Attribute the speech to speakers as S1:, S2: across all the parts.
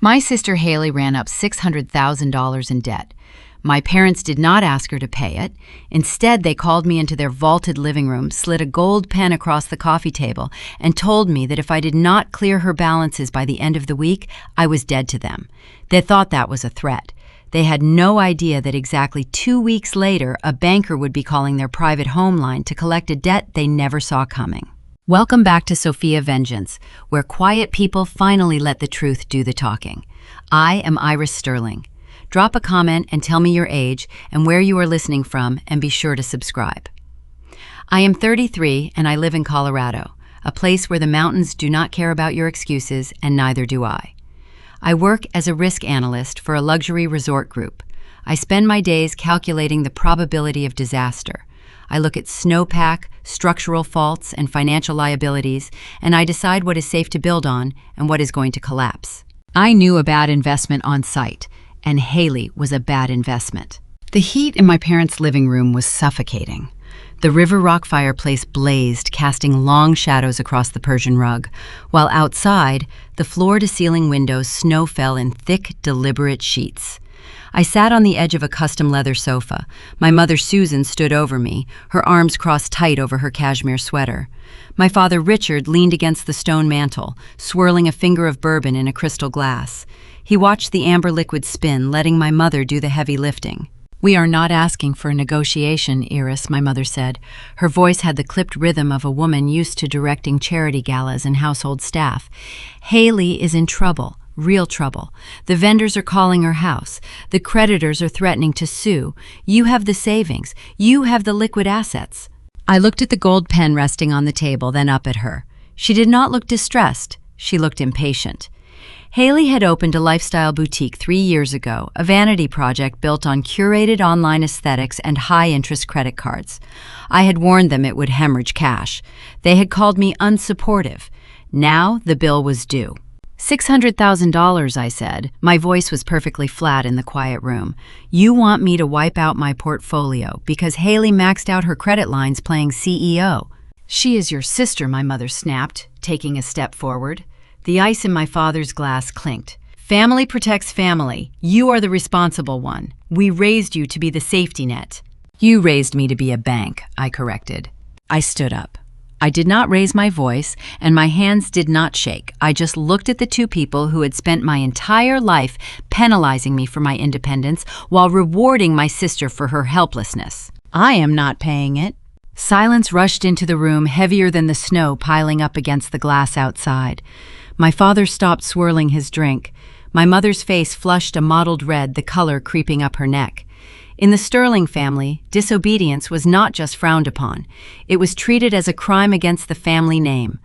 S1: My sister Haley ran up $600,000 in debt. My parents did not ask her to pay it. Instead, they called me into their vaulted living room, slid a gold pen across the coffee table, and told me that if I did not clear her balances by the end of the week, I was dead to them. They thought that was a threat. They had no idea that exactly 2 weeks later, a banker would be calling their private home line to collect a debt they never saw coming. Welcome back to Sophia Vengeance, where quiet people finally let the truth do the talking. I am Iris Sterling. Drop a comment and tell me your age and where you are listening from, and be sure to subscribe. I am 33 and I live in Colorado, a place where the mountains do not care about your excuses, and neither do I. I work as a risk analyst for a luxury resort group. I spend my days calculating the probability of disaster. I look at snowpack, structural faults, and financial liabilities, and I decide what is safe to build on and what is going to collapse. I knew a bad investment on sight, and Haley was a bad investment. The heat in my parents' living room was suffocating. The River Rock fireplace blazed, casting long shadows across the Persian rug, while outside, the floor-to-ceiling windows snow fell in thick, deliberate sheets. I sat on the edge of a custom leather sofa. My mother Susan stood over me, her arms crossed tight over her cashmere sweater. My father Richard leaned against the stone mantel, swirling a finger of bourbon in a crystal glass. He watched the amber liquid spin, letting my mother do the heavy lifting. "We are not asking for a negotiation, Iris," my mother said. Her voice had the clipped rhythm of a woman used to directing charity galas and household staff. "Haley is in trouble. Real trouble. The vendors are calling her house. The creditors are threatening to sue. You have the savings. You have the liquid assets." I looked at the gold pen resting on the table, then up at her. She did not look distressed. She looked impatient. Haley had opened a lifestyle boutique 3 years ago, a vanity project built on curated online aesthetics and high-interest credit cards. I had warned them it would hemorrhage cash. They had called me unsupportive. Now the bill was due. $600,000, I said. My voice was perfectly flat in the quiet room. "You want me to wipe out my portfolio because Haley maxed out her credit lines playing CEO." "She is your sister," my mother snapped, taking a step forward. The ice in my father's glass clinked. "Family protects family. You are the responsible one. We raised you to be the safety net." "You raised me to be a bank," I corrected. I stood up. I did not raise my voice, and my hands did not shake. I just looked at the two people who had spent my entire life penalizing me for my independence while rewarding my sister for her helplessness. "I am not paying it." Silence rushed into the room, heavier than the snow piling up against the glass outside. My father stopped swirling his drink. My mother's face flushed a mottled red, the color creeping up her neck. In the Sterling family, disobedience was not just frowned upon. It was treated as a crime against the family name.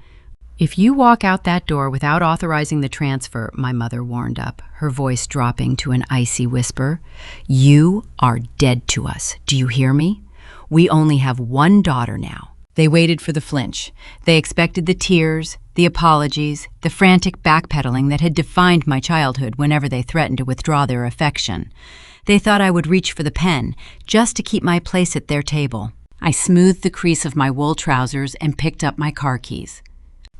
S1: "If you walk out that door without authorizing the transfer," my mother warned up, her voice dropping to an icy whisper, "you are dead to us. Do you hear me? We only have one daughter now." They waited for the flinch. They expected the tears, the apologies, the frantic backpedaling that had defined my childhood whenever they threatened to withdraw their affection. They thought I would reach for the pen, just to keep my place at their table. I smoothed the crease of my wool trousers and picked up my car keys.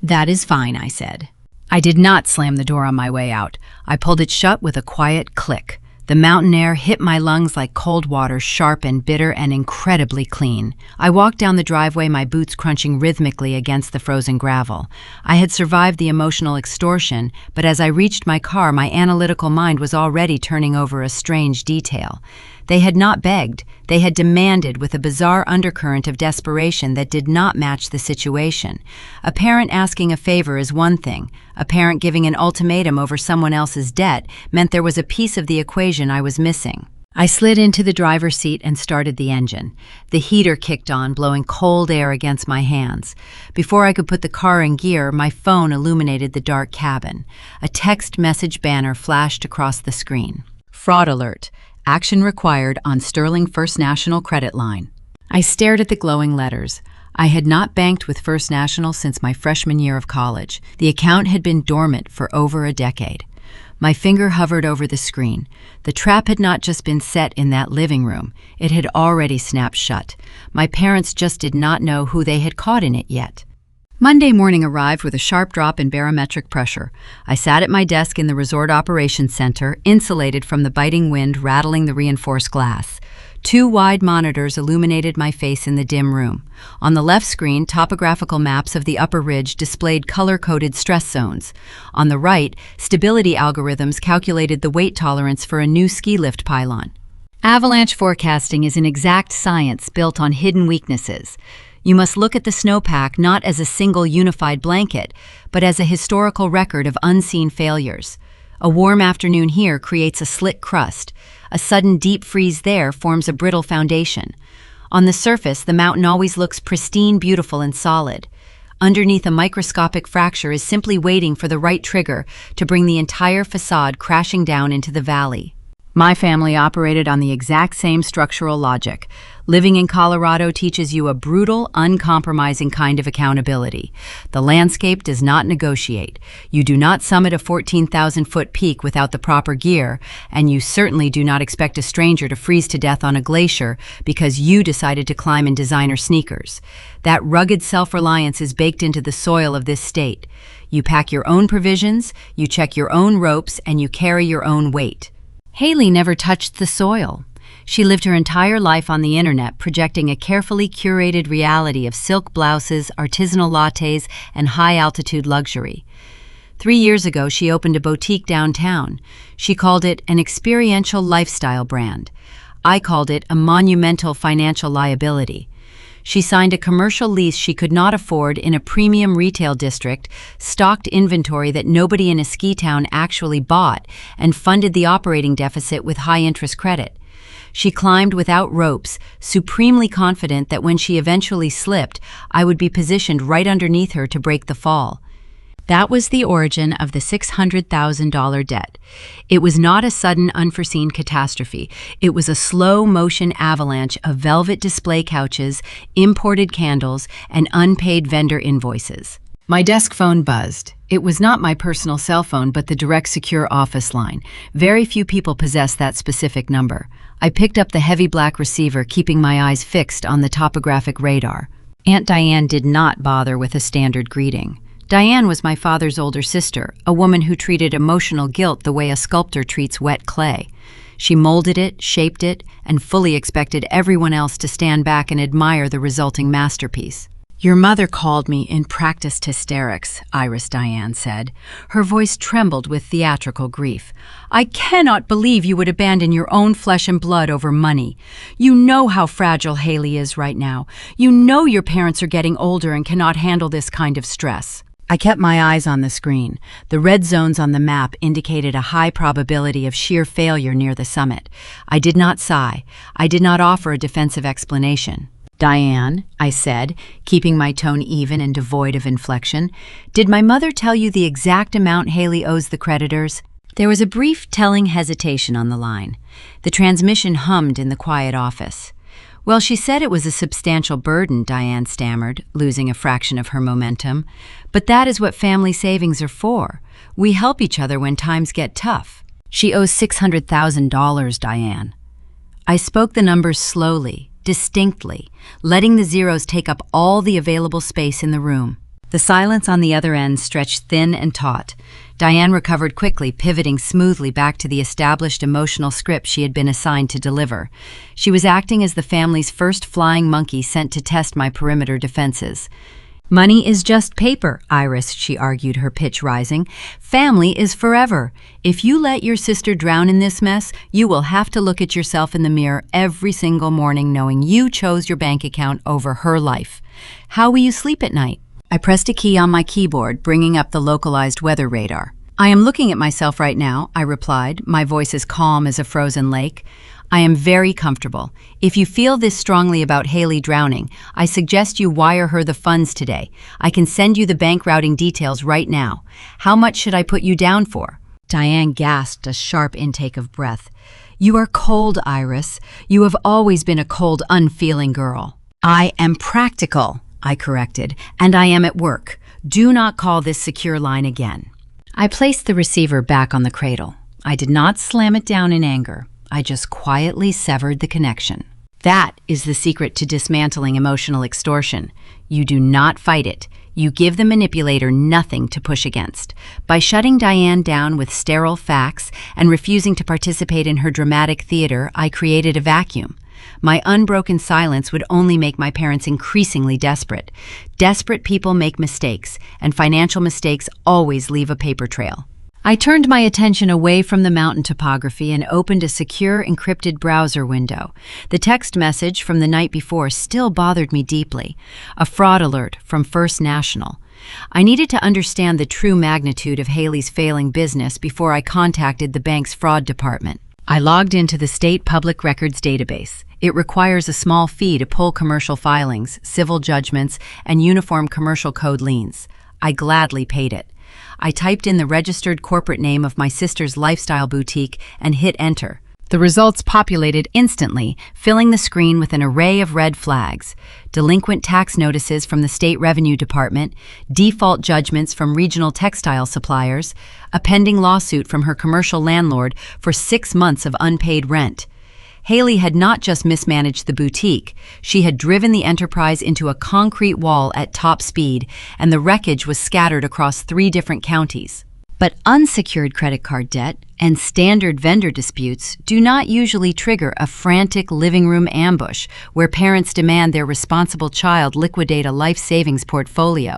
S1: "That is fine," I said. I did not slam the door on my way out. I pulled it shut with a quiet click. The mountain air hit my lungs like cold water, sharp and bitter and incredibly clean. I walked down the driveway, my boots crunching rhythmically against the frozen gravel. I had survived the emotional extortion, but as I reached my car, my analytical mind was already turning over a strange detail. They had not begged. They had demanded with a bizarre undercurrent of desperation that did not match the situation. A parent asking a favor is one thing. A parent giving an ultimatum over someone else's debt meant there was a piece of the equation I was missing. I slid into the driver's seat and started the engine. The heater kicked on, blowing cold air against my hands. Before I could put the car in gear, my phone illuminated the dark cabin. A text message banner flashed across the screen. "Fraud alert. Action required on Sterling First National credit line." I stared at the glowing letters. I had not banked with First National since my freshman year of college. The account had been dormant for over a decade. My finger hovered over the screen. The trap had not just been set in that living room. It had already snapped shut. My parents just did not know who they had caught in it yet. Monday morning arrived with a sharp drop in barometric pressure. I sat at my desk in the Resort Operations Center, insulated from the biting wind rattling the reinforced glass. Two wide monitors illuminated my face in the dim room. On the left screen, topographical maps of the upper ridge displayed color-coded stress zones. On the right, stability algorithms calculated the weight tolerance for a new ski lift pylon. Avalanche forecasting is an exact science built on hidden weaknesses. You must look at the snowpack not as a single unified blanket, but as a historical record of unseen failures. A warm afternoon here creates a slick crust. A sudden deep freeze there forms a brittle foundation. On the surface, the mountain always looks pristine, beautiful, and solid. Underneath, a microscopic fracture is simply waiting for the right trigger to bring the entire facade crashing down into the valley. My family operated on the exact same structural logic. Living in Colorado teaches you a brutal, uncompromising kind of accountability. The landscape does not negotiate. You do not summit a 14,000-foot peak without the proper gear, and you certainly do not expect a stranger to freeze to death on a glacier because you decided to climb in designer sneakers. That rugged self-reliance is baked into the soil of this state. You pack your own provisions, you check your own ropes, and you carry your own weight. Haley never touched the soil. She lived her entire life on the internet, projecting a carefully curated reality of silk blouses, artisanal lattes, and high-altitude luxury. 3 years ago, she opened a boutique downtown. She called it an experiential lifestyle brand. I called it a monumental financial liability. She signed a commercial lease she could not afford in a premium retail district, stocked inventory that nobody in a ski town actually bought, and funded the operating deficit with high-interest credit. She climbed without ropes, supremely confident that when she eventually slipped, I would be positioned right underneath her to break the fall. That was the origin of the $600,000 debt. It was not a sudden, unforeseen catastrophe. It was a slow-motion avalanche of velvet display couches, imported candles, and unpaid vendor invoices. My desk phone buzzed. It was not my personal cell phone, but the direct secure office line. Very few people possess that specific number. I picked up the heavy black receiver, keeping my eyes fixed on the topographic radar. Aunt Diane did not bother with a standard greeting. Diane was my father's older sister, a woman who treated emotional guilt the way a sculptor treats wet clay. She molded it, shaped it, and fully expected everyone else to stand back and admire the resulting masterpiece. "Your mother called me in practiced hysterics," Iris Diane said. Her voice trembled with theatrical grief. "I cannot believe you would abandon your own flesh and blood over money. You know how fragile Haley is right now. You know your parents are getting older and cannot handle this kind of stress." I kept my eyes on the screen. The red zones on the map indicated a high probability of sheer failure near the summit. I did not sigh. I did not offer a defensive explanation. "Diane," I said, keeping my tone even and devoid of inflection, "did my mother tell you the exact amount Haley owes the creditors?" There was a brief, telling hesitation on the line. The transmission hummed in the quiet office. "Well, she said it was a substantial burden," Diane stammered, losing a fraction of her momentum. "But that is what family savings are for. We help each other when times get tough." "She owes $600,000, Diane." I spoke the numbers slowly, distinctly, letting the zeros take up all the available space in the room. The silence on the other end stretched thin and taut. Diane recovered quickly, pivoting smoothly back to the established emotional script she had been assigned to deliver. She was acting as the family's first flying monkey sent to test my perimeter defenses. "Money is just paper, Iris," she argued, her pitch rising. "Family is forever. If you let your sister drown in this mess, you will have to look at yourself in the mirror every single morning knowing you chose your bank account over her life. How will you sleep at night?" I pressed a key on my keyboard, bringing up the localized weather radar. "I am looking at myself right now," I replied, my voice as calm as a frozen lake. "I am very comfortable. If you feel this strongly about Haley drowning, I suggest you wire her the funds today. I can send you the bank routing details right now. How much should I put you down for?" Diane gasped a sharp intake of breath. "You are cold, Iris. You have always been a cold, unfeeling girl." "I am practical," I corrected, "and I am at work. Do not call this secure line again." I placed the receiver back on the cradle. I did not slam it down in anger. I just quietly severed the connection. That is the secret to dismantling emotional extortion. You do not fight it. You give the manipulator nothing to push against. By shutting Diane down with sterile facts and refusing to participate in her dramatic theater, I created a vacuum. My unbroken silence would only make my parents increasingly desperate. Desperate people make mistakes, and financial mistakes always leave a paper trail. I turned my attention away from the mountain topography and opened a secure, encrypted browser window. The text message from the night before still bothered me deeply. A fraud alert from First National. I needed to understand the true magnitude of Haley's failing business before I contacted the bank's fraud department. I logged into the state public records database. It requires a small fee to pull commercial filings, civil judgments, and uniform commercial code liens. I gladly paid it. I typed in the registered corporate name of my sister's lifestyle boutique and hit enter. The results populated instantly, filling the screen with an array of red flags: delinquent tax notices from the State Revenue Department, default judgments from regional textile suppliers, a pending lawsuit from her commercial landlord for 6 months of unpaid rent. Haley had not just mismanaged the boutique, she had driven the enterprise into a concrete wall at top speed, and the wreckage was scattered across 3 different counties. But unsecured credit card debt and standard vendor disputes do not usually trigger a frantic living room ambush where parents demand their responsible child liquidate a life savings portfolio.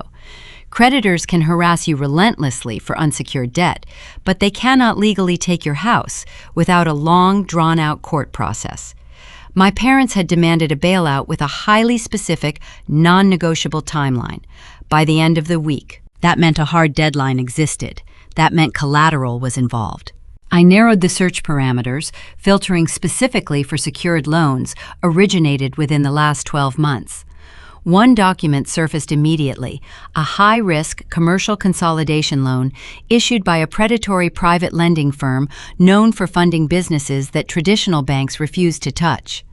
S1: Creditors can harass you relentlessly for unsecured debt, but they cannot legally take your house without a long, drawn-out court process. My parents had demanded a bailout with a highly specific, non-negotiable timeline. By the end of the week. That meant a hard deadline existed. That meant collateral was involved. I narrowed the search parameters, filtering specifically for secured loans originated within the last 12 months. One document surfaced immediately: a high-risk commercial consolidation loan issued by a predatory private lending firm known for funding businesses that traditional banks refuse to touch.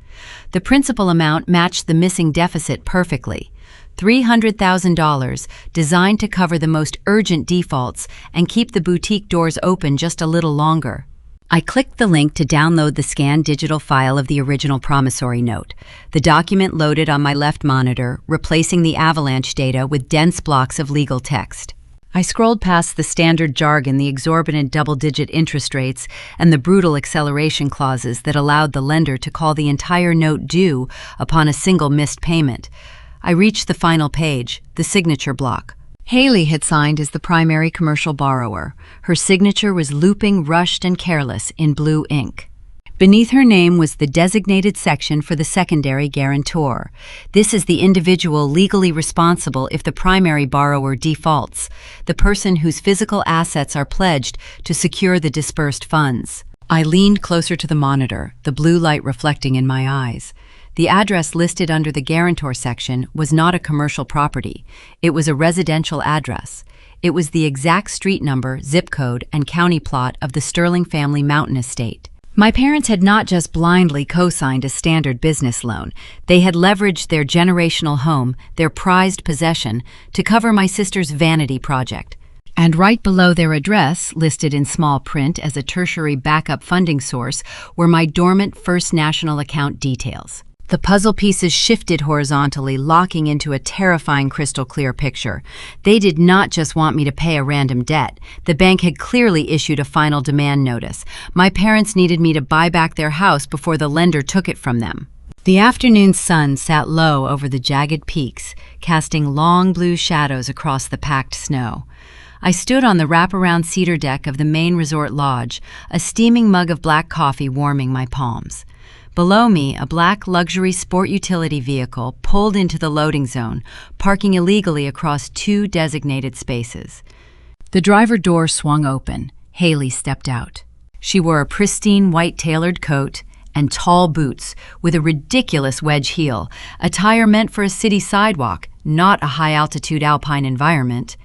S1: The principal amount matched the missing deficit perfectly: $300,000, designed to cover the most urgent defaults and keep the boutique doors open just a little longer. I clicked the link to download the scanned digital file of the original promissory note. The document loaded on my left monitor, replacing the avalanche data with dense blocks of legal text. I scrolled past the standard jargon, the exorbitant double-digit interest rates, and the brutal acceleration clauses that allowed the lender to call the entire note due upon a single missed payment. I reached the final page, the signature block. Haley had signed as the primary commercial borrower. Her signature was looping, rushed, and careless in blue ink. Beneath her name was the designated section for the secondary guarantor. This is the individual legally responsible if the primary borrower defaults, the person whose physical assets are pledged to secure the dispersed funds. I leaned closer to the monitor, the blue light reflecting in my eyes. The address listed under the guarantor section was not a commercial property. It was a residential address. It was the exact street number, zip code, and county plot of the Sterling family mountain estate. My parents had not just blindly co-signed a standard business loan. They had leveraged their generational home, their prized possession, to cover my sister's vanity project. And right below their address, listed in small print as a tertiary backup funding source, were my dormant First National account details. The puzzle pieces shifted horizontally, locking into a terrifying crystal-clear picture. They did not just want me to pay a random debt. The bank had clearly issued a final demand notice. My parents needed me to buy back their house before the lender took it from them. The afternoon sun sat low over the jagged peaks, casting long blue shadows across the packed snow. I stood on the wraparound cedar deck of the main resort lodge, a steaming mug of black coffee warming my palms. Below me, a black luxury sport utility vehicle pulled into the loading zone, parking illegally across 2 designated spaces. The driver door swung open. Haley stepped out. She wore a pristine white tailored coat and tall boots with a ridiculous wedge heel, attire meant for a city sidewalk, not a high-altitude alpine environment.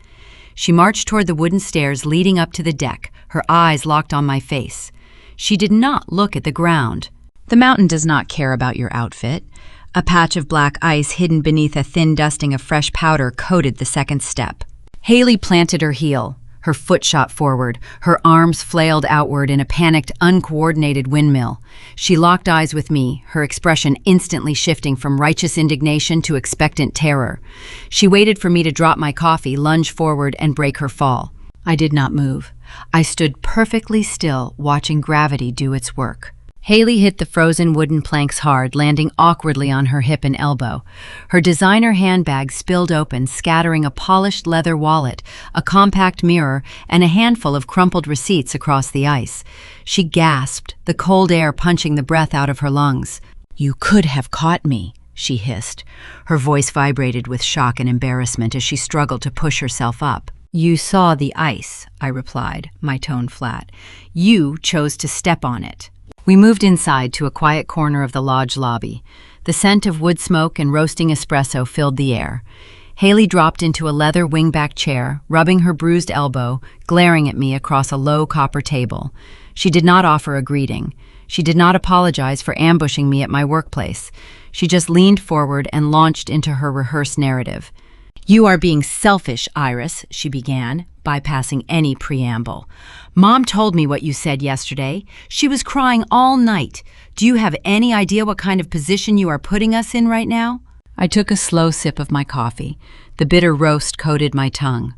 S1: She marched toward the wooden stairs leading up to the deck, her eyes locked on my face. She did not look at the ground. The mountain does not care about your outfit. A patch of black ice hidden beneath a thin dusting of fresh powder coated the second step. Haley planted her heel. Her foot shot forward. Her arms flailed outward in a panicked, uncoordinated windmill. She locked eyes with me, her expression instantly shifting from righteous indignation to expectant terror. She waited for me to drop my coffee, lunge forward, and break her fall. I did not move. I stood perfectly still, watching gravity do its work. Haley hit the frozen wooden planks hard, landing awkwardly on her hip and elbow. Her designer handbag spilled open, scattering a polished leather wallet, a compact mirror, and a handful of crumpled receipts across the ice. She gasped, the cold air punching the breath out of her lungs. "You could have caught me," she hissed. Her voice vibrated with shock and embarrassment as she struggled to push herself up. "You saw the ice," I replied, my tone flat. "You chose to step on it." We moved inside to a quiet corner of the lodge lobby. The scent of wood smoke and roasting espresso filled the air. Haley dropped into a leather wingback chair, rubbing her bruised elbow, glaring at me across a low copper table. She did not offer a greeting. She did not apologize for ambushing me at my workplace. She just leaned forward and launched into her rehearsed narrative. "You are being selfish, Iris," she began, bypassing any preamble. "Mom told me what you said yesterday. She was crying all night. Do you have any idea what kind of position you are putting us in right now?" I took a slow sip of my coffee. The bitter roast coated my tongue.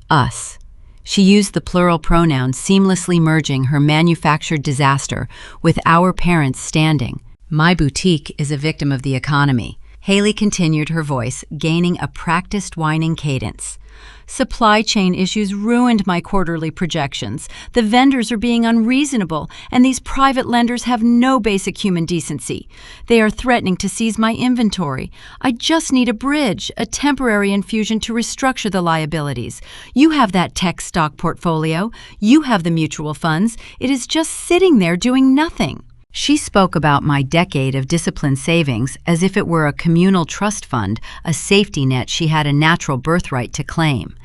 S1: Us. She used the plural pronoun, seamlessly merging her manufactured disaster with our parents standing. "My boutique is a victim of the economy." Haley continued, her voice gaining a practiced whining cadence. "Supply chain issues ruined my quarterly projections. The vendors are being unreasonable, and these private lenders have no basic human decency. They are threatening to seize my inventory. I just need a bridge, a temporary infusion to restructure the liabilities. You have that tech stock portfolio. You have the mutual funds. It is just sitting there doing nothing." She spoke about my decade of disciplined savings as if it were a communal trust fund, a safety net she had a natural birthright to claim.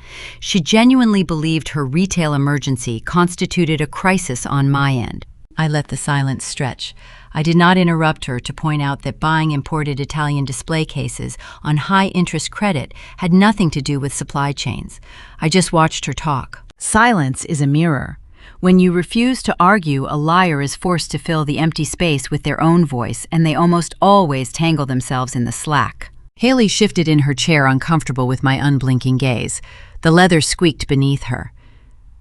S1: She genuinely believed her retail emergency constituted a crisis on my end. I let the silence stretch. I did not interrupt her to point out that buying imported Italian display cases on high-interest credit had nothing to do with supply chains. I just watched her talk. Silence is a mirror. When you refuse to argue, a liar is forced to fill the empty space with their own voice, and they almost always tangle themselves in the slack. Haley shifted in her chair, uncomfortable with my unblinking gaze. The leather squeaked beneath her.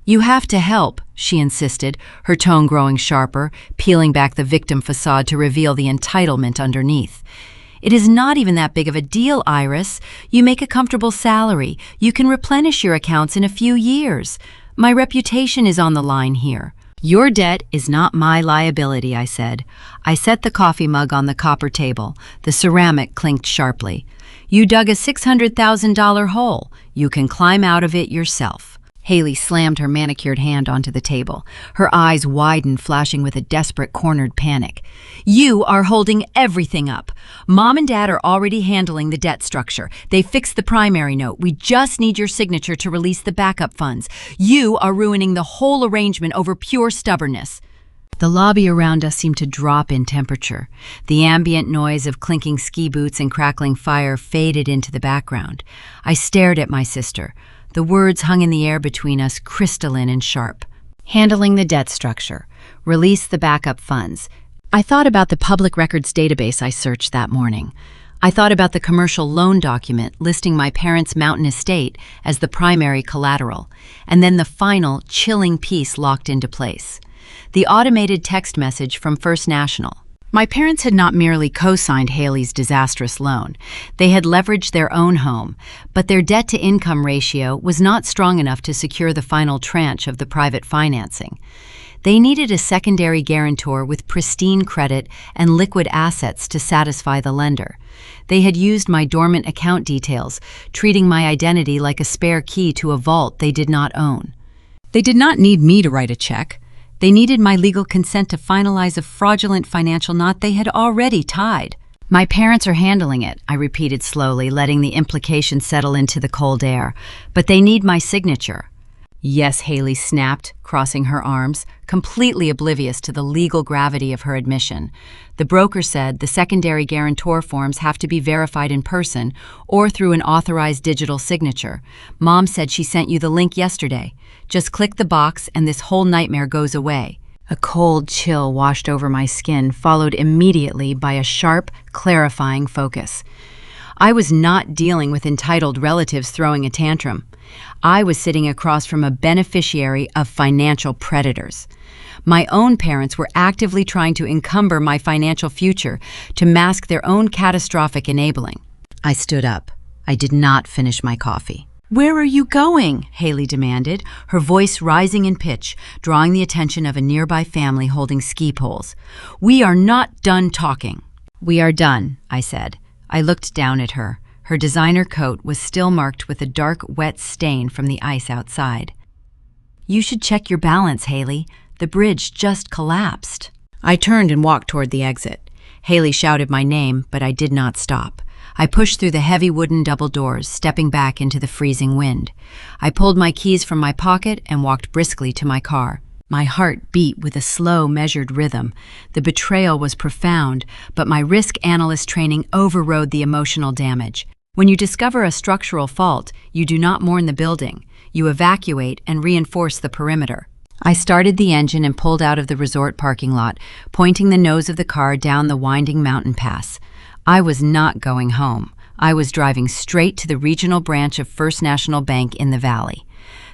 S1: "You have to help," she insisted, her tone growing sharper, peeling back the victim facade to reveal the entitlement underneath. "It is not even that big of a deal, Iris. You make a comfortable salary. You can replenish your accounts in a few years. My reputation is on the line here." "Your debt is not my liability," I said. I set the coffee mug on the copper table. The ceramic clinked sharply. "You dug a $600,000 hole. You can climb out of it yourself." Haley slammed her manicured hand onto the table. Her eyes widened, flashing with a desperate, cornered panic. "You are holding everything up. Mom and Dad are already handling the debt structure. They fixed the primary note. We just need your signature to release the backup funds. You are ruining the whole arrangement over pure stubbornness." The lobby around us seemed to drop in temperature. The ambient noise of clinking ski boots and crackling fire faded into the background. I stared at my sister. The words hung in the air between us, crystalline and sharp. Handling the debt structure. Release the backup funds. I thought about the public records database I searched that morning. I thought about the commercial loan document listing my parents' mountain estate as the primary collateral, and then the final, chilling piece locked into place. The automated text message from First National. My parents had not merely co-signed Haley's disastrous loan. They had leveraged their own home, but their debt-to-income ratio was not strong enough to secure the final tranche of the private financing. They needed a secondary guarantor with pristine credit and liquid assets to satisfy the lender. They had used my dormant account details, treating my identity like a spare key to a vault they did not own. They did not need me to write a check. They needed my legal consent to finalize a fraudulent financial knot they had already tied. "My parents are handling it," I repeated slowly, letting the implication settle into the cold air. "But they need my signature." Yes, Haley snapped, crossing her arms, completely oblivious to the legal gravity of her admission. The broker said the secondary guarantor forms have to be verified in person or through an authorized digital signature. Mom said she sent you the link yesterday. Just click the box and this whole nightmare goes away. A cold chill washed over my skin, followed immediately by a sharp, clarifying focus. I was not dealing with entitled relatives throwing a tantrum. I was sitting across from a beneficiary of financial predators. My own parents were actively trying to encumber my financial future to mask their own catastrophic enabling. I stood up. I did not finish my coffee. "Where are you going?" Haley demanded, her voice rising in pitch, drawing the attention of a nearby family holding ski poles. "We are not done talking." "We are done," I said. I looked down at her. Her designer coat was still marked with a dark, wet stain from the ice outside. "You should check your balance, Haley. The bridge just collapsed." I turned and walked toward the exit. Haley shouted my name, but I did not stop. I pushed through the heavy wooden double doors, stepping back into the freezing wind. I pulled my keys from my pocket and walked briskly to my car. My heart beat with a slow, measured rhythm. The betrayal was profound, but my risk analyst training overrode the emotional damage. When you discover a structural fault, you do not mourn the building. You evacuate and reinforce the perimeter. I started the engine and pulled out of the resort parking lot, pointing the nose of the car down the winding mountain pass. I was not going home. I was driving straight to the regional branch of First National Bank in the valley.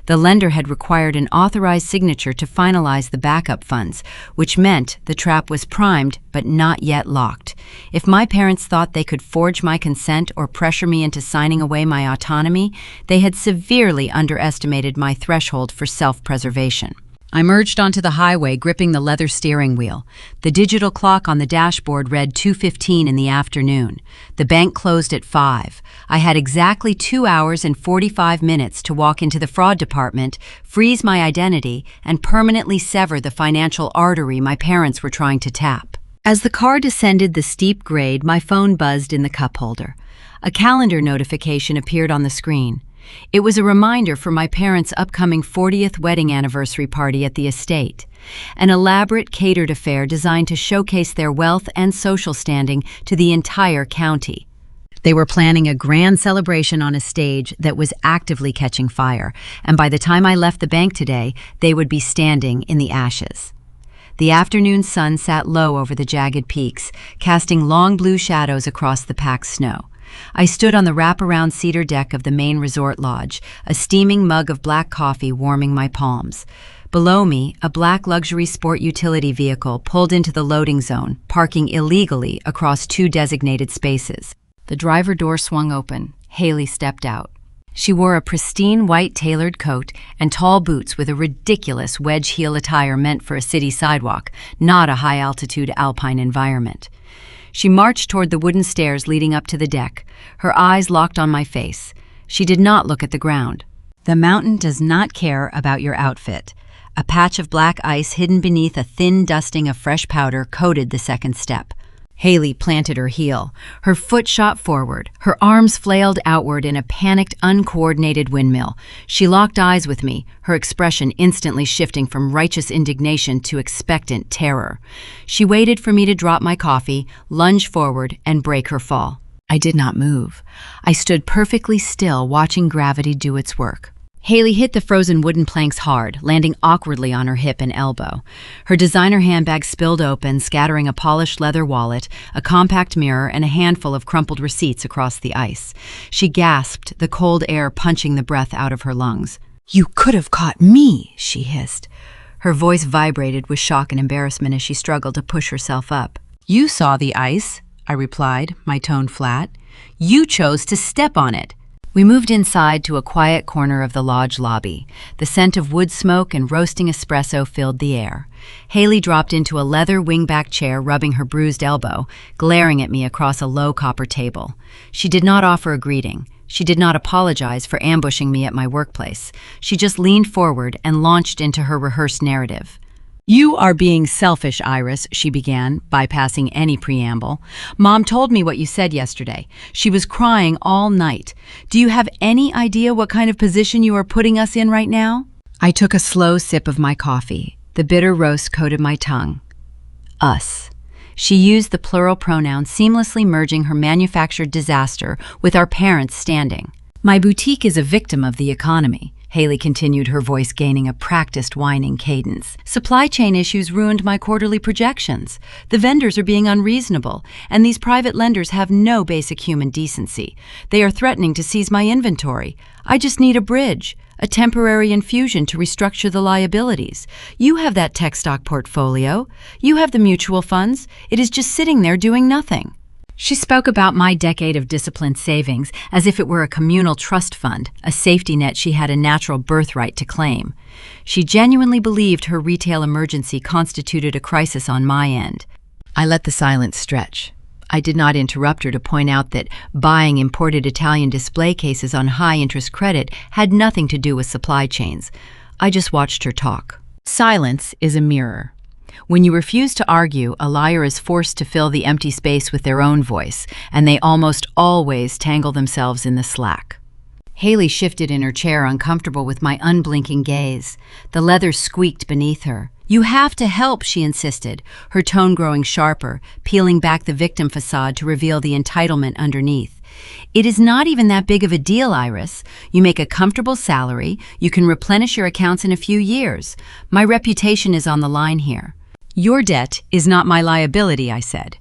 S1: The lender had required an authorized signature to finalize the backup funds, which meant the trap was primed but not yet locked. If my parents thought they could forge my consent or pressure me into signing away my autonomy, they had severely underestimated my threshold for self-preservation. I merged onto the highway, gripping the leather steering wheel. The digital clock on the dashboard read 2:15 in the afternoon. The bank closed at 5. I had exactly 2 hours and 45 minutes to walk into the fraud department, freeze my identity, and permanently sever the financial artery my parents were trying to tap. As the car descended the steep grade, my phone buzzed in the cup holder. A calendar notification appeared on the screen. It was a reminder for my parents' upcoming 40th wedding anniversary party at the estate, an elaborate catered affair designed to showcase their wealth and social standing to the entire county. They were planning a grand celebration on a stage that was actively catching fire, and by the time I left the bank today, they would be standing in the ashes. The afternoon sun sat low over the jagged peaks, casting long blue shadows across the packed snow. I stood on the wraparound cedar deck of the main resort lodge, a steaming mug of black coffee warming my palms. Below me, a black luxury sport utility vehicle pulled into the loading zone, parking illegally across 2 designated spaces. The driver door swung open. Haley stepped out. She wore a pristine white tailored coat and tall boots with a ridiculous wedge heel attire meant for a city sidewalk, not a high-altitude alpine environment. She marched toward the wooden stairs leading up to the deck, her eyes locked on my face. She did not look at the ground. "The mountain does not care about your outfit." A patch of black ice hidden beneath a thin dusting of fresh powder coated the second step. Haley planted her heel. Her foot shot forward. Her arms flailed outward in a panicked, uncoordinated windmill. She locked eyes with me, her expression instantly shifting from righteous indignation to expectant terror. She waited for me to drop my coffee, lunge forward, and break her fall. I did not move. I stood perfectly still, watching gravity do its work. Haley hit the frozen wooden planks hard, landing awkwardly on her hip and elbow. Her designer handbag spilled open, scattering a polished leather wallet, a compact mirror, and a handful of crumpled receipts across the ice. She gasped, the cold air punching the breath out of her lungs. "You could have caught me," she hissed. Her voice vibrated with shock and embarrassment as she struggled to push herself up. "You saw the ice," I replied, my tone flat. "You chose to step on it." We moved inside to a quiet corner of the lodge lobby. The scent of wood smoke and roasting espresso filled the air. Haley dropped into a leather wingback chair, rubbing her bruised elbow, glaring at me across a low copper table. She did not offer a greeting. She did not apologize for ambushing me at my workplace. She just leaned forward and launched into her rehearsed narrative. "You are being selfish, Iris," she began, bypassing any preamble. "Mom told me what you said yesterday. She was crying all night. Do you have any idea what kind of position you are putting us in right now?" I took a slow sip of my coffee. The bitter roast coated my tongue. Us. She used the plural pronoun, seamlessly merging her manufactured disaster with our parents' standing. My boutique is a victim of the economy, Haley continued, her voice gaining a practiced whining cadence. Supply chain issues ruined my quarterly projections. The vendors are being unreasonable, and these private lenders have no basic human decency. They are threatening to seize my inventory. I just need a bridge, a temporary infusion to restructure the liabilities. You have that tech stock portfolio. You have the mutual funds. It is just sitting there doing nothing. She spoke about my decade of disciplined savings as if it were a communal trust fund, a safety net she had a natural birthright to claim. She genuinely believed her retail emergency constituted a crisis on my end. I let the silence stretch. I did not interrupt her to point out that buying imported Italian display cases on high-interest credit had nothing to do with supply chains. I just watched her talk. Silence is a mirror. When you refuse to argue, a liar is forced to fill the empty space with their own voice, and they almost always tangle themselves in the slack. Haley shifted in her chair, uncomfortable with my unblinking gaze. The leather squeaked beneath her. "You have to help," she insisted, her tone growing sharper, peeling back the victim facade to reveal the entitlement underneath. "It is not even that big of a deal, Iris. You make a comfortable salary, you can replenish your accounts in a few years. My reputation is on the line here." "Your debt is not my liability," I said.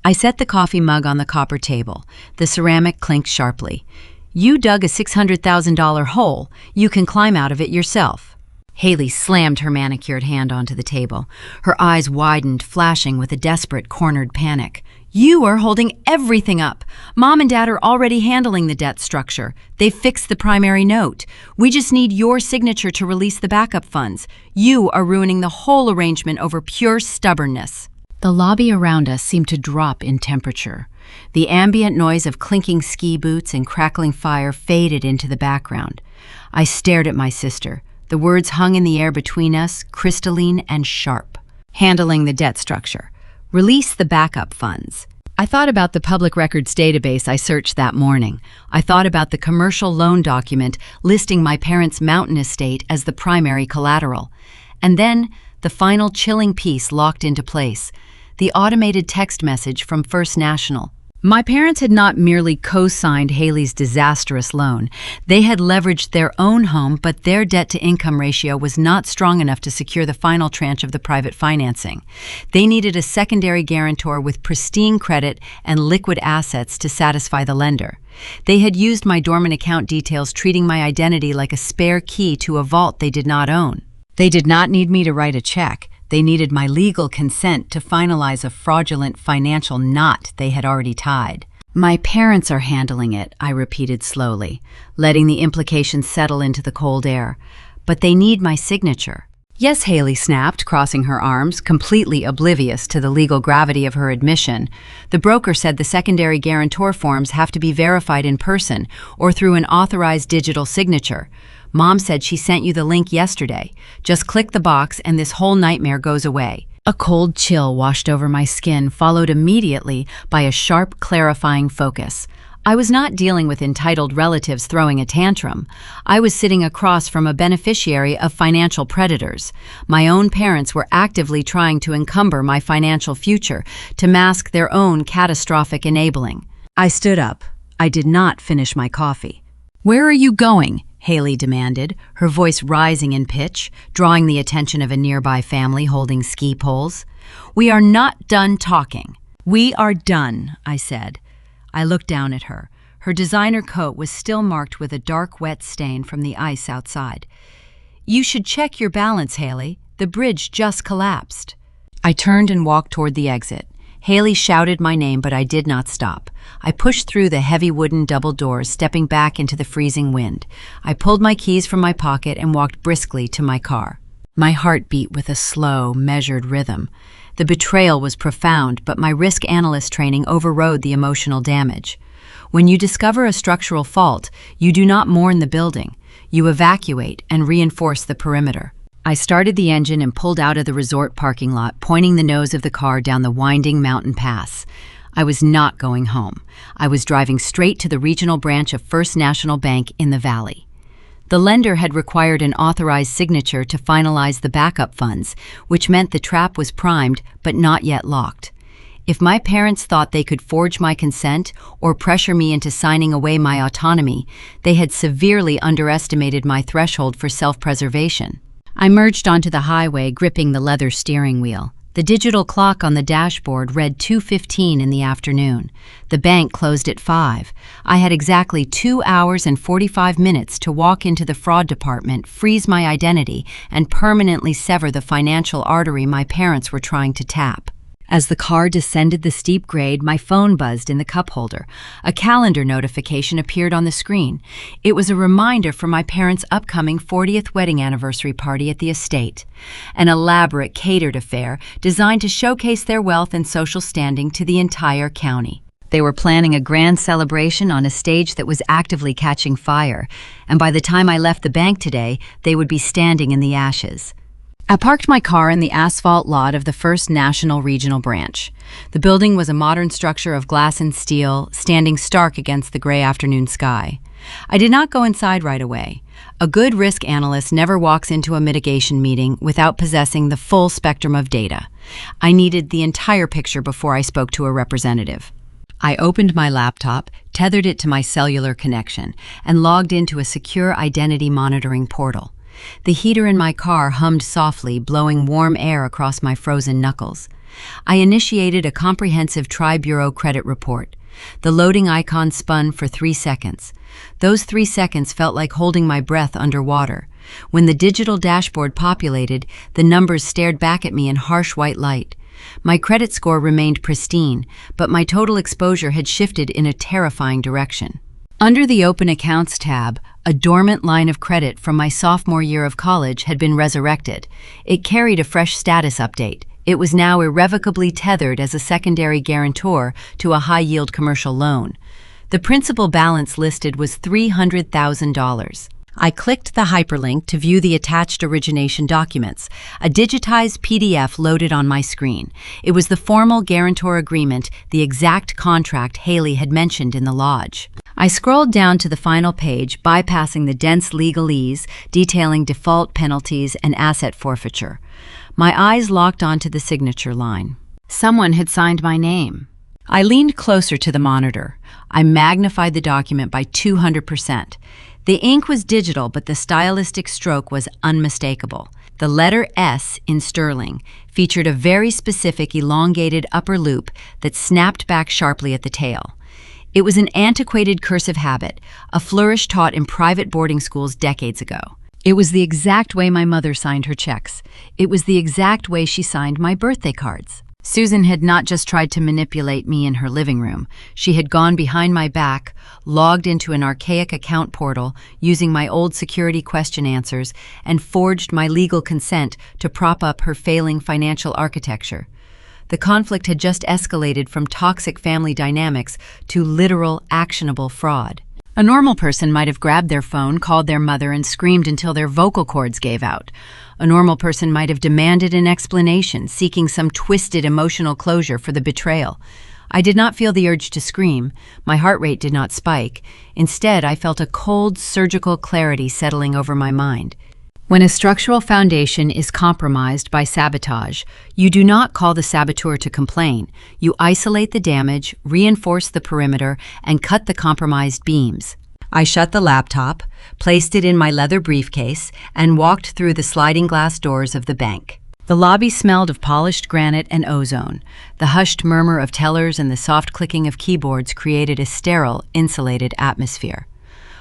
S1: I set the coffee mug on the copper table. The ceramic clinked sharply. "You dug a $600,000 hole. You can climb out of it yourself." Haley slammed her manicured hand onto the table. Her eyes widened, flashing with a desperate, cornered panic. "You are holding everything up. Mom and Dad are already handling the debt structure. They've fixed the primary note. We just need your signature to release the backup funds. You are ruining the whole arrangement over pure stubbornness." The lobby around us seemed to drop in temperature. The ambient noise of clinking ski boots and crackling fire faded into the background. I stared at my sister. The words hung in the air between us, crystalline and sharp. Handling the debt structure. Release the backup funds. I thought about the public records database I searched that morning. I thought about the commercial loan document listing my parents' mountain estate as the primary collateral. And then, the final chilling piece locked into place. The automated text message from First National. My parents had not merely co-signed Haley's disastrous loan. They had leveraged their own home, but their debt-to-income ratio was not strong enough to secure the final tranche of the private financing. They needed a secondary guarantor with pristine credit and liquid assets to satisfy the lender. They had used my dormant account details, treating my identity like a spare key to a vault they did not own. They did not need me to write a check. They needed my legal consent to finalize a fraudulent financial knot they had already tied. "My parents are handling it," I repeated slowly, letting the implications settle into the cold air. "But they need my signature." "Yes," Haley snapped, crossing her arms, completely oblivious to the legal gravity of her admission. "The broker said the secondary guarantor forms have to be verified in person or through an authorized digital signature. Mom said she sent you the link yesterday. Just click the box and this whole nightmare goes away." A cold chill washed over my skin, followed immediately by a sharp, clarifying focus. I was not dealing with entitled relatives throwing a tantrum. I was sitting across from a beneficiary of financial predators. My own parents were actively trying to encumber my financial future, to mask their own catastrophic enabling. I stood up. I did not finish my coffee. "Where are you going?" Haley demanded, her voice rising in pitch, drawing the attention of a nearby family holding ski poles. "We are not done talking." "We are done," I said. I looked down at her. Her designer coat was still marked with a dark, wet stain from the ice outside. "You should check your balance, Haley. The bridge just collapsed." I turned and walked toward the exit. Haley shouted my name, but I did not stop. I pushed through the heavy wooden double doors, stepping back into the freezing wind. I pulled my keys from my pocket and walked briskly to my car. My heart beat with a slow, measured rhythm. The betrayal was profound, but my risk analyst training overrode the emotional damage. When you discover a structural fault, you do not mourn the building. You evacuate and reinforce the perimeter. I started the engine and pulled out of the resort parking lot, pointing the nose of the car down the winding mountain pass. I was not going home. I was driving straight to the regional branch of First National Bank in the valley. The lender had required an authorized signature to finalize the backup funds, which meant the trap was primed but not yet locked. If my parents thought they could forge my consent or pressure me into signing away my autonomy, they had severely underestimated my threshold for self-preservation. I merged onto the highway, gripping the leather steering wheel. The digital clock on the dashboard read 2:15 in the afternoon. The bank closed at 5. I had exactly 2 hours and 45 minutes to walk into the fraud department, freeze my identity, and permanently sever the financial artery my parents were trying to tap. As the car descended the steep grade, my phone buzzed in the cup holder. A calendar notification appeared on the screen. It was a reminder for my parents' upcoming 40th wedding anniversary party at the estate, an elaborate catered affair designed to showcase their wealth and social standing to the entire county. They were planning a grand celebration on a stage that was actively catching fire, and by the time I left the bank today, they would be standing in the ashes. I parked my car in the asphalt lot of the First National Regional Branch. The building was a modern structure of glass and steel, standing stark against the gray afternoon sky. I did not go inside right away. A good risk analyst never walks into a mitigation meeting without possessing the full spectrum of data. I needed the entire picture before I spoke to a representative. I opened my laptop, tethered it to my cellular connection, and logged into a secure identity monitoring portal. The heater in my car hummed softly, blowing warm air across my frozen knuckles. I initiated a comprehensive Tri-Bureau credit report. The loading icon spun for 3 seconds. Those 3 seconds felt like holding my breath underwater. When the digital dashboard populated, the numbers stared back at me in harsh white light. My credit score remained pristine, but my total exposure had shifted in a terrifying direction. Under the Open Accounts tab, a dormant line of credit from my sophomore year of college had been resurrected. It carried a fresh status update. It was now irrevocably tethered as a secondary guarantor to a high-yield commercial loan. The principal balance listed was $300,000. I clicked the hyperlink to view the attached origination documents. A digitized PDF loaded on my screen. It was the formal guarantor agreement, the exact contract Haley had mentioned in the lodge. I scrolled down to the final page, bypassing the dense legalese detailing default penalties and asset forfeiture. My eyes locked onto the signature line. Someone had signed my name. I leaned closer to the monitor. I magnified the document by 200%. The ink was digital, but the stylistic stroke was unmistakable. The letter S in sterling featured a very specific elongated upper loop that snapped back sharply at the tail. It was an antiquated cursive habit, a flourish taught in private boarding schools decades ago. It was the exact way my mother signed her checks. It was the exact way she signed my birthday cards. Susan had not just tried to manipulate me in her living room. She had gone behind my back, logged into an archaic account portal using my old security question answers, and forged my legal consent to prop up her failing financial architecture. The conflict had just escalated from toxic family dynamics to literal, actionable fraud. A normal person might have grabbed their phone, called their mother, and screamed until their vocal cords gave out. A normal person might have demanded an explanation, seeking some twisted emotional closure for the betrayal. I did not feel the urge to scream. My heart rate did not spike. Instead, I felt a cold, surgical clarity settling over my mind. When a structural foundation is compromised by sabotage, you do not call the saboteur to complain. You isolate the damage, reinforce the perimeter, and cut the compromised beams. I shut the laptop, placed it in my leather briefcase, and walked through the sliding glass doors of the bank. The lobby smelled of polished granite and ozone. The hushed murmur of tellers and the soft clicking of keyboards created a sterile, insulated atmosphere.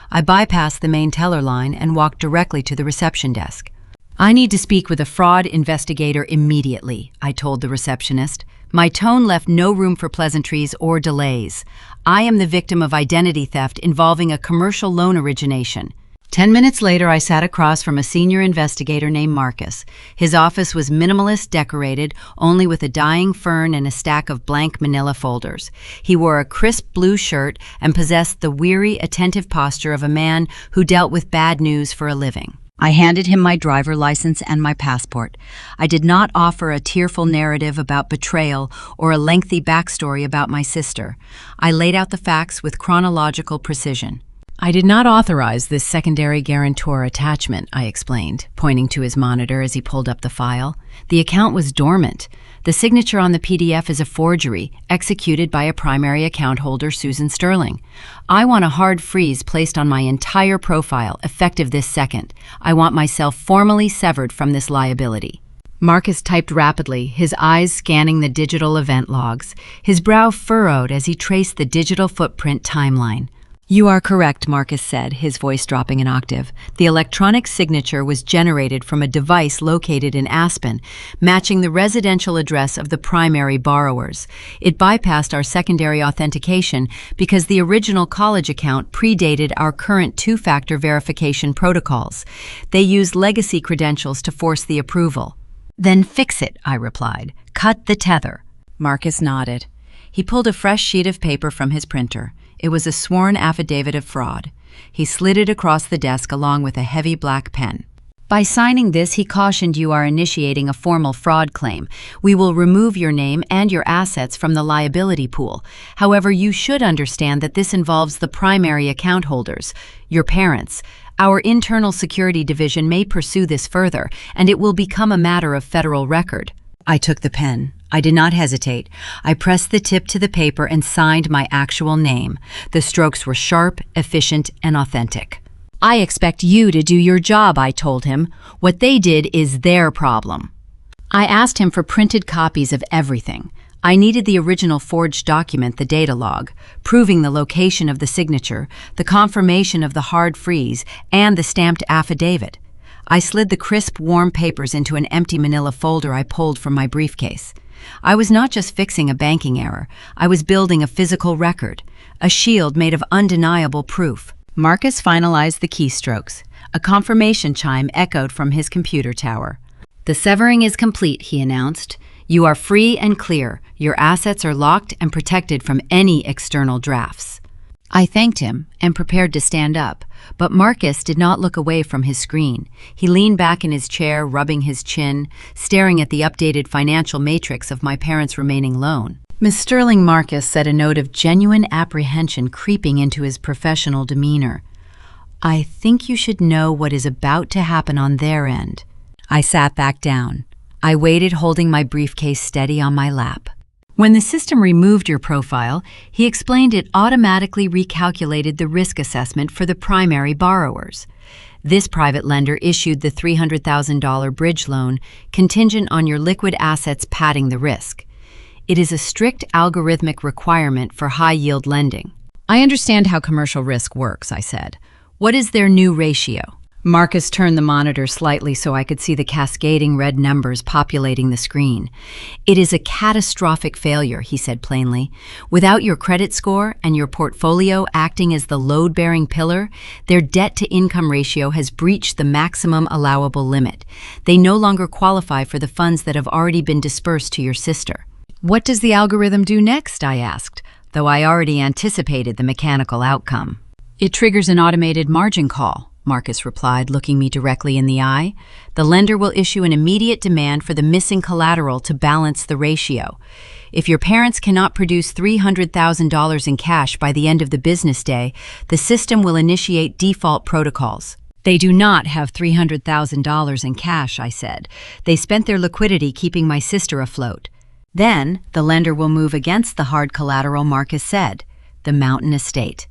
S1: I bypassed the main teller line and walked directly to the reception desk. "I need to speak with a fraud investigator immediately," I told the receptionist. My tone left no room for pleasantries or delays. I am the victim of identity theft involving a commercial loan origination. 10 minutes later, I sat across from a senior investigator named Marcus. His office was minimalist decorated, only with a dying fern and a stack of blank manila folders. He wore a crisp blue shirt and possessed the weary, attentive posture of a man who dealt with bad news for a living. I handed him my driver license and my passport. I did not offer a tearful narrative about betrayal or a lengthy backstory about my sister. I laid out the facts with chronological precision. I did not authorize this secondary guarantor attachment, I explained, pointing to his monitor as he pulled up the file. The account was dormant. The signature on the PDF is a forgery, executed by a primary account holder, Susan Sterling. I want a hard freeze placed on my entire profile, effective this second. I want myself formally severed from this liability. Marcus typed rapidly, his eyes scanning the digital event logs. His brow furrowed as he traced the digital footprint timeline. "You are correct," Marcus said, his voice dropping an octave. "The electronic signature was generated from a device located in Aspen, matching the residential address of the primary borrowers. It bypassed our secondary authentication because the original college account predated our current two-factor verification protocols. They used legacy credentials to force the approval." "Then fix it," I replied. "Cut the tether." Marcus nodded. He pulled a fresh sheet of paper from his printer. It was a sworn affidavit of fraud. He slid it across the desk along with a heavy black pen. "By signing this, he cautioned you are initiating a formal fraud claim. We will remove your name and your assets from the liability pool. However, you should understand that this involves the primary account holders, your parents. Our internal security division may pursue this further, and it will become a matter of federal record." I took the pen. I did not hesitate. I pressed the tip to the paper and signed my actual name. The strokes were sharp, efficient, and authentic. "I expect you to do your job," I told him. "What they did is their problem." I asked him for printed copies of everything. I needed the original forged document, the data log, proving the location of the signature, the confirmation of the hard freeze, and the stamped affidavit. I slid the crisp, warm papers into an empty manila folder I pulled from my briefcase. I was not just fixing a banking error. I was building a physical record, a shield made of undeniable proof. Marcus finalized the keystrokes. A confirmation chime echoed from his computer tower. "The severing is complete," he announced. "You are free and clear. Your assets are locked and protected from any external drafts." I thanked him and prepared to stand up, but Marcus did not look away from his screen. He leaned back in his chair, rubbing his chin, staring at the updated financial matrix of my parents' remaining loan. "Miss Sterling," Marcus said, a note of genuine apprehension creeping into his professional demeanor, "I think you should know what is about to happen on their end." I sat back down. I waited, holding my briefcase steady on my lap. "When the system removed your profile," he explained, "it automatically recalculated the risk assessment for the primary borrowers. This private lender issued the $300,000 bridge loan contingent on your liquid assets padding the risk. It is a strict algorithmic requirement for high-yield lending." "I understand how commercial risk works," I said. "What is their new ratio?" Marcus turned the monitor slightly so I could see the cascading red numbers populating the screen. "It is a catastrophic failure," he said plainly. "Without your credit score and your portfolio acting as the load-bearing pillar, their debt-to-income ratio has breached the maximum allowable limit. They no longer qualify for the funds that have already been dispersed to your sister." "What does the algorithm do next?" I asked, though I already anticipated the mechanical outcome. "It triggers an automated margin call," Marcus replied, looking me directly in the eye. "The lender will issue an immediate demand for the missing collateral to balance the ratio. If your parents cannot produce $300,000 in cash by the end of the business day, the system will initiate default protocols." "They do not have $300,000 in cash," I said. "They spent their liquidity keeping my sister afloat." "Then the lender will move against the hard collateral," Marcus said, "the Mountain Estate.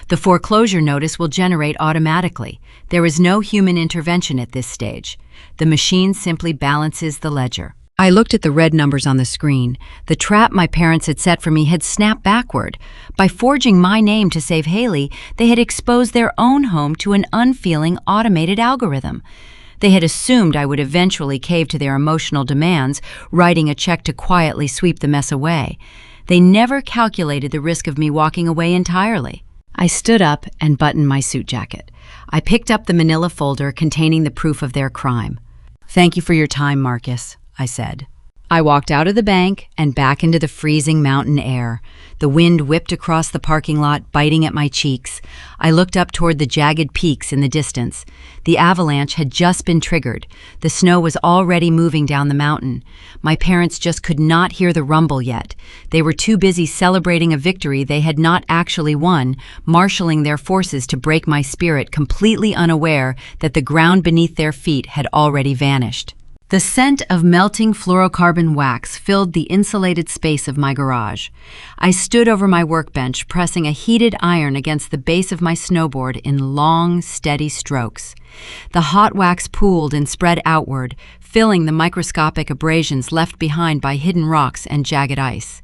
S1: The foreclosure notice will generate automatically. There is no human intervention at this stage. The machine simply balances the ledger." I looked at the red numbers on the screen. The trap my parents had set for me had snapped backward. By forging my name to save Haley, they had exposed their own home to an unfeeling automated algorithm. They had assumed I would eventually cave to their emotional demands, writing a check to quietly sweep the mess away. They never calculated the risk of me walking away entirely. I stood up and buttoned my suit jacket. I picked up the manila folder containing the proof of their crime. "Thank you for your time, Marcus," I said. I walked out of the bank and back into the freezing mountain air. The wind whipped across the parking lot, biting at my cheeks. I looked up toward the jagged peaks in the distance. The avalanche had just been triggered. The snow was already moving down the mountain. My parents just could not hear the rumble yet. They were too busy celebrating a victory they had not actually won, marshaling their forces to break my spirit, completely unaware that the ground beneath their feet had already vanished. The scent of melting fluorocarbon wax filled the insulated space of my garage. I stood over my workbench, pressing a heated iron against the base of my snowboard in long, steady strokes. The hot wax pooled and spread outward, filling the microscopic abrasions left behind by hidden rocks and jagged ice.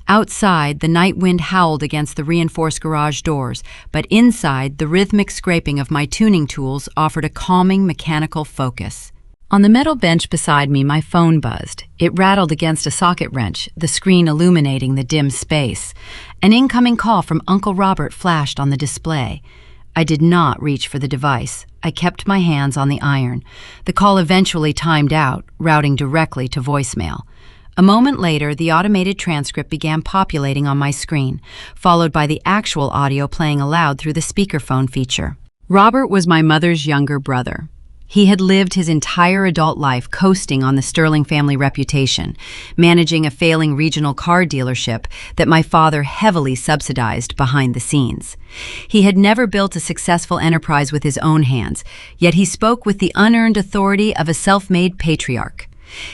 S1: Outside, the night wind howled against the reinforced garage doors, but inside, the rhythmic scraping of my tuning tools offered a calming mechanical focus. On the metal bench beside me, my phone buzzed. It rattled against a socket wrench, the screen illuminating the dim space. An incoming call from Uncle Robert flashed on the display. I did not reach for the device. I kept my hands on the iron. The call eventually timed out, routing directly to voicemail. A moment later, the automated transcript began populating on my screen, followed by the actual audio playing aloud through the speakerphone feature. Robert was my mother's younger brother. He had lived his entire adult life coasting on the Sterling family reputation, managing a failing regional car dealership that my father heavily subsidized behind the scenes. He had never built a successful enterprise with his own hands, yet he spoke with the unearned authority of a self-made patriarch.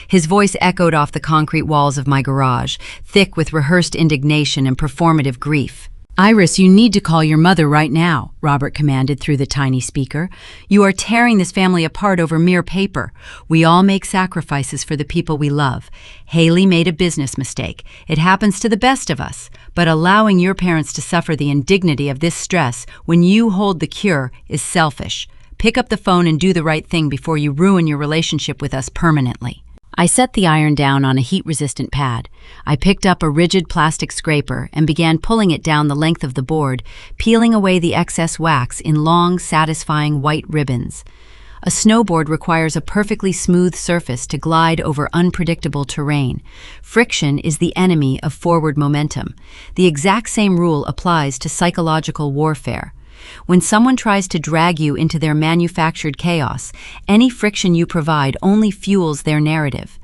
S1: His voice echoed off the concrete walls of my garage, thick with rehearsed indignation and performative grief. "Iris, you need to call your mother right now," Robert commanded through the tiny speaker. "You are tearing this family apart over mere paper. We all make sacrifices for the people we love. Haley made a business mistake. It happens to the best of us. But allowing your parents to suffer the indignity of this stress when you hold the cure is selfish. Pick up the phone and do the right thing before you ruin your relationship with us permanently." I set the iron down on a heat-resistant pad. I picked up a rigid plastic scraper and began pulling it down the length of the board, peeling away the excess wax in long, satisfying white ribbons. A snowboard requires a perfectly smooth surface to glide over unpredictable terrain. Friction is the enemy of forward momentum. The exact same rule applies to psychological warfare. When someone tries to drag you into their manufactured chaos, any friction you provide only fuels their narrative.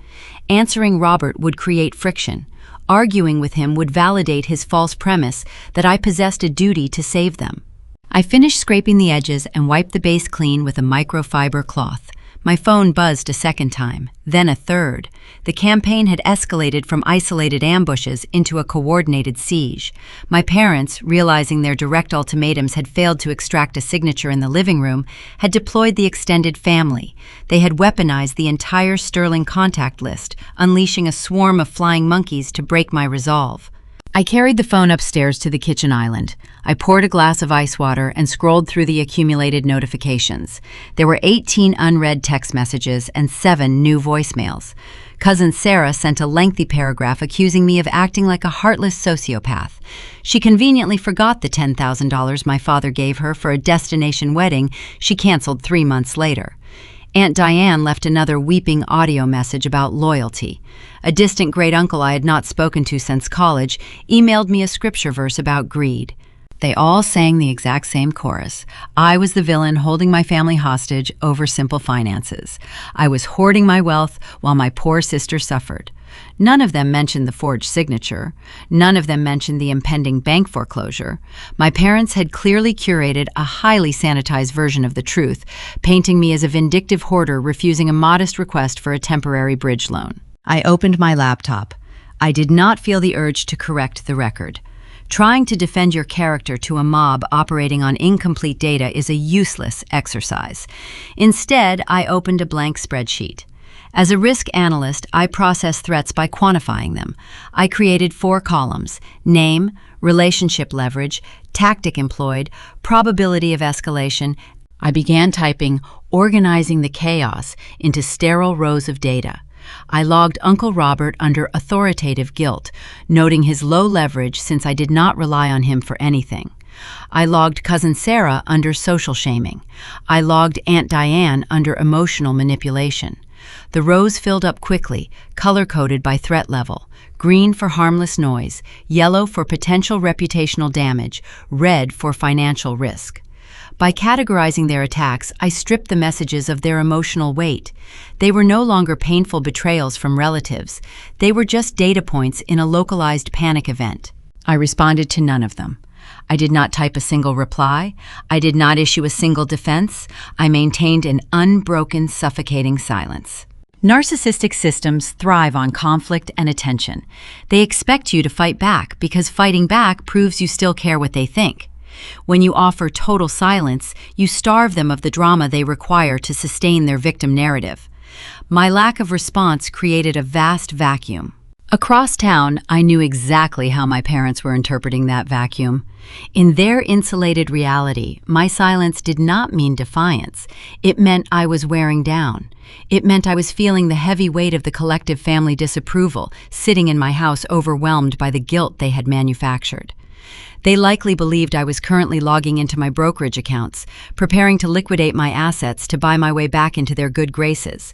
S1: Answering Robert would create friction. Arguing with him would validate his false premise that I possessed a duty to save them. I finished scraping the edges and wiped the base clean with a microfiber cloth. My phone buzzed a second time, then a third. The campaign had escalated from isolated ambushes into a coordinated siege. My parents, realizing their direct ultimatums had failed to extract a signature in the living room, had deployed the extended family. They had weaponized the entire Sterling contact list, unleashing a swarm of flying monkeys to break my resolve. I carried the phone upstairs to the kitchen island. I poured a glass of ice water and scrolled through the accumulated notifications. There were 18 unread text messages and 7 new voicemails. Cousin Sarah sent a lengthy paragraph accusing me of acting like a heartless sociopath. She conveniently forgot the $10,000 my father gave her for a destination wedding she canceled 3 months later. Aunt Diane left another weeping audio message about loyalty. A distant great-uncle I had not spoken to since college emailed me a scripture verse about greed. They all sang the exact same chorus. I was the villain holding my family hostage over simple finances. I was hoarding my wealth while my poor sister suffered. None of them mentioned the forged signature. None of them mentioned the impending bank foreclosure. My parents had clearly curated a highly sanitized version of the truth, painting me as a vindictive hoarder refusing a modest request for a temporary bridge loan. I opened my laptop. I did not feel the urge to correct the record. Trying to defend your character to a mob operating on incomplete data is a useless exercise. Instead, I opened a blank spreadsheet. As a risk analyst, I process threats by quantifying them. I created 4 columns: name, relationship leverage, tactic employed, probability of escalation. I began typing, organizing the chaos into sterile rows of data. I logged Uncle Robert under authoritative guilt, noting his low leverage since I did not rely on him for anything. I logged Cousin Sarah under social shaming. I logged Aunt Diane under emotional manipulation. The rows filled up quickly, color-coded by threat level: green for harmless noise, yellow for potential reputational damage, red for financial risk. By categorizing their attacks, I stripped the messages of their emotional weight. They were no longer painful betrayals from relatives. They were just data points in a localized panic event. I responded to none of them. I did not type a single reply. I did not issue a single defense. I maintained an unbroken, suffocating silence. Narcissistic systems thrive on conflict and attention. They expect you to fight back because fighting back proves you still care what they think. When you offer total silence, you starve them of the drama they require to sustain their victim narrative. My lack of response created a vast vacuum. Across town, I knew exactly how my parents were interpreting that vacuum. In their insulated reality, my silence did not mean defiance. It meant I was wearing down. It meant I was feeling the heavy weight of the collective family disapproval, sitting in my house overwhelmed by the guilt they had manufactured. They likely believed I was currently logging into my brokerage accounts, preparing to liquidate my assets to buy my way back into their good graces.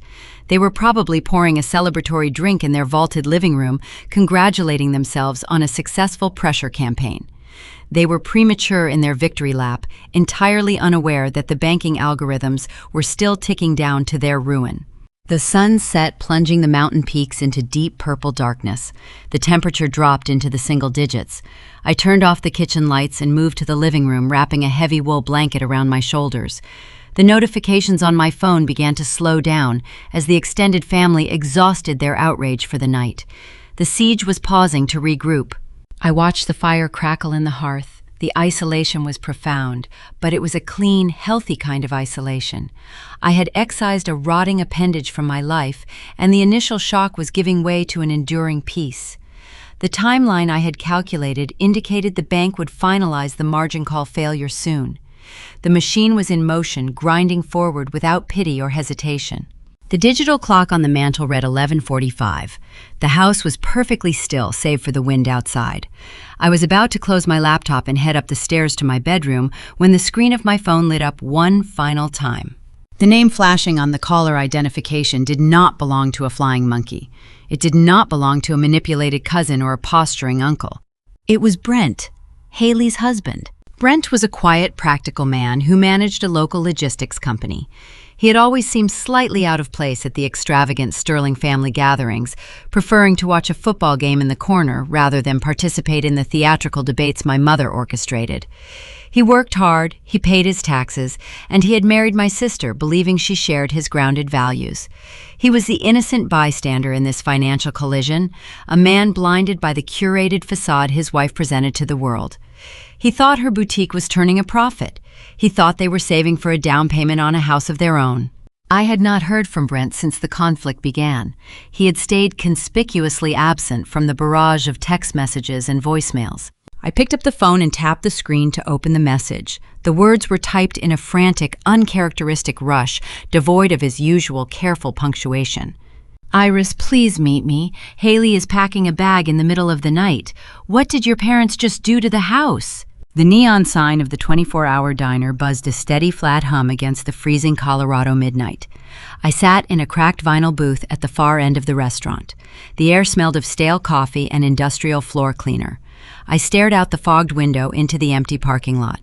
S1: They were probably pouring a celebratory drink in their vaulted living room, congratulating themselves on a successful pressure campaign. They were premature in their victory lap, entirely unaware that the banking algorithms were still ticking down to their ruin. The sun set, plunging the mountain peaks into deep purple darkness. The temperature dropped into the single digits. I turned off the kitchen lights and moved to the living room, wrapping a heavy wool blanket around my shoulders. The notifications on my phone began to slow down as the extended family exhausted their outrage for the night. The siege was pausing to regroup. I watched the fire crackle in the hearth. The isolation was profound, but it was a clean, healthy kind of isolation. I had excised a rotting appendage from my life, and the initial shock was giving way to an enduring peace. The timeline I had calculated indicated the bank would finalize the margin call failure soon. The machine was in motion, grinding forward without pity or hesitation. The digital clock on the mantel read 11:45. The house was perfectly still, save for the wind outside. I was about to close my laptop and head up the stairs to my bedroom when the screen of my phone lit up one final time. The name flashing on the caller identification did not belong to a flying monkey. It did not belong to a manipulated cousin or a posturing uncle. It was Brent, Haley's husband. Brent was a quiet, practical man who managed a local logistics company. He had always seemed slightly out of place at the extravagant Sterling family gatherings, preferring to watch a football game in the corner rather than participate in the theatrical debates my mother orchestrated. He worked hard, he paid his taxes, and he had married my sister, believing she shared his grounded values. He was the innocent bystander in this financial collision, a man blinded by the curated facade his wife presented to the world. He thought her boutique was turning a profit. He thought they were saving for a down payment on a house of their own. I had not heard from Brent since the conflict began. He had stayed conspicuously absent from the barrage of text messages and voicemails. I picked up the phone and tapped the screen to open the message. The words were typed in a frantic, uncharacteristic rush, devoid of his usual careful punctuation. "Iris, please meet me. Haley is packing a bag in the middle of the night. What did your parents just do to the house?" The neon sign of the 24-hour diner buzzed a steady flat hum against the freezing Colorado midnight. I sat in a cracked vinyl booth at the far end of the restaurant. The air smelled of stale coffee and industrial floor cleaner. I stared out the fogged window into the empty parking lot.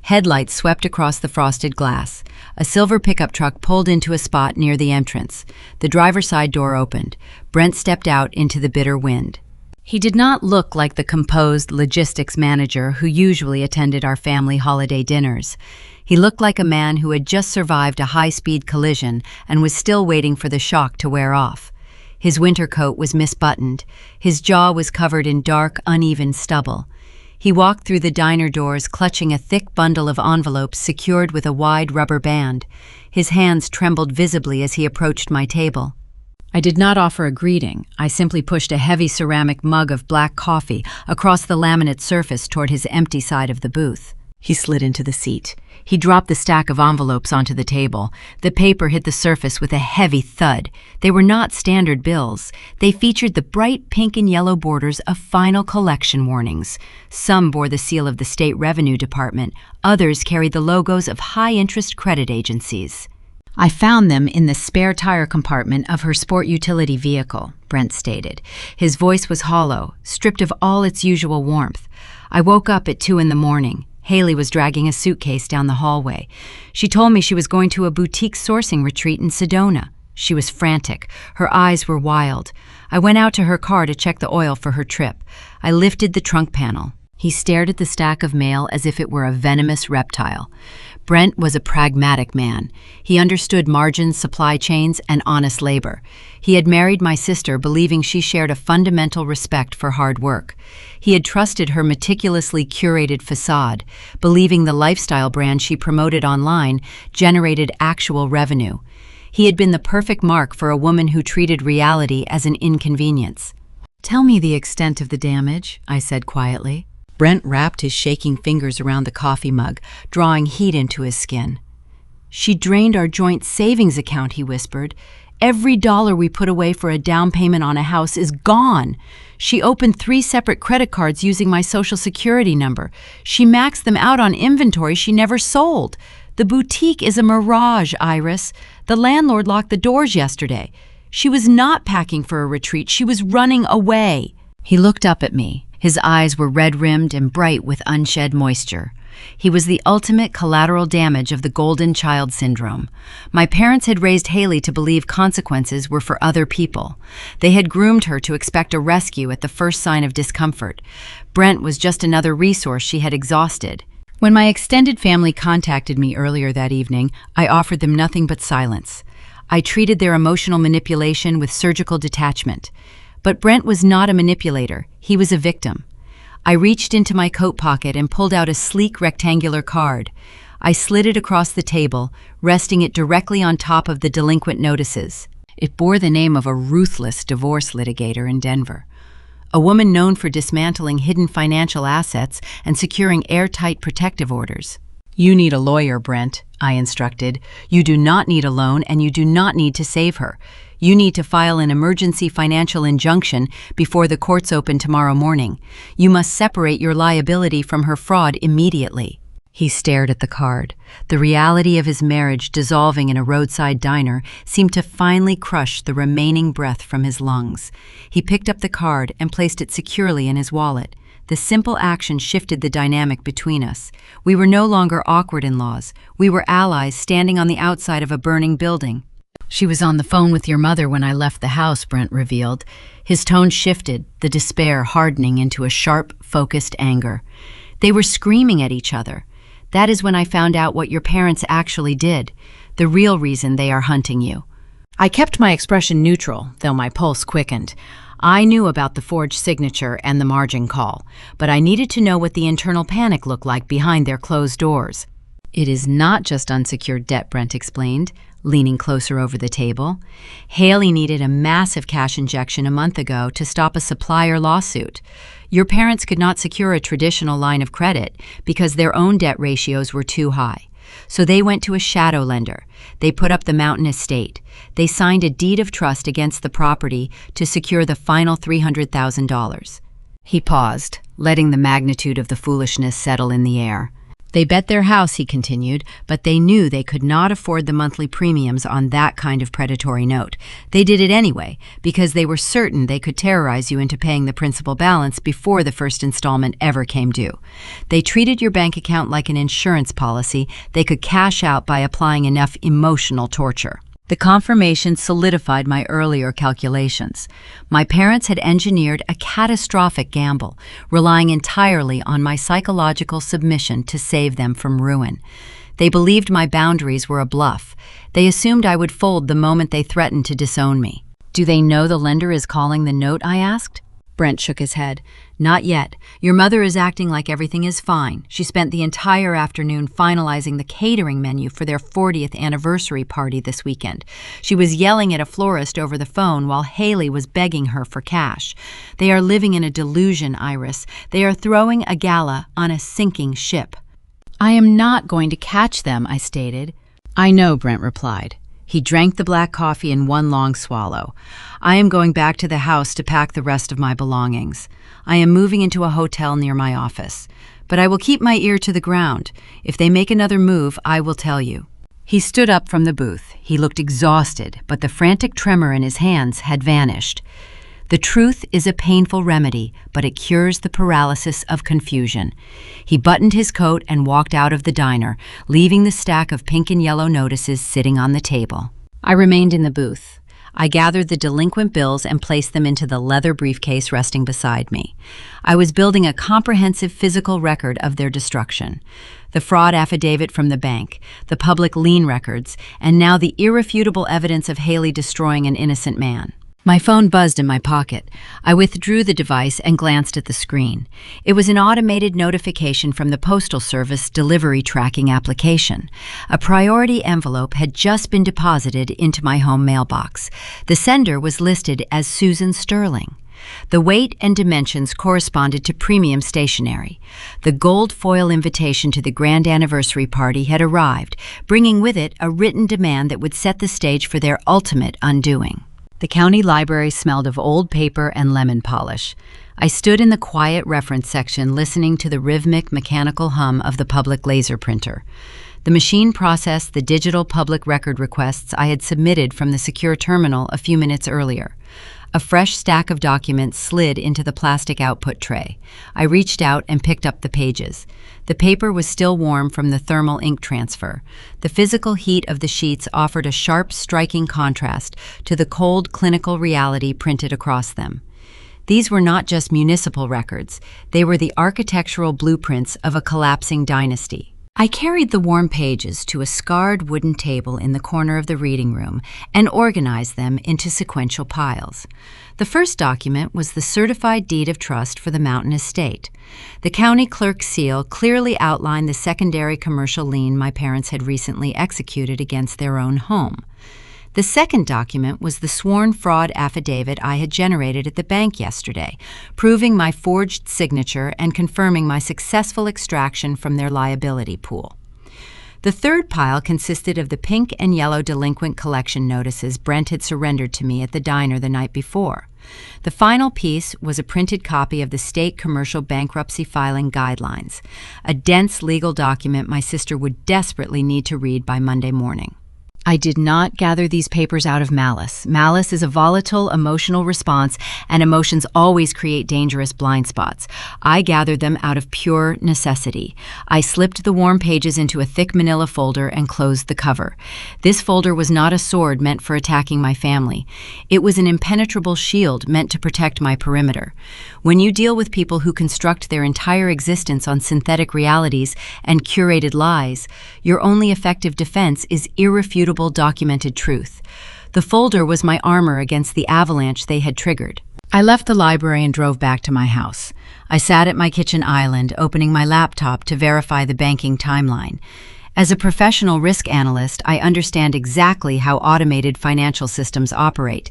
S1: Headlights swept across the frosted glass. A silver pickup truck pulled into a spot near the entrance. The driver's side door opened. Brent stepped out into the bitter wind. He did not look like the composed logistics manager who usually attended our family holiday dinners. He looked like a man who had just survived a high-speed collision and was still waiting for the shock to wear off. His winter coat was misbuttoned. His jaw was covered in dark, uneven stubble. He walked through the diner doors clutching a thick bundle of envelopes secured with a wide rubber band. His hands trembled visibly as he approached my table. I did not offer a greeting. I simply pushed a heavy ceramic mug of black coffee across the laminate surface toward his empty side of the booth. He slid into the seat. He dropped the stack of envelopes onto the table. The paper hit the surface with a heavy thud. They were not standard bills. They featured the bright pink and yellow borders of final collection warnings. Some bore the seal of the State Revenue Department. Others carried the logos of high-interest credit agencies. I found them in the spare tire compartment of her sport utility vehicle, Brent stated. His voice was hollow, stripped of all its usual warmth. I woke up at 2 a.m. Haley was dragging a suitcase down the hallway. She told me she was going to a boutique sourcing retreat in Sedona. She was frantic. Her eyes were wild. I went out to her car to check the oil for her trip. I lifted the trunk panel. He stared at the stack of mail as if it were a venomous reptile. Brent was a pragmatic man. He understood margins, supply chains, and honest labor. He had married my sister believing she shared a fundamental respect for hard work. He had trusted her meticulously curated facade, believing the lifestyle brand she promoted online generated actual revenue. He had been the perfect mark for a woman who treated reality as an inconvenience. "Tell me the extent of the damage," I said quietly. Brent wrapped his shaking fingers around the coffee mug, drawing heat into his skin. "She drained our joint savings account," he whispered. "Every dollar we put away for a down payment on a house is gone. She opened 3 separate credit cards using my social security number. She maxed them out on inventory she never sold. The boutique is a mirage, Iris. The landlord locked the doors yesterday. She was not packing for a retreat. She was running away." He looked up at me. His eyes were red-rimmed and bright with unshed moisture. He was the ultimate collateral damage of the golden child syndrome. My parents had raised Haley to believe consequences were for other people. They had groomed her to expect a rescue at the first sign of discomfort. Brent was just another resource she had exhausted. When my extended family contacted me earlier that evening, I offered them nothing but silence. I treated their emotional manipulation with surgical detachment. But Brent was not a manipulator. He was a victim. I reached into my coat pocket and pulled out a sleek rectangular card. I slid it across the table, resting it directly on top of the delinquent notices. It bore the name of a ruthless divorce litigator in Denver, a woman known for dismantling hidden financial assets and securing airtight protective orders. "You need a lawyer, Brent," I instructed. "You do not need a loan, and you do not need to save her. You need to file an emergency financial injunction before the courts open tomorrow morning. You must separate your liability from her fraud immediately." He stared at the card. The reality of his marriage dissolving in a roadside diner seemed to finally crush the remaining breath from his lungs. He picked up the card and placed it securely in his wallet. The simple action shifted the dynamic between us. We were no longer awkward in-laws. We were allies standing on the outside of a burning building. "She was on the phone with your mother when I left the house," Brent revealed. His tone shifted, the despair hardening into a sharp, focused anger. "They were screaming at each other. That is when I found out what your parents actually did, the real reason they are hunting you." I kept my expression neutral, though my pulse quickened. I knew about the forged signature and the margin call, but I needed to know what the internal panic looked like behind their closed doors. "It is not just unsecured debt," Brent explained, leaning closer over the table. "Haley needed a massive cash injection a month ago to stop a supplier lawsuit. Your parents could not secure a traditional line of credit because their own debt ratios were too high. So they went to a shadow lender. They put up the Mountain Estate. They signed a deed of trust against the property to secure the final $300,000. He paused, letting the magnitude of the foolishness settle in the air. "They bet their house," he continued, "but they knew they could not afford the monthly premiums on that kind of predatory note. They did it anyway, because they were certain they could terrorize you into paying the principal balance before the first installment ever came due. They treated your bank account like an insurance policy they could cash out by applying enough emotional torture." The confirmation solidified my earlier calculations. My parents had engineered a catastrophic gamble, relying entirely on my psychological submission to save them from ruin. They believed my boundaries were a bluff. They assumed I would fold the moment they threatened to disown me. "Do they know the lender is calling the note?" I asked. Brent shook his head. "Not yet. Your mother is acting like everything is fine. She spent the entire afternoon finalizing the catering menu for their 40th anniversary party this weekend. She was yelling at a florist over the phone while Haley was begging her for cash. They are living in a delusion, Iris. They are throwing a gala on a sinking ship." "I am not going to catch them," I stated. "I know," Brent replied. He drank the black coffee in one long swallow. "I am going back to the house to pack the rest of my belongings. I am moving into a hotel near my office. But I will keep my ear to the ground. If they make another move, I will tell you." He stood up from the booth. He looked exhausted, but the frantic tremor in his hands had vanished. The truth is a painful remedy, but it cures the paralysis of confusion. He buttoned his coat and walked out of the diner, leaving the stack of pink and yellow notices sitting on the table. I remained in the booth. I gathered the delinquent bills and placed them into the leather briefcase resting beside me. I was building a comprehensive physical record of their destruction. The fraud affidavit from the bank, the public lien records, and now the irrefutable evidence of Haley destroying an innocent man. My phone buzzed in my pocket. I withdrew the device and glanced at the screen. It was an automated notification from the Postal Service delivery tracking application. A priority envelope had just been deposited into my home mailbox. The sender was listed as Susan Sterling. The weight and dimensions corresponded to premium stationery. The gold foil invitation to the grand anniversary party had arrived, bringing with it a written demand that would set the stage for their ultimate undoing. The county library smelled of old paper and lemon polish. I stood in the quiet reference section listening to the rhythmic mechanical hum of the public laser printer. The machine processed the digital public record requests I had submitted from the secure terminal a few minutes earlier. A fresh stack of documents slid into the plastic output tray. I reached out and picked up the pages. The paper was still warm from the thermal ink transfer. The physical heat of the sheets offered a sharp, striking contrast to the cold, clinical reality printed across them. These were not just municipal records. They were the architectural blueprints of a collapsing dynasty. I carried the warm pages to a scarred wooden table in the corner of the reading room and organized them into sequential piles. The first document was the certified deed of trust for the Mountain Estate. The county clerk's seal clearly outlined the secondary commercial lien my parents had recently executed against their own home. The second document was the sworn fraud affidavit I had generated at the bank yesterday, proving my forged signature and confirming my successful extraction from their liability pool. The third pile consisted of the pink and yellow delinquent collection notices Brent had surrendered to me at the diner the night before. The final piece was a printed copy of the state commercial bankruptcy filing guidelines, a dense legal document my sister would desperately need to read by Monday morning. I did not gather these papers out of malice. Malice is a volatile, emotional response, and emotions always create dangerous blind spots. I gathered them out of pure necessity. I slipped the warm pages into a thick manila folder and closed the cover. This folder was not a sword meant for attacking my family. It was an impenetrable shield meant to protect my perimeter. When you deal with people who construct their entire existence on synthetic realities and curated lies, your only effective defense is irrefutable documented truth. The folder was my armor against the avalanche they had triggered. I left the library and drove back to my house. I sat at my kitchen island, opening my laptop to verify the banking timeline. As a professional risk analyst, I understand exactly how automated financial systems operate.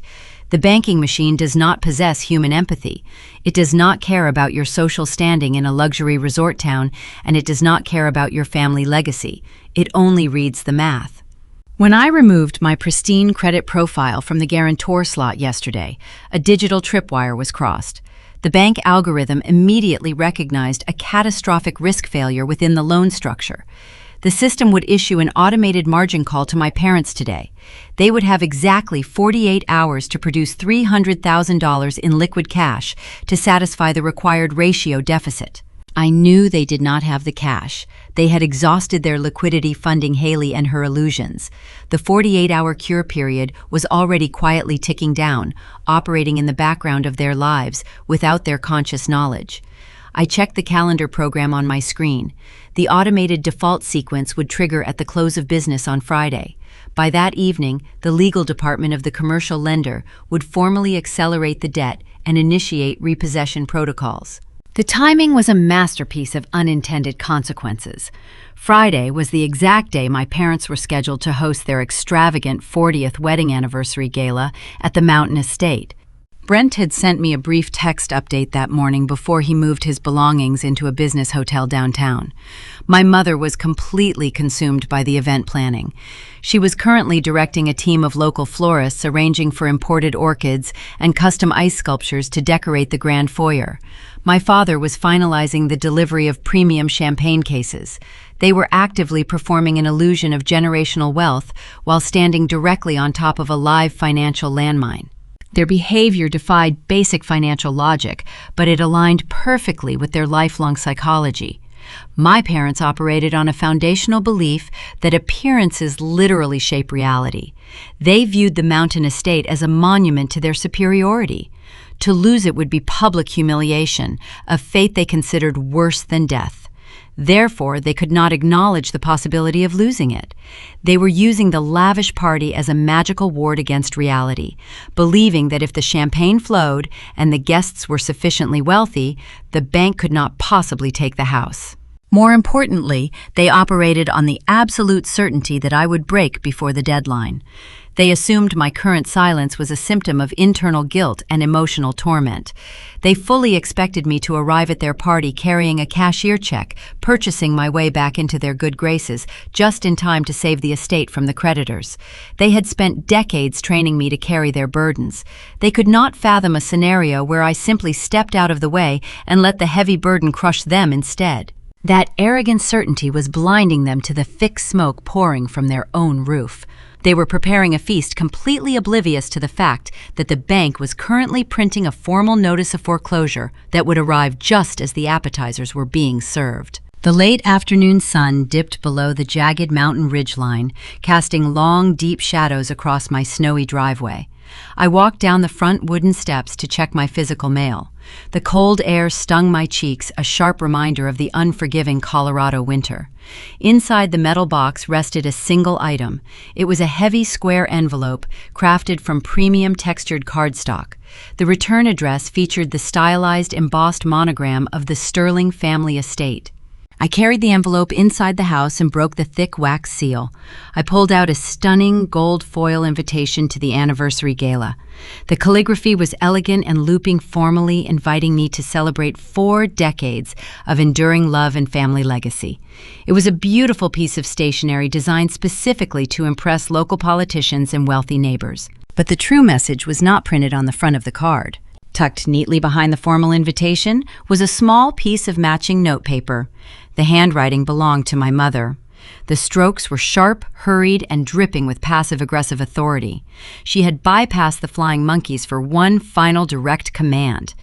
S1: The banking machine does not possess human empathy. It does not care about your social standing in a luxury resort town, and it does not care about your family legacy. It only reads the math. When I removed my pristine credit profile from the guarantor slot yesterday, a digital tripwire was crossed. The bank algorithm immediately recognized a catastrophic risk failure within the loan structure. The system would issue an automated margin call to my parents today. They would have exactly 48 hours to produce $300,000 in liquid cash to satisfy the required ratio deficit. I knew they did not have the cash. They had exhausted their liquidity funding Haley and her illusions. The 48-hour cure period was already quietly ticking down, operating in the background of their lives without their conscious knowledge. I checked the calendar program on my screen. The automated default sequence would trigger at the close of business on Friday. By that evening, the legal department of the commercial lender would formally accelerate the debt and initiate repossession protocols. The timing was a masterpiece of unintended consequences. Friday was the exact day my parents were scheduled to host their extravagant 40th wedding anniversary gala at the Mountain Estate. Brent had sent me a brief text update that morning before he moved his belongings into a business hotel downtown. My mother was completely consumed by the event planning. She was currently directing a team of local florists arranging for imported orchids and custom ice sculptures to decorate the grand foyer. My father was finalizing the delivery of premium champagne cases. They were actively performing an illusion of generational wealth while standing directly on top of a live financial landmine. Their behavior defied basic financial logic, but it aligned perfectly with their lifelong psychology. My parents operated on a foundational belief that appearances literally shape reality. They viewed the mountain estate as a monument to their superiority. To lose it would be public humiliation, a fate they considered worse than death. Therefore, they could not acknowledge the possibility of losing it. They were using the lavish party as a magical ward against reality, believing that if the champagne flowed and the guests were sufficiently wealthy, the bank could not possibly take the house. More importantly, they operated on the absolute certainty that I would break before the deadline. They assumed my current silence was a symptom of internal guilt and emotional torment. They fully expected me to arrive at their party carrying a cashier check, purchasing my way back into their good graces, just in time to save the estate from the creditors. They had spent decades training me to carry their burdens. They could not fathom a scenario where I simply stepped out of the way and let the heavy burden crush them instead. That arrogant certainty was blinding them to the thick smoke pouring from their own roof. They were preparing a feast completely oblivious to the fact that the bank was currently printing a formal notice of foreclosure that would arrive just as the appetizers were being served. The late afternoon sun dipped below the jagged mountain ridgeline, casting long, deep shadows across my snowy driveway. I walked down the front wooden steps to check my physical mail. The cold air stung my cheeks, a sharp reminder of the unforgiving Colorado winter. Inside the metal box rested a single item. It was a heavy square envelope crafted from premium textured cardstock. The return address featured the stylized embossed monogram of the Sterling family estate. I carried the envelope inside the house and broke the thick wax seal. I pulled out a stunning gold foil invitation to the anniversary gala. The calligraphy was elegant and looping formally, inviting me to celebrate 4 decades of enduring love and family legacy. It was a beautiful piece of stationery designed specifically to impress local politicians and wealthy neighbors. But the true message was not printed on the front of the card. Tucked neatly behind the formal invitation was a small piece of matching notepaper. The handwriting belonged to my mother. The strokes were sharp, hurried, and dripping with passive-aggressive authority. She had bypassed the flying monkeys for one final direct command.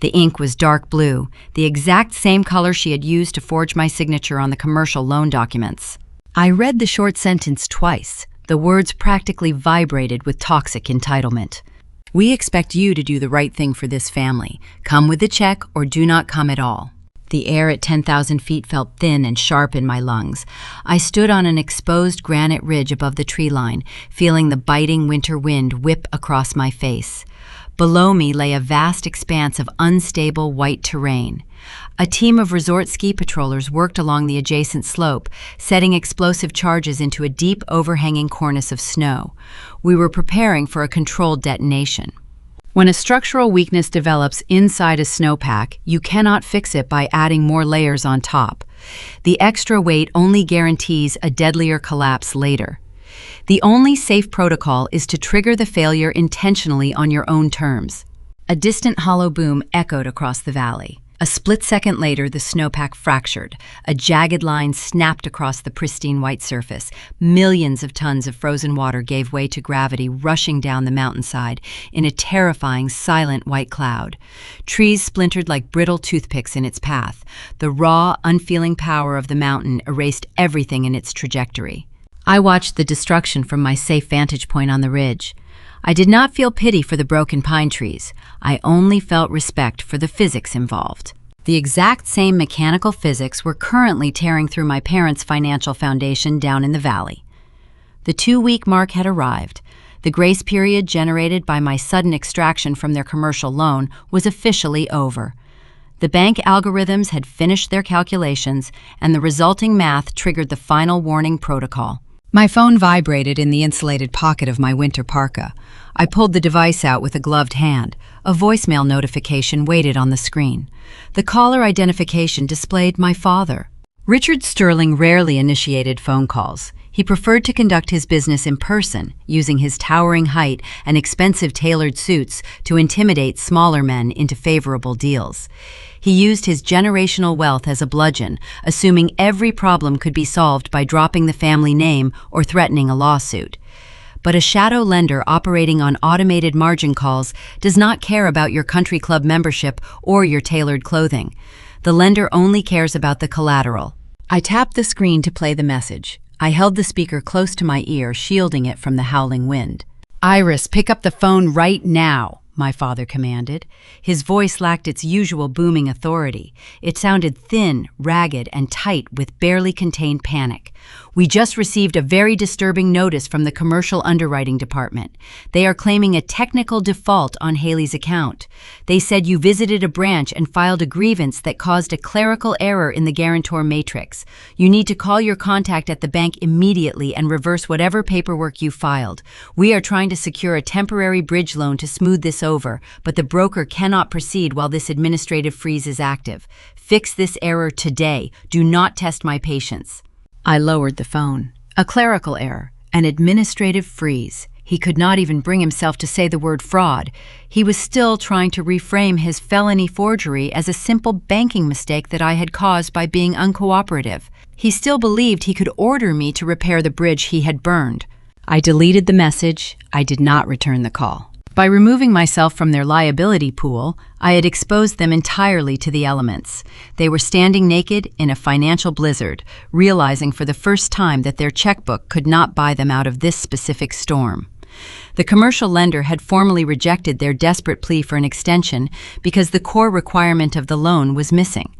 S1: The ink was dark blue, the exact same color she had used to forge my signature on the commercial loan documents. I read the short sentence twice. The words practically vibrated with toxic entitlement. "We expect you to do the right thing for this family. Come with the check or do not come at all." The air at 10,000 feet felt thin and sharp in my lungs. I stood on an exposed granite ridge above the tree line, feeling the biting winter wind whip across my face. Below me lay a vast expanse of unstable white terrain. A team of resort ski patrollers worked along the adjacent slope, setting explosive charges into a deep overhanging cornice of snow. We were preparing for a controlled detonation. When a structural weakness develops inside a snowpack, you cannot fix it by adding more layers on top. The extra weight only guarantees a deadlier collapse later. The only safe protocol is to trigger the failure intentionally on your own terms. A distant hollow boom echoed across the valley. A split second later, the snowpack fractured. A jagged line snapped across the pristine white surface. Millions of tons of frozen water gave way to gravity rushing down the mountainside in a terrifying, silent white cloud. Trees splintered like brittle toothpicks in its path. The raw, unfeeling power of the mountain erased everything in its trajectory. I watched the destruction from my safe vantage point on the ridge. I did not feel pity for the broken pine trees. I only felt respect for the physics involved. The exact same mechanical physics were currently tearing through my parents' financial foundation down in the valley. The 2-week mark had arrived. The grace period generated by my sudden extraction from their commercial loan was officially over. The bank algorithms had finished their calculations, and the resulting math triggered the final warning protocol. My phone vibrated in the insulated pocket of my winter parka. I pulled the device out with a gloved hand. A voicemail notification waited on the screen. The caller identification displayed my father. Richard Sterling rarely initiated phone calls. He preferred to conduct his business in person, using his towering height and expensive tailored suits to intimidate smaller men into favorable deals. He used his generational wealth as a bludgeon, assuming every problem could be solved by dropping the family name or threatening a lawsuit. But a shadow lender operating on automated margin calls does not care about your country club membership or your tailored clothing. The lender only cares about the collateral. I tapped the screen to play the message. I held the speaker close to my ear, shielding it from the howling wind. "Iris, pick up the phone right now," my father commanded. His voice lacked its usual booming authority. It sounded thin, ragged, and tight with barely contained panic. "We just received a very disturbing notice from the commercial underwriting department. They are claiming a technical default on Haley's account. They said you visited a branch and filed a grievance that caused a clerical error in the guarantor matrix. You need to call your contact at the bank immediately and reverse whatever paperwork you filed. We are trying to secure a temporary bridge loan to smooth this over, but the broker cannot proceed while this administrative freeze is active. Fix this error today. Do not test my patience." I lowered the phone. A clerical error, an administrative freeze. He could not even bring himself to say the word fraud. He was still trying to reframe his felony forgery as a simple banking mistake that I had caused by being uncooperative. He still believed he could order me to repair the bridge he had burned. I deleted the message. I did not return the call. By removing myself from their liability pool, I had exposed them entirely to the elements. They were standing naked in a financial blizzard, realizing for the first time that their checkbook could not buy them out of this specific storm. The commercial lender had formally rejected their desperate plea for an extension because the core requirement of the loan was missing.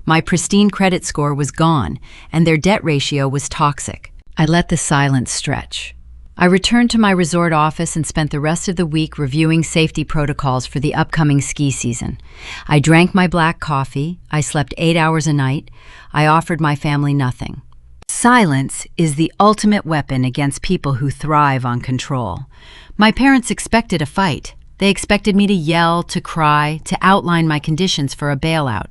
S1: My pristine credit score was gone, and their debt ratio was toxic. I let the silence stretch. I returned to my resort office and spent the rest of the week reviewing safety protocols for the upcoming ski season. I drank my black coffee. I slept 8 hours a night. I offered my family nothing. Silence is the ultimate weapon against people who thrive on control. My parents expected a fight. They expected me to yell, to cry, to outline my conditions for a bailout.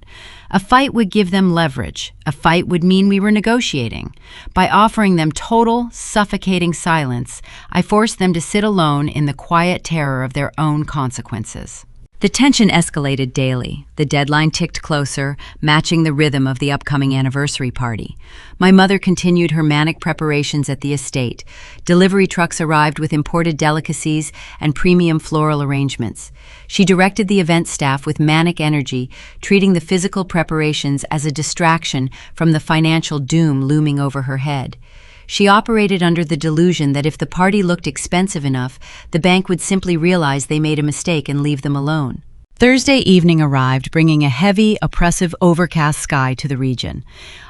S1: A fight would give them leverage. A fight would mean we were negotiating. By offering them total, suffocating silence, I forced them to sit alone in the quiet terror of their own consequences. The tension escalated daily. The deadline ticked closer, matching the rhythm of the upcoming anniversary party. My mother continued her manic preparations at the estate. Delivery trucks arrived with imported delicacies and premium floral arrangements. She directed the event staff with manic energy, treating the physical preparations as a distraction from the financial doom looming over her head. She operated under the delusion that if the party looked expensive enough, the bank would simply realize they made a mistake and leave them alone. Thursday evening arrived, bringing a heavy, oppressive, overcast sky to the region.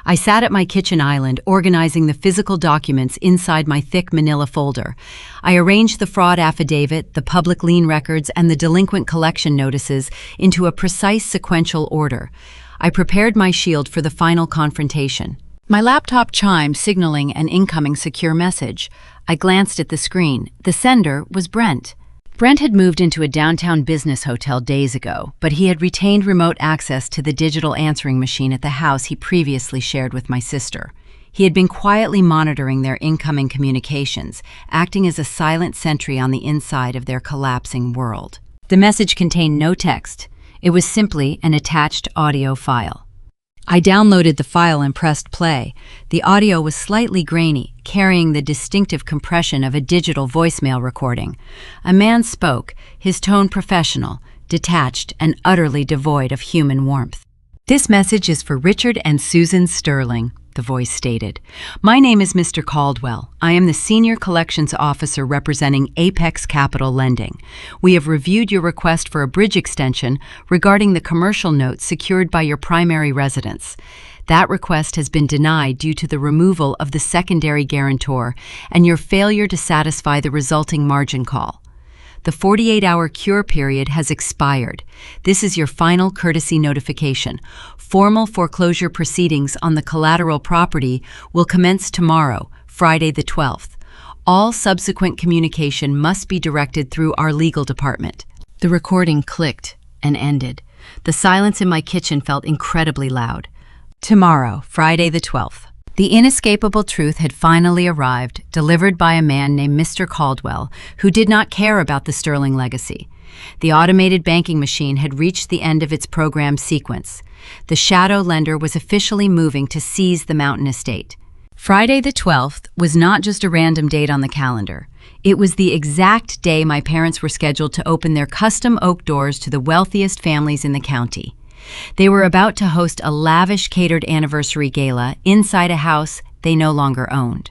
S1: I sat at my kitchen island, organizing the physical documents inside my thick manila folder. I arranged the fraud affidavit, the public lien records, and the delinquent collection notices into a precise sequential order. I prepared my shield for the final confrontation. My laptop chimed, signaling an incoming secure message. I glanced at the screen. The sender was Brent. Brent had moved into a downtown business hotel days ago, but he had retained remote access to the digital answering machine at the house he previously shared with my sister. He had been quietly monitoring their incoming communications, acting as a silent sentry on the inside of their collapsing world. The message contained no text. It was simply an attached audio file. I downloaded the file and pressed play. The audio was slightly grainy, carrying the distinctive compression of a digital voicemail recording. A man spoke, his tone professional, detached, and utterly devoid of human warmth. "This message is for Richard and Susan Sterling," the voice stated. "My name is Mr. Caldwell. I am the Senior Collections Officer representing Apex Capital Lending. We have reviewed your request for a bridge extension regarding the commercial note secured by your primary residence. That request has been denied due to the removal of the secondary guarantor and your failure to satisfy the resulting margin call. The 48-hour cure period has expired. This is your final courtesy notification. Formal foreclosure proceedings on the collateral property will commence tomorrow, Friday the 12th. All subsequent communication must be directed through our legal department. The recording clicked and ended. The silence in my kitchen felt incredibly loud. Tomorrow, Friday the 12th. The inescapable truth had finally arrived, delivered by a man named Mr. Caldwell, who did not care about the Sterling legacy. The automated banking machine had reached the end of its program sequence. The shadow lender was officially moving to seize the Mountain estate. Friday the 12th was not just a random date on the calendar. It was the exact day my parents were scheduled to open their custom oak doors to the wealthiest families in the county. They were about to host a lavish catered anniversary gala inside a house they no longer owned.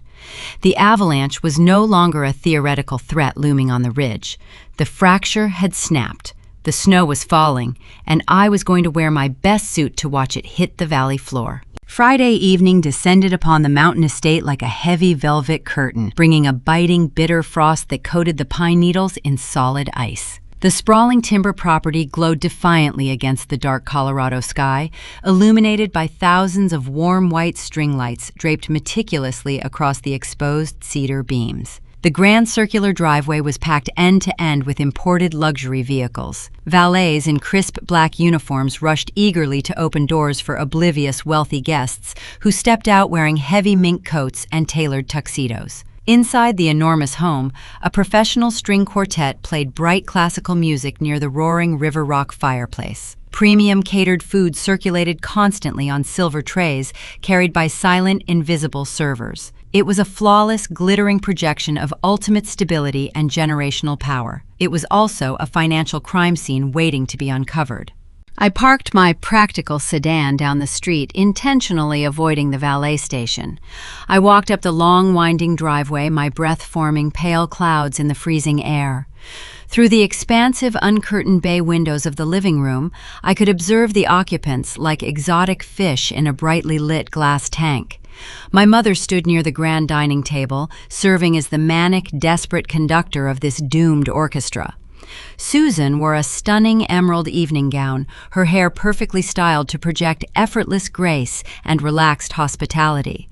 S1: The avalanche was no longer a theoretical threat looming on the ridge. The fracture had snapped, the snow was falling, and I was going to wear my best suit to watch it hit the valley floor. Friday evening descended upon the Mountain estate like a heavy velvet curtain, bringing a biting, bitter frost that coated the pine needles in solid ice. The sprawling timber property glowed defiantly against the dark Colorado sky, illuminated by thousands of warm white string lights draped meticulously across the exposed cedar beams. The grand circular driveway was packed end to end with imported luxury vehicles. Valets in crisp black uniforms rushed eagerly to open doors for oblivious wealthy guests who stepped out wearing heavy mink coats and tailored tuxedos. Inside the enormous home, a professional string quartet played bright classical music near the roaring River Rock fireplace. Premium catered food circulated constantly on silver trays carried by silent, invisible servers. It was a flawless, glittering projection of ultimate stability and generational power. It was also a financial crime scene waiting to be uncovered. I parked my practical sedan down the street, intentionally avoiding the valet station. I walked up the long, winding driveway, my breath forming pale clouds in the freezing air. Through the expansive, uncurtained bay windows of the living room, I could observe the occupants like exotic fish in a brightly lit glass tank. My mother stood near the grand dining table, serving as the manic, desperate conductor of this doomed orchestra. Susan wore a stunning emerald evening gown, her hair perfectly styled to project effortless grace and relaxed hospitality.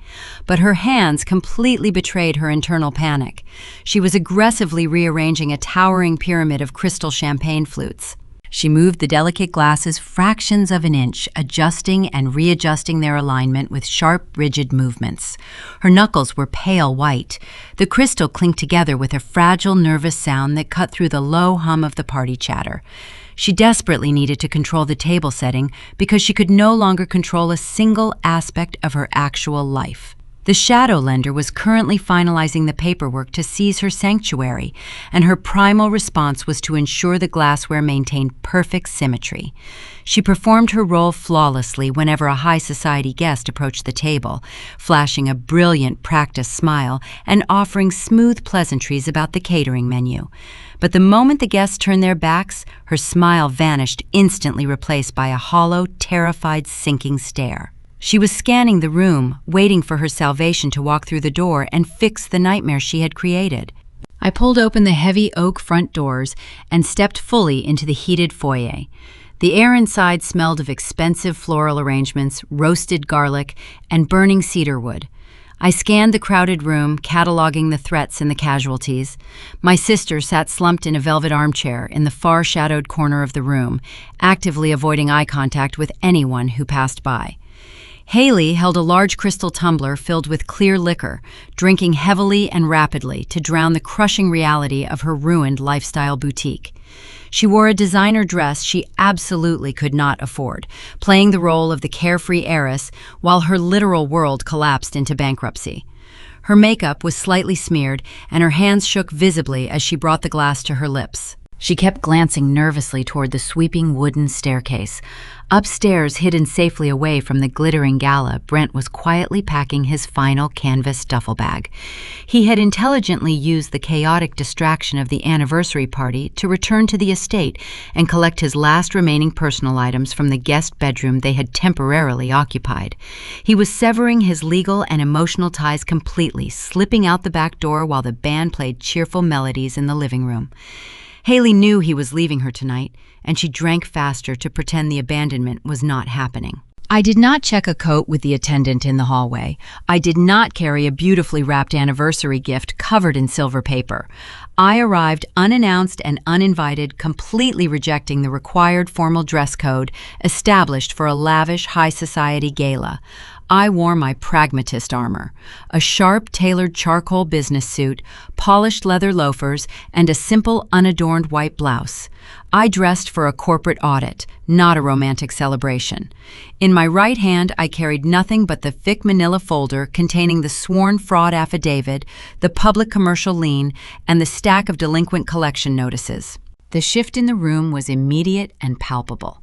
S1: But her hands completely betrayed her internal panic. She was aggressively rearranging a towering pyramid of crystal champagne flutes. She moved the delicate glasses fractions of an inch, adjusting and readjusting their alignment with sharp, rigid movements. Her knuckles were pale white. The crystal clinked together with a fragile, nervous sound that cut through the low hum of the party chatter. She desperately needed to control the table setting because she could no longer control a single aspect of her actual life. The shadow lender was currently finalizing the paperwork to seize her sanctuary, and her primal response was to ensure the glassware maintained perfect symmetry. She performed her role flawlessly whenever a high society guest approached the table, flashing a brilliant practiced smile and offering smooth pleasantries about the catering menu. But the moment the guests turned their backs, her smile vanished, instantly replaced by a hollow, terrified, sinking stare. She was scanning the room, waiting for her salvation to walk through the door and fix the nightmare she had created. I pulled open the heavy oak front doors and stepped fully into the heated foyer. The air inside smelled of expensive floral arrangements, roasted garlic, and burning cedar wood. I scanned the crowded room, cataloging the threats and the casualties. My sister sat slumped in a velvet armchair in the far shadowed corner of the room, actively avoiding eye contact with anyone who passed by. Haley held a large crystal tumbler filled with clear liquor, drinking heavily and rapidly to drown the crushing reality of her ruined lifestyle boutique. She wore a designer dress she absolutely could not afford, playing the role of the carefree heiress while her literal world collapsed into bankruptcy. Her makeup was slightly smeared, and her hands shook visibly as she brought the glass to her lips. She kept glancing nervously toward the sweeping wooden staircase. Upstairs, hidden safely away from the glittering gala, Brent was quietly packing his final canvas duffel bag. He had intelligently used the chaotic distraction of the anniversary party to return to the estate and collect his last remaining personal items from the guest bedroom they had temporarily occupied. He was severing his legal and emotional ties completely, slipping out the back door while the band played cheerful melodies in the living room. Haley knew he was leaving her tonight, and she drank faster to pretend the abandonment was not happening. I did not check a coat with the attendant in the hallway. I did not carry a beautifully wrapped anniversary gift covered in silver paper. I arrived unannounced and uninvited, completely rejecting the required formal dress code established for a lavish high society gala. I wore my pragmatist armor, a sharp, tailored charcoal business suit, polished leather loafers, and a simple, unadorned white blouse. I dressed for a corporate audit, not a romantic celebration. In my right hand, I carried nothing but the thick manila folder containing the sworn fraud affidavit, the public commercial lien, and the stack of delinquent collection notices. The shift in the room was immediate and palpable.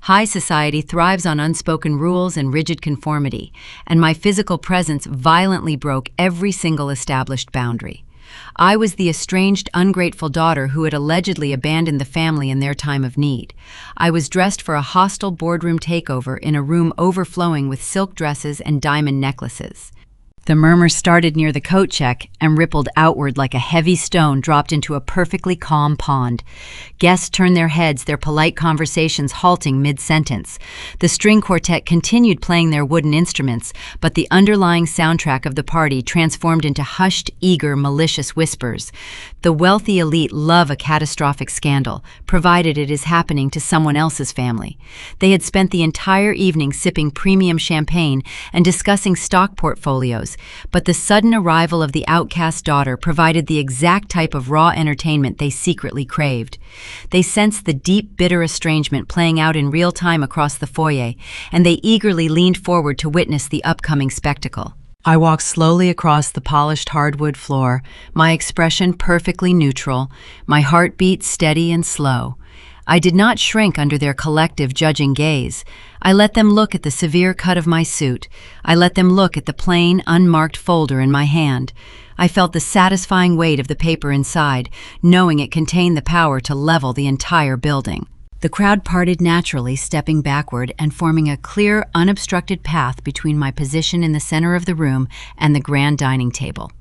S1: High society thrives on unspoken rules and rigid conformity, and my physical presence violently broke every single established boundary. I was the estranged, ungrateful daughter who had allegedly abandoned the family in their time of need. I was dressed for a hostile boardroom takeover in a room overflowing with silk dresses and diamond necklaces. The murmur started near the coat check and rippled outward like a heavy stone dropped into a perfectly calm pond. Guests turned their heads, their polite conversations halting mid-sentence. The string quartet continued playing their wooden instruments, but the underlying soundtrack of the party transformed into hushed, eager, malicious whispers. The wealthy elite love a catastrophic scandal, provided it is happening to someone else's family. They had spent the entire evening sipping premium champagne and discussing stock portfolios, but the sudden arrival of the outcast daughter provided the exact type of raw entertainment they secretly craved. They sensed the deep, bitter estrangement playing out in real time across the foyer, and they eagerly leaned forward to witness the upcoming spectacle. I walked slowly across the polished hardwood floor, my expression perfectly neutral, my heartbeat steady and slow. I did not shrink under their collective judging gaze. I let them look at the severe cut of my suit. I let them look at the plain, unmarked folder in my hand. I felt the satisfying weight of the paper inside, knowing it contained the power to level the entire building. The crowd parted naturally, stepping backward and forming a clear, unobstructed path between my position in the center of the room and the grand dining table.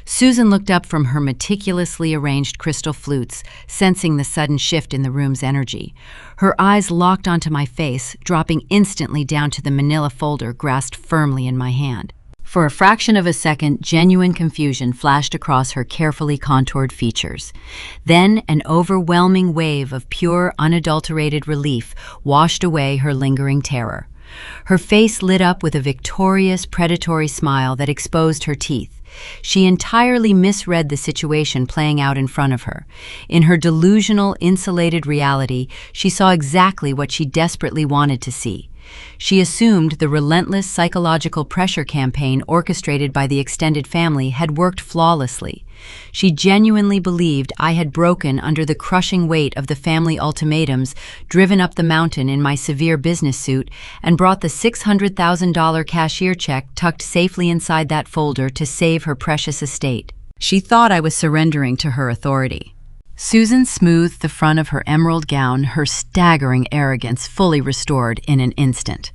S1: Susan looked up from her meticulously arranged crystal flutes, sensing the sudden shift in the room's energy. Her eyes locked onto my face, dropping instantly down to the manila folder grasped firmly in my hand. For a fraction of a second, genuine confusion flashed across her carefully contoured features. Then an overwhelming wave of pure, unadulterated relief washed away her lingering terror. Her face lit up with a victorious, predatory smile that exposed her teeth. She entirely misread the situation playing out in front of her. In her delusional, insulated reality, she saw exactly what she desperately wanted to see. She assumed the relentless psychological pressure campaign orchestrated by the extended family had worked flawlessly. She genuinely believed I had broken under the crushing weight of the family ultimatums, driven up the mountain in my severe business suit, and brought the $600,000 cashier check tucked safely inside that folder to save her precious estate. She thought I was surrendering to her authority. Susan smoothed the front of her emerald gown, her staggering arrogance fully restored in an instant.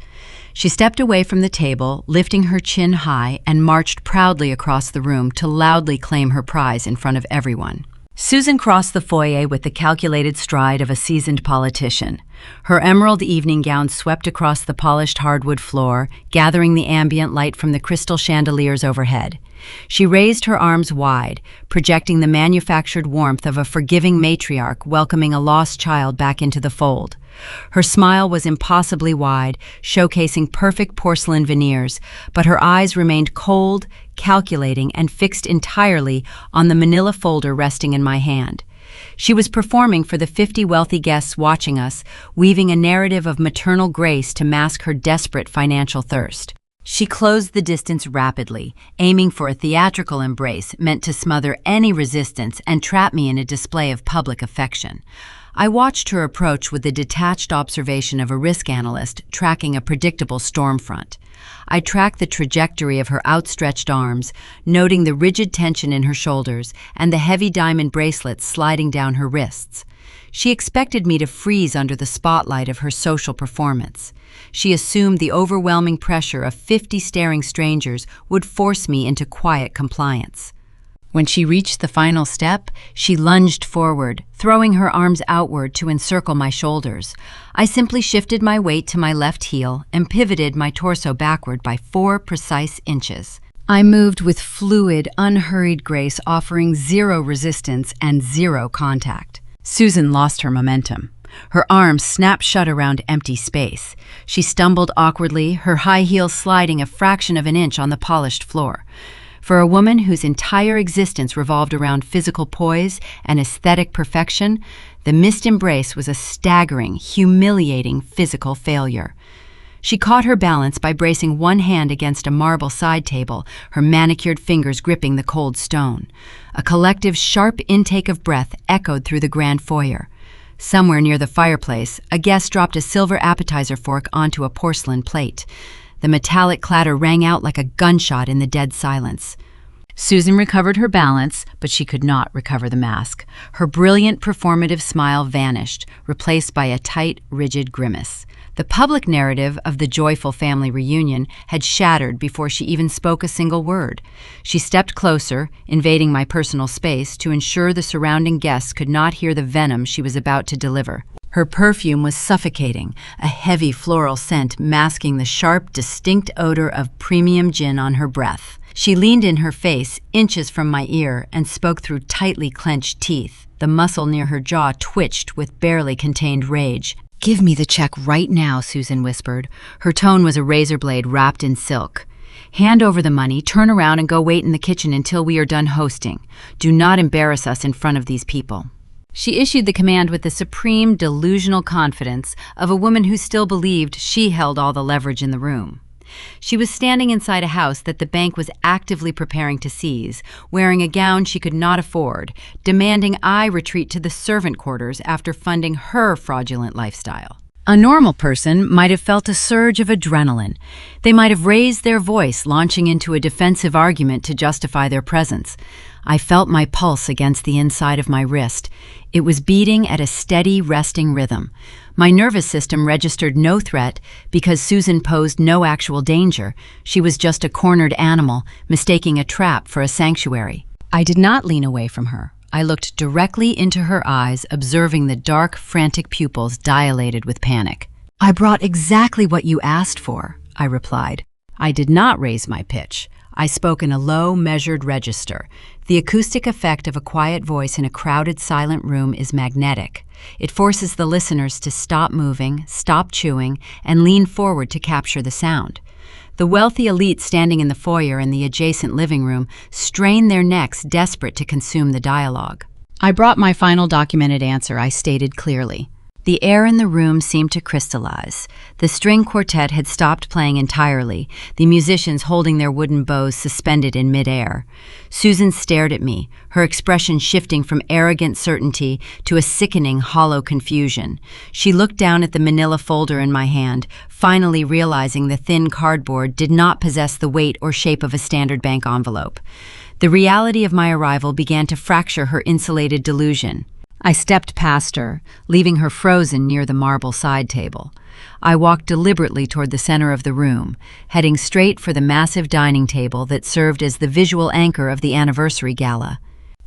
S1: She stepped away from the table, lifting her chin high, and marched proudly across the room to loudly claim her prize in front of everyone. Susan crossed the foyer with the calculated stride of a seasoned politician. Her emerald evening gown swept across the polished hardwood floor, gathering the ambient light from the crystal chandeliers overhead. She raised her arms wide, projecting the manufactured warmth of a forgiving matriarch welcoming a lost child back into the fold. Her smile was impossibly wide, showcasing perfect porcelain veneers, but her eyes remained cold, calculating, and fixed entirely on the manila folder resting in my hand. She was performing for the 50 wealthy guests watching us, weaving a narrative of maternal grace to mask her desperate financial thirst. She closed the distance rapidly, aiming for a theatrical embrace meant to smother any resistance and trap me in a display of public affection. I watched her approach with the detached observation of a risk analyst tracking a predictable storm front. I tracked the trajectory of her outstretched arms, noting the rigid tension in her shoulders and the heavy diamond bracelets sliding down her wrists. She expected me to freeze under the spotlight of her social performance. She assumed the overwhelming pressure of 50 staring strangers would force me into quiet compliance. When she reached the final step, she lunged forward, throwing her arms outward to encircle my shoulders. I simply shifted my weight to my left heel and pivoted my torso backward by 4 precise inches. I moved with fluid, unhurried grace, offering 0 resistance and 0 contact. Susan lost her momentum. Her arms snapped shut around empty space. She stumbled awkwardly, her high heels sliding a fraction of an inch on the polished floor. For a woman whose entire existence revolved around physical poise and aesthetic perfection, the missed embrace was a staggering, humiliating physical failure. She caught her balance by bracing one hand against a marble side table, her manicured fingers gripping the cold stone. A collective, sharp intake of breath echoed through the grand foyer. Somewhere near the fireplace, a guest dropped a silver appetizer fork onto a porcelain plate. The metallic clatter rang out like a gunshot in the dead silence. Susan recovered her balance, but she could not recover the mask. Her brilliant performative smile vanished, replaced by a tight, rigid grimace. The public narrative of the joyful family reunion had shattered before she even spoke a single word. She stepped closer, invading my personal space to ensure the surrounding guests could not hear the venom she was about to deliver. Her perfume was suffocating, a heavy floral scent masking the sharp, distinct odor of premium gin on her breath. She leaned in her face, inches from my ear, and spoke through tightly clenched teeth. The muscle near her jaw twitched with barely contained rage. "Give me the check right now," Susan whispered. Her tone was a razor blade wrapped in silk. "Hand over the money, turn around, and go wait in the kitchen until we are done hosting. Do not embarrass us in front of these people." She issued the command with the supreme delusional confidence of a woman who still believed she held all the leverage in the room. She was standing inside a house that the bank was actively preparing to seize, wearing a gown she could not afford, demanding I retreat to the servant quarters after funding her fraudulent lifestyle. A normal person might have felt a surge of adrenaline. They might have raised their voice, launching into a defensive argument to justify their presence. I felt my pulse against the inside of my wrist. It was beating at a steady, resting rhythm. My nervous system registered no threat because Susan posed no actual danger. She was just a cornered animal, mistaking a trap for a sanctuary. I did not lean away from her. I looked directly into her eyes, observing the dark, frantic pupils dilated with panic. "I brought exactly what you asked for," I replied. I did not raise my pitch. I spoke in a low, measured register. The acoustic effect of a quiet voice in a crowded, silent room is magnetic. It forces the listeners to stop moving, stop chewing, and lean forward to capture the sound. The wealthy elite standing in the foyer and the adjacent living room strain their necks, desperate to consume the dialogue. "I brought my final documented answer," I stated clearly. The air in the room seemed to crystallize. The string quartet had stopped playing entirely, the musicians holding their wooden bows suspended in midair. Susan stared at me, her expression shifting from arrogant certainty to a sickening, hollow confusion. She looked down at the manila folder in my hand, finally realizing the thin cardboard did not possess the weight or shape of a standard bank envelope. The reality of my arrival began to fracture her insulated delusion. I stepped past her, leaving her frozen near the marble side table. I walked deliberately toward the center of the room, heading straight for the massive dining table that served as the visual anchor of the anniversary gala.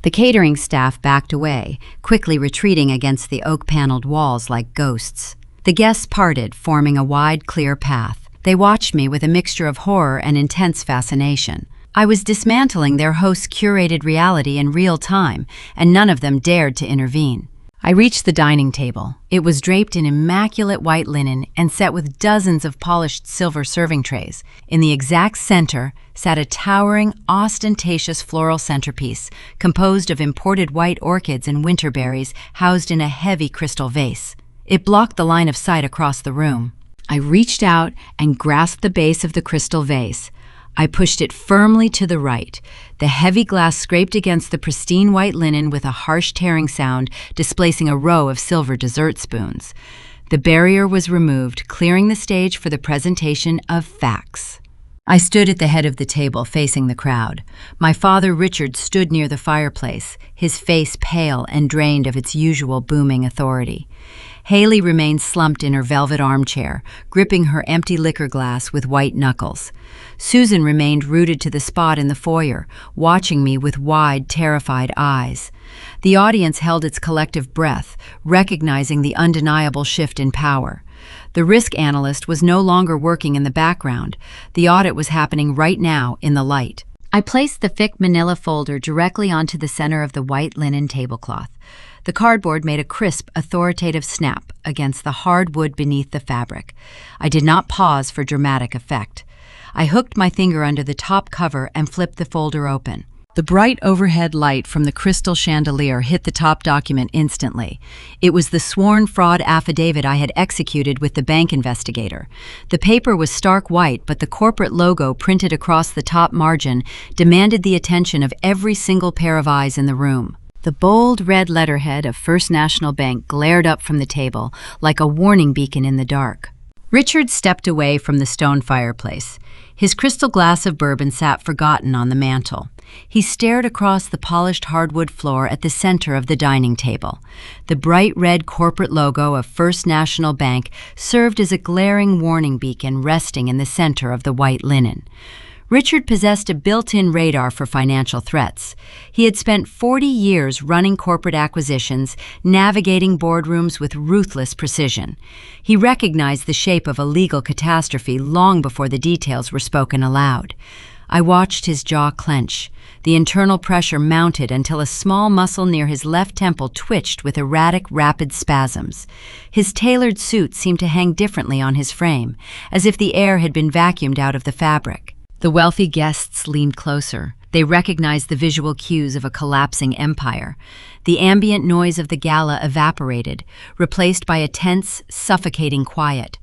S1: The catering staff backed away, quickly retreating against the oak-paneled walls like ghosts. The guests parted, forming a wide, clear path. They watched me with a mixture of horror and intense fascination. I was dismantling their host's curated reality in real time, and none of them dared to intervene. I reached the dining table. It was draped in immaculate white linen and set with dozens of polished silver serving trays. In the exact center sat a towering, ostentatious floral centerpiece composed of imported white orchids and winterberries housed in a heavy crystal vase. It blocked the line of sight across the room. I reached out and grasped the base of the crystal vase. I pushed it firmly to the right. The heavy glass scraped against the pristine white linen with a harsh tearing sound, displacing a row of silver dessert spoons. The barrier was removed, clearing the stage for the presentation of facts. I stood at the head of the table, facing the crowd. My father, Richard, stood near the fireplace, his face pale and drained of its usual booming authority. Haley remained slumped in her velvet armchair, gripping her empty liquor glass with white knuckles. Susan remained rooted to the spot in the foyer, watching me with wide, terrified eyes. The audience held its collective breath, recognizing the undeniable shift in power. The risk analyst was no longer working in the background. The audit was happening right now in the light. I placed the thick manila folder directly onto the center of the white linen tablecloth. The cardboard made a crisp, authoritative snap against the hard wood beneath the fabric. I did not pause for dramatic effect. I hooked my finger under the top cover and flipped the folder open. The bright overhead light from the crystal chandelier hit the top document instantly. It was the sworn fraud affidavit I had executed with the bank investigator. The paper was stark white, but the corporate logo printed across the top margin demanded the attention of every single pair of eyes in the room. The bold red letterhead of First National Bank glared up from the table like a warning beacon in the dark. Richard stepped away from the stone fireplace. His crystal glass of bourbon sat forgotten on the mantel. He stared across the polished hardwood floor at the center of the dining table. The bright red corporate logo of First National Bank served as a glaring warning beacon resting in the center of the white linen. Richard possessed a built-in radar for financial threats. He had spent 40 years running corporate acquisitions, navigating boardrooms with ruthless precision. He recognized the shape of a legal catastrophe long before the details were spoken aloud. I watched his jaw clench. The internal pressure mounted until a small muscle near his left temple twitched with erratic, rapid spasms. His tailored suit seemed to hang differently on his frame, as if the air had been vacuumed out of the fabric. The wealthy guests leaned closer. They recognized the visual cues of a collapsing empire. The ambient noise of the gala evaporated, replaced by a tense, suffocating quiet.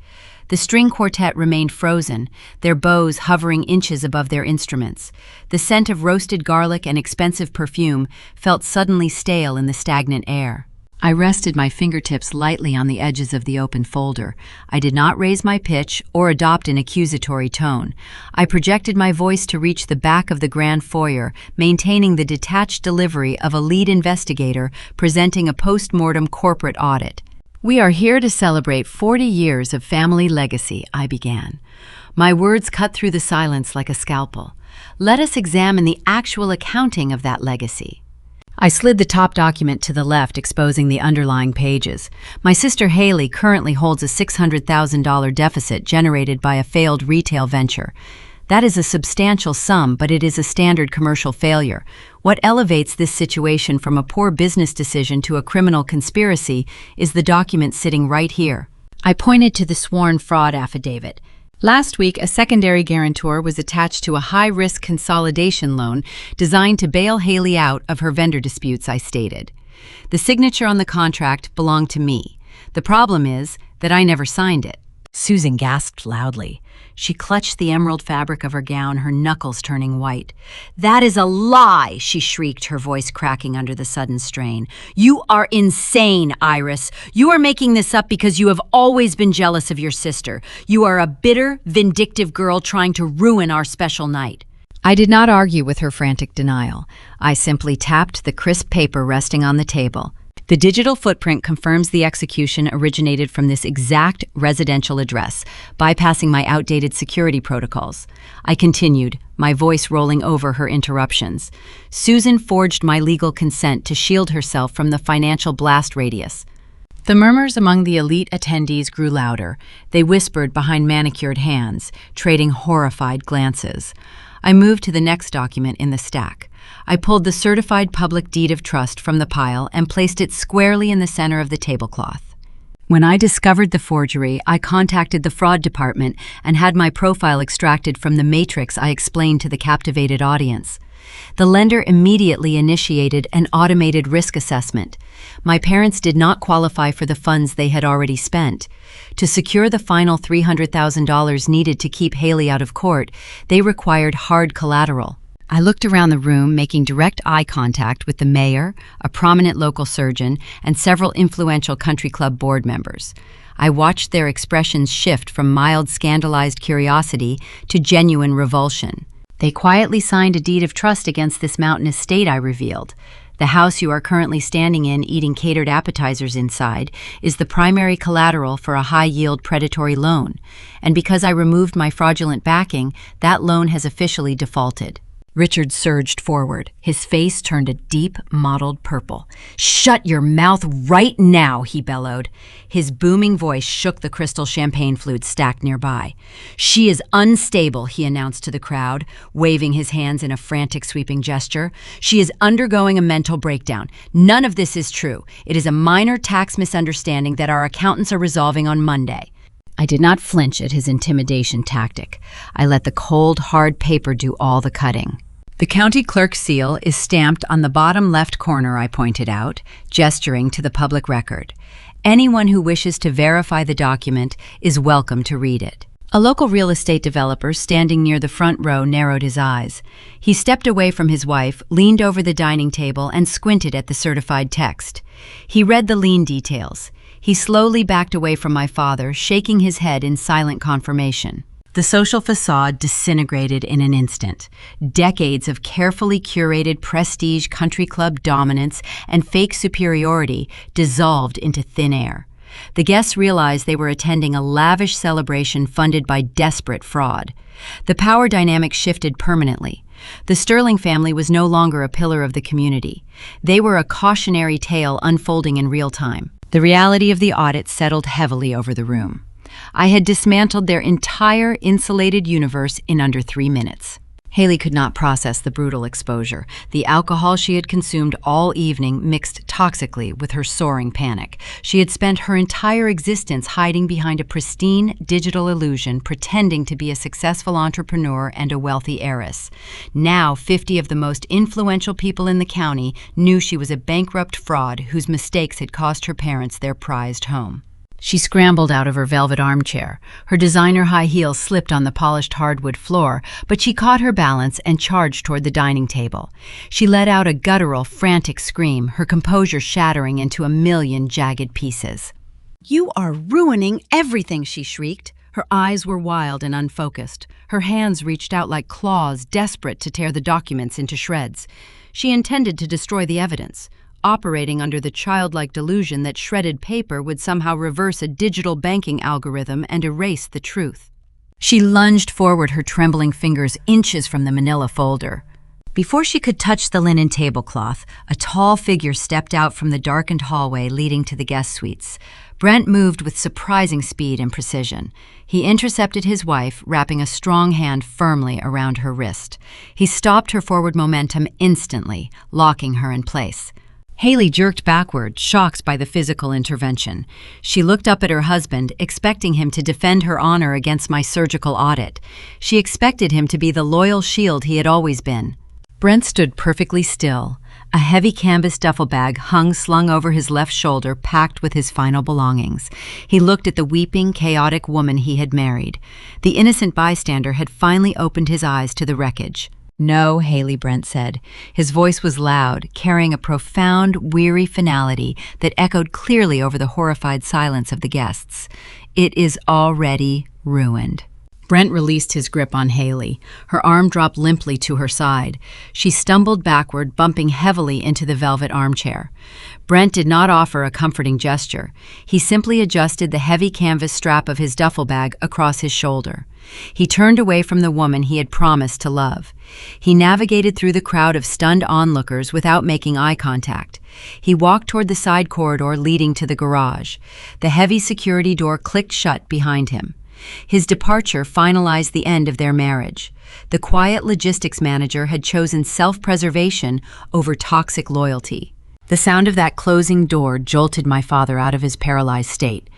S1: The string quartet remained frozen, their bows hovering inches above their instruments. The scent of roasted garlic and expensive perfume felt suddenly stale in the stagnant air. I rested my fingertips lightly on the edges of the open folder. I did not raise my pitch or adopt an accusatory tone. I projected my voice to reach the back of the grand foyer, maintaining the detached delivery of a lead investigator presenting a post-mortem corporate audit. "We are here to celebrate 40 years of family legacy," I began. My words cut through the silence like a scalpel. "Let us examine the actual accounting of that legacy." I slid the top document to the left, exposing the underlying pages. My sister Haley currently holds a $600,000 deficit generated by a failed retail venture. That is a substantial sum, but it is a standard commercial failure. What elevates this situation from a poor business decision to a criminal conspiracy is the document sitting right here. I pointed to the sworn fraud affidavit. Last week, a secondary guarantor was attached to a high-risk consolidation loan designed to bail Haley out of her vendor disputes, I stated. The signature on the contract belonged to me. The problem is that I never signed it. Susan gasped loudly. She clutched the emerald fabric of her gown, her knuckles turning white. "That is a lie!" she shrieked, her voice cracking under the sudden strain. "You are insane, Iris. You are making this up because you have always been jealous of your sister. You are a bitter, vindictive girl trying to ruin our special night." I did not argue with her frantic denial. I simply tapped the crisp paper resting on the table. The digital footprint confirms the execution originated from this exact residential address, bypassing my outdated security protocols. I continued, my voice rolling over her interruptions. Susan forged my legal consent to shield herself from the financial blast radius. The murmurs among the elite attendees grew louder. They whispered behind manicured hands, trading horrified glances. I moved to the next document in the stack. I pulled the certified public deed of trust from the pile and placed it squarely in the center of the tablecloth. When I discovered the forgery, I contacted the fraud department and had my profile extracted from the matrix I explained to the captivated audience. The lender immediately initiated an automated risk assessment. My parents did not qualify for the funds they had already spent. To secure the final $300,000 needed to keep Haley out of court, they required hard collateral. I looked around the room, making direct eye contact with the mayor, a prominent local surgeon, and several influential country club board members. I watched their expressions shift from mild scandalized curiosity to genuine revulsion. They quietly signed a deed of trust against this mountain estate, I revealed. The house you are currently standing in, eating catered appetizers inside, is the primary collateral for a high-yield predatory loan. And because I removed my fraudulent backing, that loan has officially defaulted. Richard surged forward. His face turned a deep, mottled purple. "Shut your mouth right now," he bellowed. His booming voice shook the crystal champagne flute stacked nearby. "She is unstable," he announced to the crowd, waving his hands in a frantic sweeping gesture. "She is undergoing a mental breakdown. None of this is true. It is a minor tax misunderstanding that our accountants are resolving on Monday." I did not flinch at his intimidation tactic. I let the cold, hard paper do all the cutting. "The county clerk's seal is stamped on the bottom left corner," I pointed out, gesturing to the public record. "Anyone who wishes to verify the document is welcome to read it." A local real estate developer standing near the front row narrowed his eyes. He stepped away from his wife, leaned over the dining table, and squinted at the certified text. He read the lien details. He slowly backed away from my father, shaking his head in silent confirmation. The social facade disintegrated in an instant. Decades of carefully curated prestige country club dominance and fake superiority dissolved into thin air. The guests realized they were attending a lavish celebration funded by desperate fraud. The power dynamic shifted permanently. The Sterling family was no longer a pillar of the community. They were a cautionary tale unfolding in real time. The reality of the audit settled heavily over the room. I had dismantled their entire insulated universe in under 3 minutes. Haley could not process the brutal exposure. The alcohol she had consumed all evening mixed toxically with her soaring panic. She had spent her entire existence hiding behind a pristine digital illusion, pretending to be a successful entrepreneur and a wealthy heiress. Now, 50 of the most influential people in the county knew she was a bankrupt fraud whose mistakes had cost her parents their prized home. She scrambled out of her velvet armchair. Her designer high heels slipped on the polished hardwood floor, but she caught her balance and charged toward the dining table. She let out a guttural, frantic scream, her composure shattering into a million jagged pieces. "You are ruining everything," she shrieked. Her eyes were wild and unfocused. Her hands reached out like claws, desperate to tear the documents into shreds. She intended to destroy the evidence, operating under the childlike delusion that shredded paper would somehow reverse a digital banking algorithm and erase the truth. She lunged forward, her trembling fingers inches from the manila folder. Before she could touch the linen tablecloth, a tall figure stepped out from the darkened hallway leading to the guest suites. Brent moved with surprising speed and precision. He intercepted his wife, wrapping a strong hand firmly around her wrist. He stopped her forward momentum instantly, locking her in place. Haley jerked backward, shocked by the physical intervention. She looked up at her husband, expecting him to defend her honor against my surgical audit. She expected him to be the loyal shield he had always been. Brent stood perfectly still. A heavy canvas duffel bag hung slung over his left shoulder, packed with his final belongings. He looked at the weeping, chaotic woman he had married. The innocent bystander had finally opened his eyes to the wreckage. "No, Haley," Brent said. His voice was loud, carrying a profound, weary finality that echoed clearly over the horrified silence of the guests. "It is already ruined." Brent released his grip on Haley. Her arm dropped limply to her side. She stumbled backward, bumping heavily into the velvet armchair. Brent did not offer a comforting gesture. He simply adjusted the heavy canvas strap of his duffel bag across his shoulder. He turned away from the woman he had promised to love. He navigated through the crowd of stunned onlookers without making eye contact. He walked toward the side corridor leading to the garage. The heavy security door clicked shut behind him. His departure finalized the end of their marriage. The quiet logistics manager had chosen self-preservation over toxic loyalty. The sound of that closing door jolted my father out of his paralyzed state.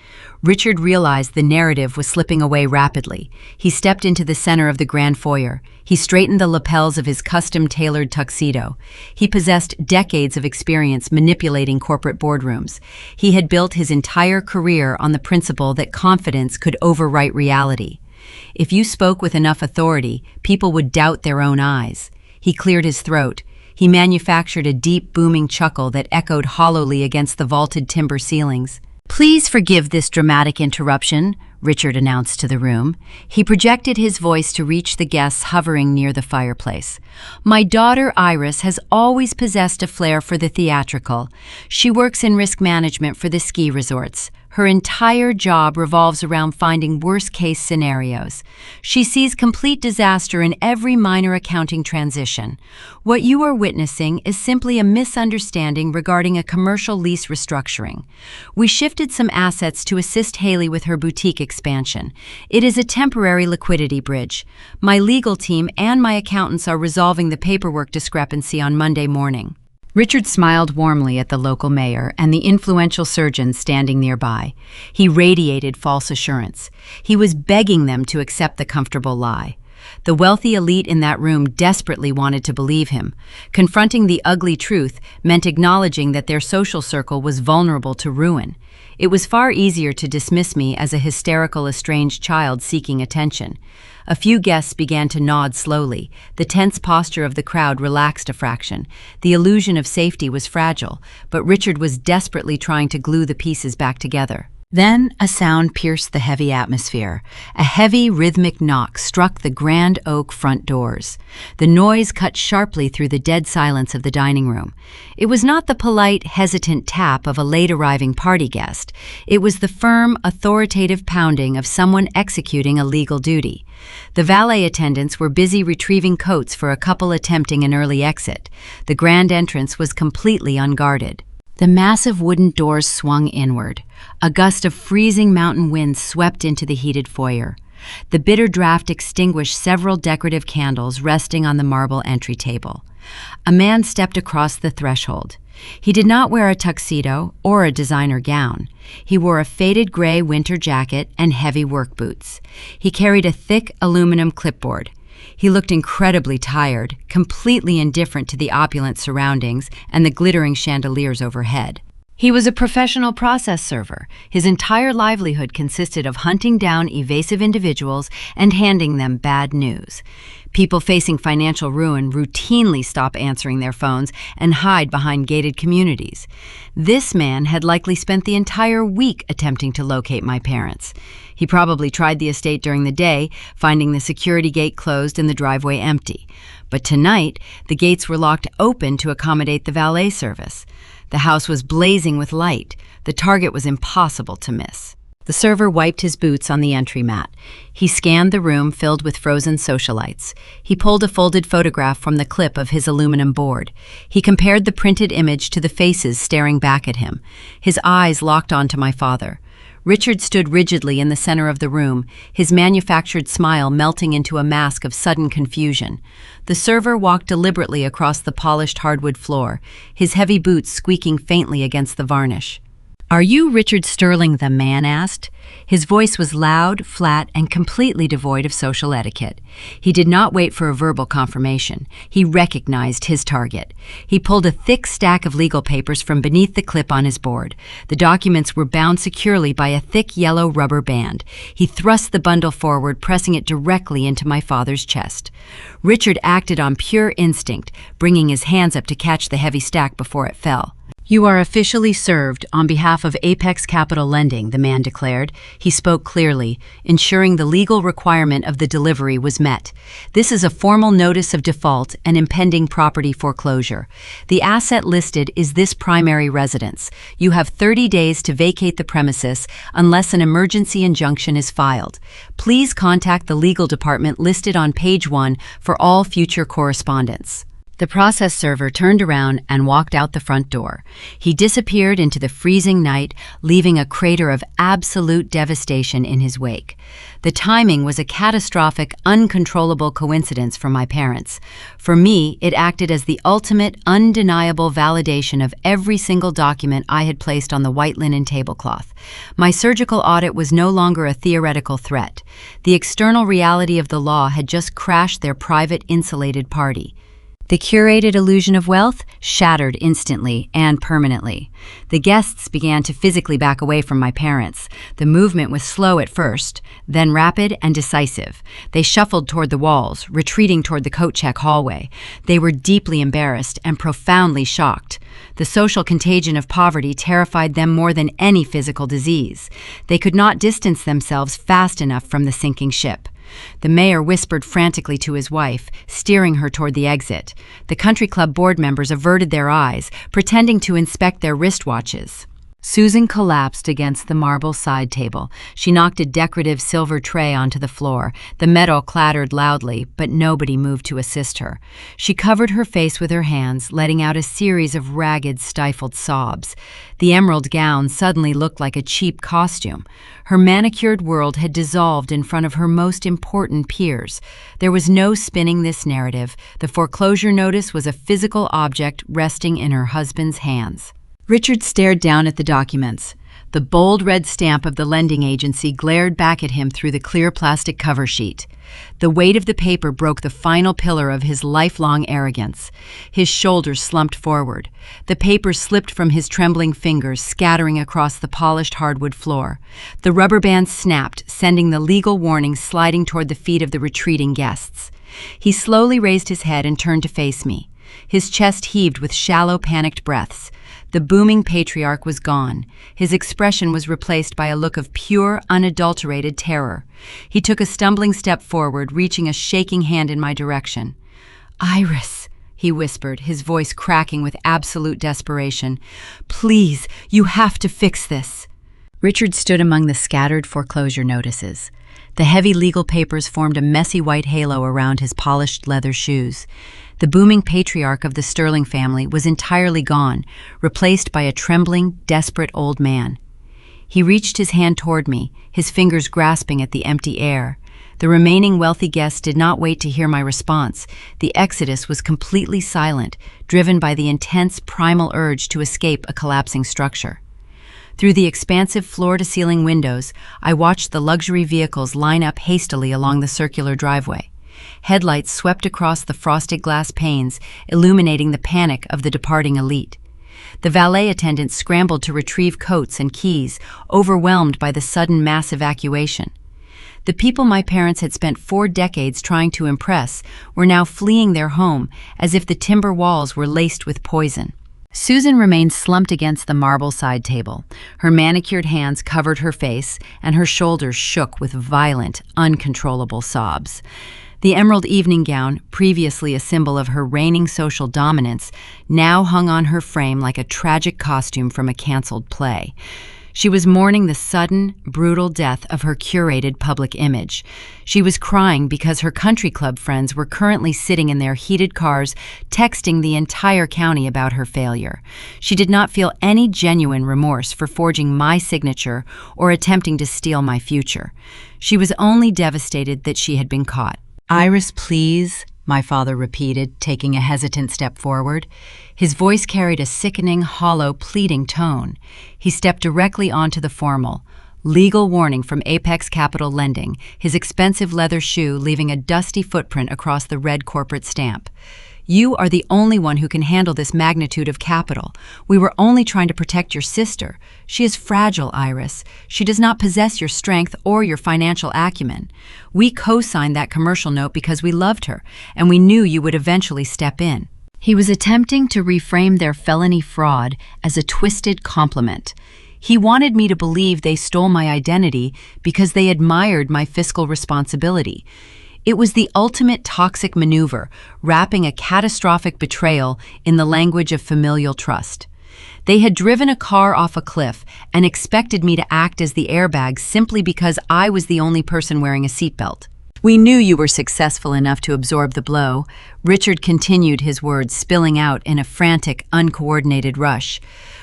S1: Richard realized the narrative was slipping away rapidly. He stepped into the center of the grand foyer. He straightened the lapels of his custom-tailored tuxedo. He possessed decades of experience manipulating corporate boardrooms. He had built his entire career on the principle that confidence could overwrite reality. If you spoke with enough authority, people would doubt their own eyes. He cleared his throat. He manufactured a deep, booming chuckle that echoed hollowly against the vaulted timber ceilings. "Please forgive this dramatic interruption," Richard announced to the room. He projected his voice to reach the guests hovering near the fireplace. "My daughter Iris has always possessed a flair for the theatrical. She works in risk management for the ski resorts. Her entire job revolves around finding worst-case scenarios. She sees complete disaster in every minor accounting transition. What you are witnessing is simply a misunderstanding regarding a commercial lease restructuring. We shifted some assets to assist Haley with her boutique expansion. It is a temporary liquidity bridge. My legal team and my accountants are resolving the paperwork discrepancy on Monday morning." Richard smiled warmly at the local mayor and the influential surgeon standing nearby. He radiated false assurance. He was begging them to accept the comfortable lie. The wealthy elite in that room desperately wanted to believe him. Confronting the ugly truth meant acknowledging that their social circle was vulnerable to ruin. It was far easier to dismiss me as a hysterical, estranged child seeking attention. A few guests began to nod slowly. The tense posture of the crowd relaxed a fraction. The illusion of safety was fragile, but Richard was desperately trying to glue the pieces back together. Then a sound pierced the heavy atmosphere. A heavy, rhythmic knock struck the grand oak front doors. The noise cut sharply through the dead silence of the dining room. It was not the polite, hesitant tap of a late-arriving party guest. It was the firm, authoritative pounding of someone executing a legal duty. The valet attendants were busy retrieving coats for a couple attempting an early exit. The grand entrance was completely unguarded. The massive wooden doors swung inward. A gust of freezing mountain wind swept into the heated foyer. The bitter draft extinguished several decorative candles resting on the marble entry table. A man stepped across the threshold. He did not wear a tuxedo or a designer gown. He wore a faded gray winter jacket and heavy work boots. He carried a thick aluminum clipboard. He looked incredibly tired, completely indifferent to the opulent surroundings and the glittering chandeliers overhead. He was a professional process server. His entire livelihood consisted of hunting down evasive individuals and handing them bad news. People facing financial ruin routinely stop answering their phones and hide behind gated communities. This man had likely spent the entire week attempting to locate my parents. He probably tried the estate during the day, finding the security gate closed and the driveway empty. But tonight, the gates were locked open to accommodate the valet service. The house was blazing with light. The target was impossible to miss. The server wiped his boots on the entry mat. He scanned the room filled with frozen socialites. He pulled a folded photograph from the clip of his aluminum board. He compared the printed image to the faces staring back at him. His eyes locked onto my father. Richard stood rigidly in the center of the room, his manufactured smile melting into a mask of sudden confusion. The server walked deliberately across the polished hardwood floor, his heavy boots squeaking faintly against the varnish. "Are you Richard Sterling?" the man asked. His voice was loud, flat, and completely devoid of social etiquette. He did not wait for a verbal confirmation. He recognized his target. He pulled a thick stack of legal papers from beneath the clip on his board. The documents were bound securely by a thick yellow rubber band. He thrust the bundle forward, pressing it directly into my father's chest. Richard acted on pure instinct, bringing his hands up to catch the heavy stack before it fell. "You are officially served on behalf of Apex Capital Lending," the man declared. He spoke clearly, ensuring the legal requirement of the delivery was met. "This is a formal notice of default and impending property foreclosure. The asset listed is this primary residence. You have 30 days to vacate the premises unless an emergency injunction is filed. Please contact the legal department listed on page 1 for all future correspondence." The process server turned around and walked out the front door. He disappeared into the freezing night, leaving a crater of absolute devastation in his wake. The timing was a catastrophic, uncontrollable coincidence for my parents. For me, it acted as the ultimate, undeniable validation of every single document I had placed on the white linen tablecloth. My surgical audit was no longer a theoretical threat. The external reality of the law had just crashed their private, insulated party. The curated illusion of wealth shattered instantly and permanently. The guests began to physically back away from my parents. The movement was slow at first, then rapid and decisive. They shuffled toward the walls, retreating toward the coat check hallway. They were deeply embarrassed and profoundly shocked. The social contagion of poverty terrified them more than any physical disease. They could not distance themselves fast enough from the sinking ship. The mayor whispered frantically to his wife, steering her toward the exit. The country club board members averted their eyes, pretending to inspect their wristwatches. Susan collapsed against the marble side table. She knocked a decorative silver tray onto the floor. The metal clattered loudly, but nobody moved to assist her. She covered her face with her hands, letting out a series of ragged, stifled sobs. The emerald gown suddenly looked like a cheap costume. Her manicured world had dissolved in front of her most important peers. There was no spinning this narrative. The foreclosure notice was a physical object resting in her husband's hands. Richard stared down at the documents. The bold red stamp of the lending agency glared back at him through the clear plastic cover sheet. The weight of the paper broke the final pillar of his lifelong arrogance. His shoulders slumped forward. The paper slipped from his trembling fingers, scattering across the polished hardwood floor. The rubber band snapped, sending the legal warning sliding toward the feet of the retreating guests. He slowly raised his head and turned to face me. His chest heaved with shallow, panicked breaths. The booming patriarch was gone. His expression was replaced by a look of pure, unadulterated terror. He took a stumbling step forward, reaching a shaking hand in my direction. "Iris," he whispered, his voice cracking with absolute desperation. "Please, you have to fix this." Richard stood among the scattered foreclosure notices. The heavy legal papers formed a messy white halo around his polished leather shoes. The booming patriarch of the Sterling family was entirely gone, replaced by a trembling, desperate old man. He reached his hand toward me, his fingers grasping at the empty air. The remaining wealthy guests did not wait to hear my response. The exodus was completely silent, driven by the intense, primal urge to escape a collapsing structure. Through the expansive floor-to-ceiling windows, I watched the luxury vehicles line up hastily along the circular driveway. Headlights swept across the frosted glass panes, illuminating the panic of the departing elite. The valet attendants scrambled to retrieve coats and keys, overwhelmed by the sudden mass evacuation. The people my parents had spent 4 decades trying to impress were now fleeing their home as if the timber walls were laced with poison. Susan remained slumped against the marble side table. Her manicured hands covered her face, and her shoulders shook with violent, uncontrollable sobs. The emerald evening gown, previously a symbol of her reigning social dominance, now hung on her frame like a tragic costume from a canceled play. She was mourning the sudden, brutal death of her curated public image. She was crying because her country club friends were currently sitting in their heated cars, texting the entire county about her failure. She did not feel any genuine remorse for forging my signature or attempting to steal my future. She was only devastated that she had been caught. "Iris, please," my father repeated, taking a hesitant step forward. His voice carried a sickening, hollow, pleading tone. He stepped directly onto the formal, legal warning from Apex Capital Lending, his expensive leather shoe leaving a dusty footprint across the red corporate stamp. "You are the only one who can handle this magnitude of capital. We were only trying to protect your sister. She is fragile, Iris. She does not possess your strength or your financial acumen. We co-signed that commercial note because we loved her, and we knew you would eventually step in." He was attempting to reframe their felony fraud as a twisted compliment. He wanted me to believe they stole my identity because they admired my fiscal responsibility. It was the ultimate toxic maneuver, wrapping a catastrophic betrayal in the language of familial trust. They had driven a car off a cliff and expected me to act as the airbag simply because I was the only person wearing a seatbelt. "We knew you were successful enough to absorb the blow." Richard continued, his words spilling out in a frantic, uncoordinated rush.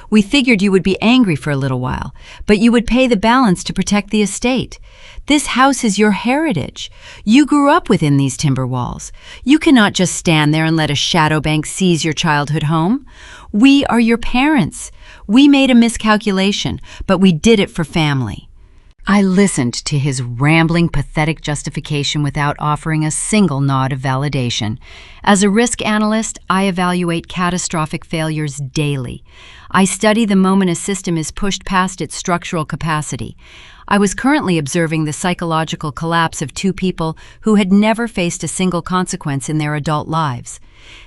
S1: "We figured you would be angry for a little while, but you would pay the balance to protect the estate. This house is your heritage. You grew up within these timber walls. You cannot just stand there and let a shadow bank seize your childhood home. We are your parents. We made a miscalculation, but we did it for family." I listened to his rambling, pathetic justification without offering a single nod of validation. As a risk analyst, I evaluate catastrophic failures daily. I study the moment a system is pushed past its structural capacity. I was currently observing the psychological collapse of two people who had never faced a single consequence in their adult lives.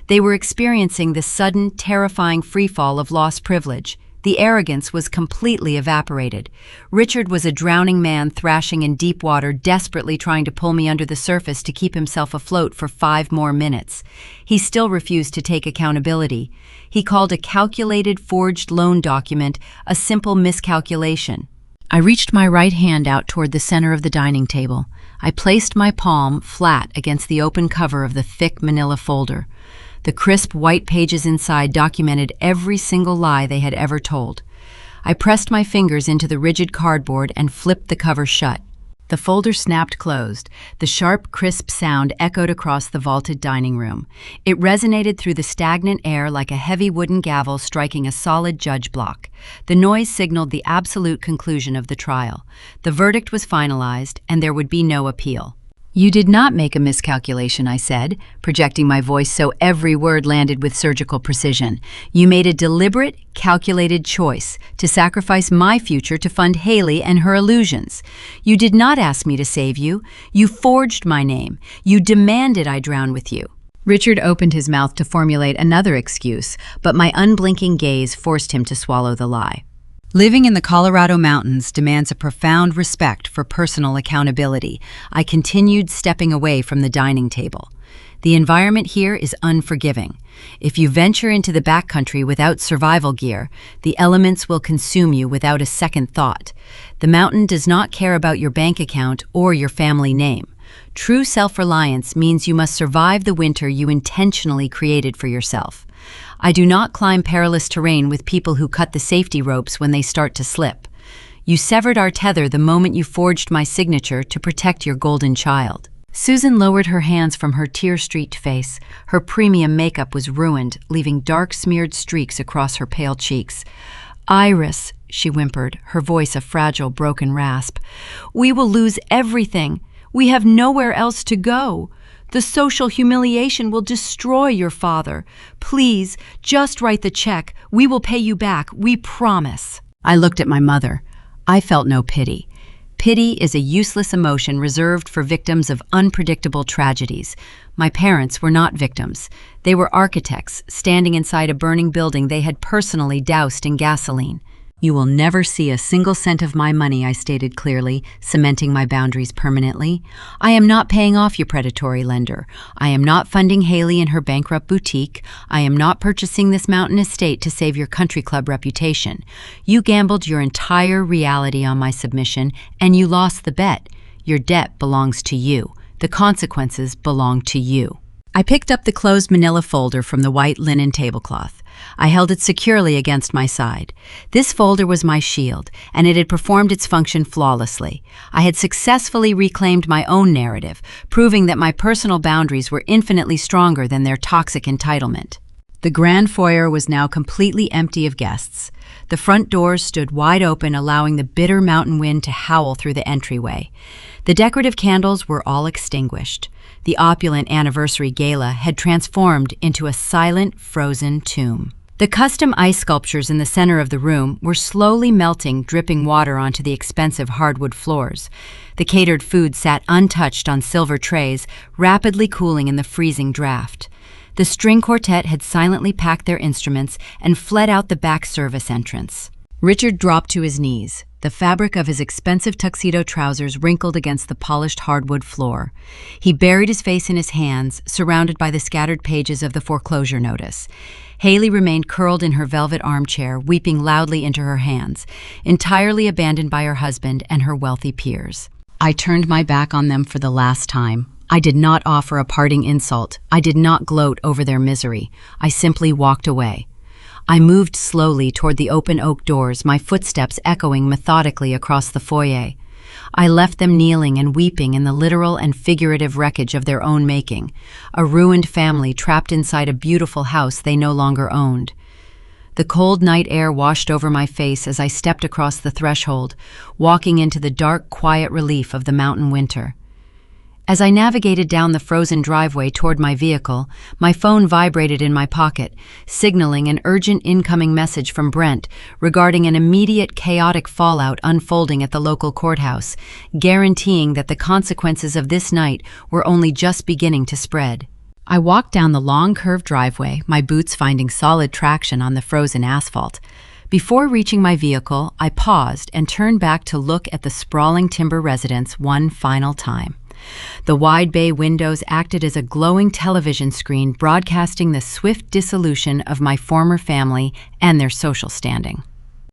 S1: They were experiencing the sudden, terrifying freefall of lost privilege. The arrogance was completely evaporated. Richard was a drowning man thrashing in deep water, desperately trying to pull me under the surface to keep himself afloat for 5 more minutes. He still refused to take accountability. He called a calculated, forged loan document a simple miscalculation. I reached my right hand out toward the center of the dining table. I placed my palm flat against the open cover of the thick manila folder. The crisp white pages inside documented every single lie they had ever told. I pressed my fingers into the rigid cardboard and flipped the cover shut. The folder snapped closed. The sharp, crisp sound echoed across the vaulted dining room. It resonated through the stagnant air like a heavy wooden gavel striking a solid judge block. The noise signaled the absolute conclusion of the trial. The verdict was finalized, and there would be no appeal. "You did not make a miscalculation," I said, projecting my voice so every word landed with surgical precision. "You made a deliberate, calculated choice to sacrifice my future to fund Haley and her illusions. You did not ask me to save you. You forged my name. You demanded I drown with you." Richard opened his mouth to formulate another excuse, but my unblinking gaze forced him to swallow the lie. Living in the Colorado mountains demands a profound respect for personal accountability. I continued stepping away from the dining table. The environment here is unforgiving. If you venture into the backcountry without survival gear, the elements will consume you without a second thought. The mountain does not care about your bank account or your family name. True self-reliance means you must survive the winter you intentionally created for yourself. I do not climb perilous terrain with people who cut the safety ropes when they start to slip. You severed our tether the moment you forged my signature to protect your golden child. Susan lowered her hands from her tear-streaked face. Her premium makeup was ruined, leaving dark smeared streaks across her pale cheeks. "Iris," she whimpered, her voice a fragile, broken rasp, "we will lose everything. We have nowhere else to go. The social humiliation will destroy your father. Please, just write the check. We will pay you back. We promise." I looked at my mother. I felt no pity. Pity is a useless emotion reserved for victims of unpredictable tragedies. My parents were not victims. They were architects, standing inside a burning building they had personally doused in gasoline. "You will never see a single cent of my money," I stated clearly, cementing my boundaries permanently. "I am not paying off your predatory lender. I am not funding Haley and her bankrupt boutique. I am not purchasing this mountain estate to save your country club reputation. You gambled your entire reality on my submission, and you lost the bet. Your debt belongs to you. The consequences belong to you." I picked up the closed manila folder from the white linen tablecloth. I held it securely against my side. This folder was my shield, and it had performed its function flawlessly. I had successfully reclaimed my own narrative, proving that my personal boundaries were infinitely stronger than their toxic entitlement. The grand foyer was now completely empty of guests. The front doors stood wide open, allowing the bitter mountain wind to howl through the entryway. The decorative candles were all extinguished. The opulent anniversary gala had transformed into a silent, frozen tomb. The custom ice sculptures in the center of the room were slowly melting, dripping water onto the expensive hardwood floors. The catered food sat untouched on silver trays, rapidly cooling in the freezing draft. The string quartet had silently packed their instruments and fled out the back service entrance. Richard dropped to his knees. The fabric of his expensive tuxedo trousers wrinkled against the polished hardwood floor. He buried his face in his hands, surrounded by the scattered pages of the foreclosure notice. Haley remained curled in her velvet armchair, weeping loudly into her hands, entirely abandoned by her husband and her wealthy peers. I turned my back on them for the last time. I did not offer a parting insult. I did not gloat over their misery. I simply walked away. I moved slowly toward the open oak doors, my footsteps echoing methodically across the foyer. I left them kneeling and weeping in the literal and figurative wreckage of their own making, a ruined family trapped inside a beautiful house they no longer owned. The cold night air washed over my face as I stepped across the threshold, walking into the dark, quiet relief of the mountain winter. As I navigated down the frozen driveway toward my vehicle, my phone vibrated in my pocket, signaling an urgent incoming message from Brent regarding an immediate chaotic fallout unfolding at the local courthouse, guaranteeing that the consequences of this night were only just beginning to spread. I walked down the long curved driveway, my boots finding solid traction on the frozen asphalt. Before reaching my vehicle, I paused and turned back to look at the sprawling timber residence one final time. The wide bay windows acted as a glowing television screen broadcasting the swift dissolution of my former family and their social standing.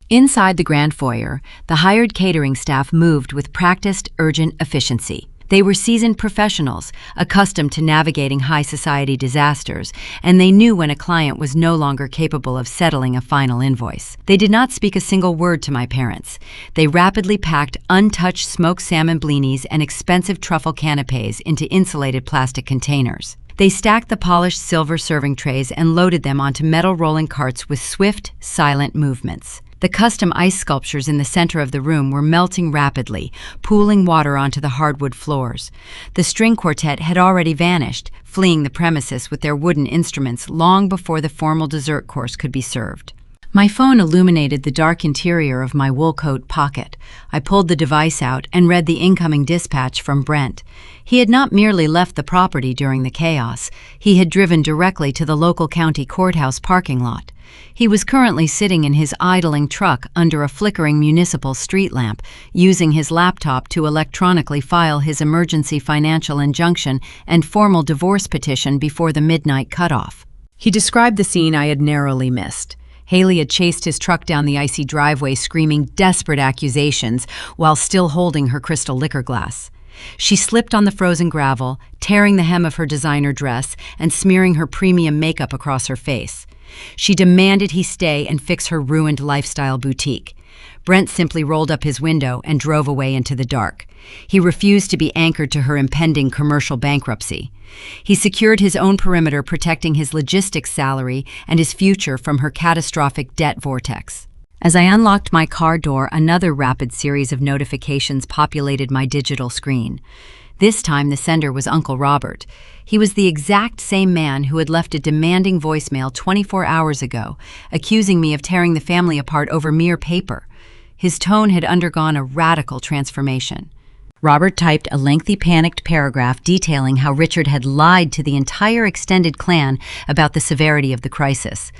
S1: Inside the grand foyer, the hired catering staff moved with practiced, urgent efficiency. They were seasoned professionals, accustomed to navigating high society disasters, and they knew when a client was no longer capable of settling a final invoice. They did not speak a single word to my parents. They rapidly packed untouched smoked salmon blinis and expensive truffle canapes into insulated plastic containers. They stacked the polished silver serving trays and loaded them onto metal rolling carts with swift, silent movements. The custom ice sculptures in the center of the room were melting rapidly, pooling water onto the hardwood floors. The string quartet had already vanished, fleeing the premises with their wooden instruments long before the formal dessert course could be served. My phone illuminated the dark interior of my wool coat pocket. I pulled the device out and read the incoming dispatch from Brent. He had not merely left the property during the chaos, he had driven directly to the local county courthouse parking lot. He was currently sitting in his idling truck under a flickering municipal street lamp, using his laptop to electronically file his emergency financial injunction and formal divorce petition before the midnight cutoff. He described the scene I had narrowly missed. Haley had chased his truck down the icy driveway screaming desperate accusations while still holding her crystal liquor glass. She slipped on the frozen gravel, tearing the hem of her designer dress and smearing her premium makeup across her face. She demanded he stay and fix her ruined lifestyle boutique. Brent simply rolled up his window and drove away into the dark. He refused to be anchored to her impending commercial bankruptcy. He secured his own perimeter, protecting his logistics salary and his future from her catastrophic debt vortex. As I unlocked my car door, another rapid series of notifications populated my digital screen. This time the sender was Uncle Robert. He was the exact same man who had left a demanding voicemail 24 hours ago, accusing me of tearing the family apart over mere paper. His tone had undergone a radical transformation. Robert typed a lengthy, panicked paragraph detailing how Richard had lied to the entire extended clan about the severity of the crisis.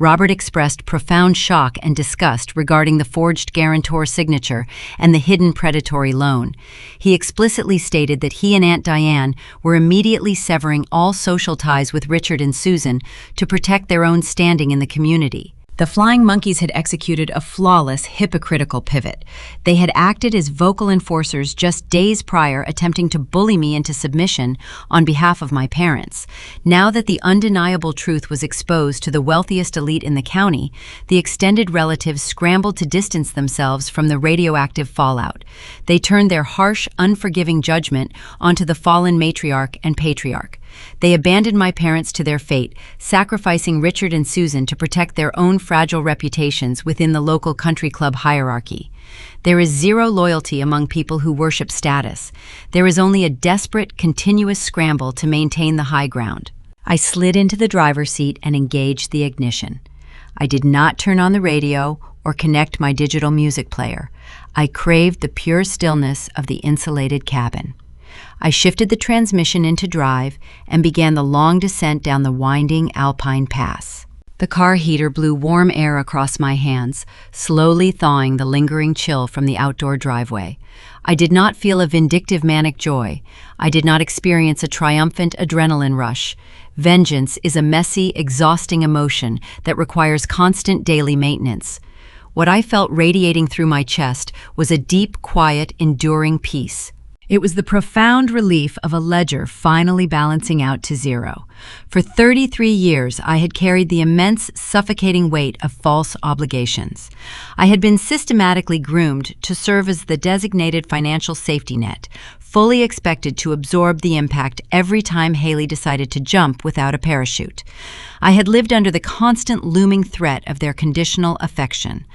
S1: Robert expressed profound shock and disgust regarding the forged guarantor signature and the hidden predatory loan. He explicitly stated that he and Aunt Diane were immediately severing all social ties with Richard and Susan to protect their own standing in the community. The Flying Monkeys had executed a flawless, hypocritical pivot. They had acted as vocal enforcers just days prior, attempting to bully me into submission on behalf of my parents. Now that the undeniable truth was exposed to the wealthiest elite in the county, the extended relatives scrambled to distance themselves from the radioactive fallout. They turned their harsh, unforgiving judgment onto the fallen matriarch and patriarch. They abandoned my parents to their fate, sacrificing Richard and Susan to protect their own fragile reputations within the local country club hierarchy. There is zero loyalty among people who worship status. There is only a desperate, continuous scramble to maintain the high ground. I slid into the driver's seat and engaged the ignition. I did not turn on the radio or connect my digital music player. I craved the pure stillness of the insulated cabin. I shifted the transmission into drive and began the long descent down the winding Alpine Pass. The car heater blew warm air across my hands, slowly thawing the lingering chill from the outdoor driveway. I did not feel a vindictive manic joy. I did not experience a triumphant adrenaline rush. Vengeance is a messy, exhausting emotion that requires constant daily maintenance. What I felt radiating through my chest was a deep, quiet, enduring peace. It was the profound relief of a ledger finally balancing out to zero. For 33 years, I had carried the immense, suffocating weight of false obligations. I had been systematically groomed to serve as the designated financial safety net, fully expected to absorb the impact every time Haley decided to jump without a parachute. I had lived under the constant looming threat of their conditional affection.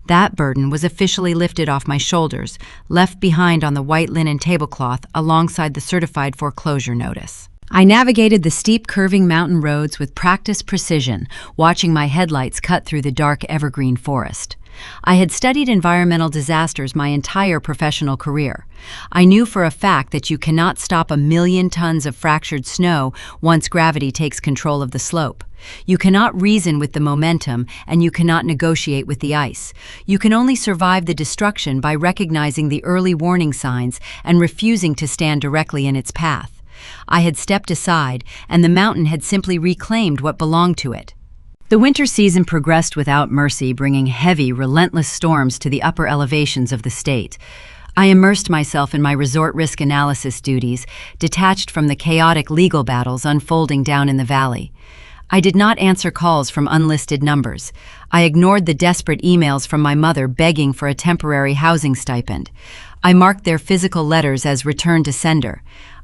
S1: That burden was officially lifted off my shoulders, left behind on the white linen tablecloth alongside the certified foreclosure notice. I navigated the steep, curving mountain roads with practiced precision, watching my headlights cut through the dark evergreen forest. I had studied environmental disasters my entire professional career. I knew for a fact that you cannot stop 1,000,000 tons of fractured snow once gravity takes control of the slope. You cannot reason with the momentum, and you cannot negotiate with the ice. You can only survive the destruction by recognizing the early warning signs and refusing to stand directly in its path. I had stepped aside, and the mountain had simply reclaimed what belonged to it. The winter season progressed without mercy, bringing heavy, relentless storms to the upper elevations of the state. I immersed myself in my resort risk analysis duties, detached from the chaotic legal battles unfolding down in the valley. I did not answer calls from unlisted numbers. I ignored the desperate emails from my mother begging for a temporary housing stipend. I marked their physical letters as return to sender.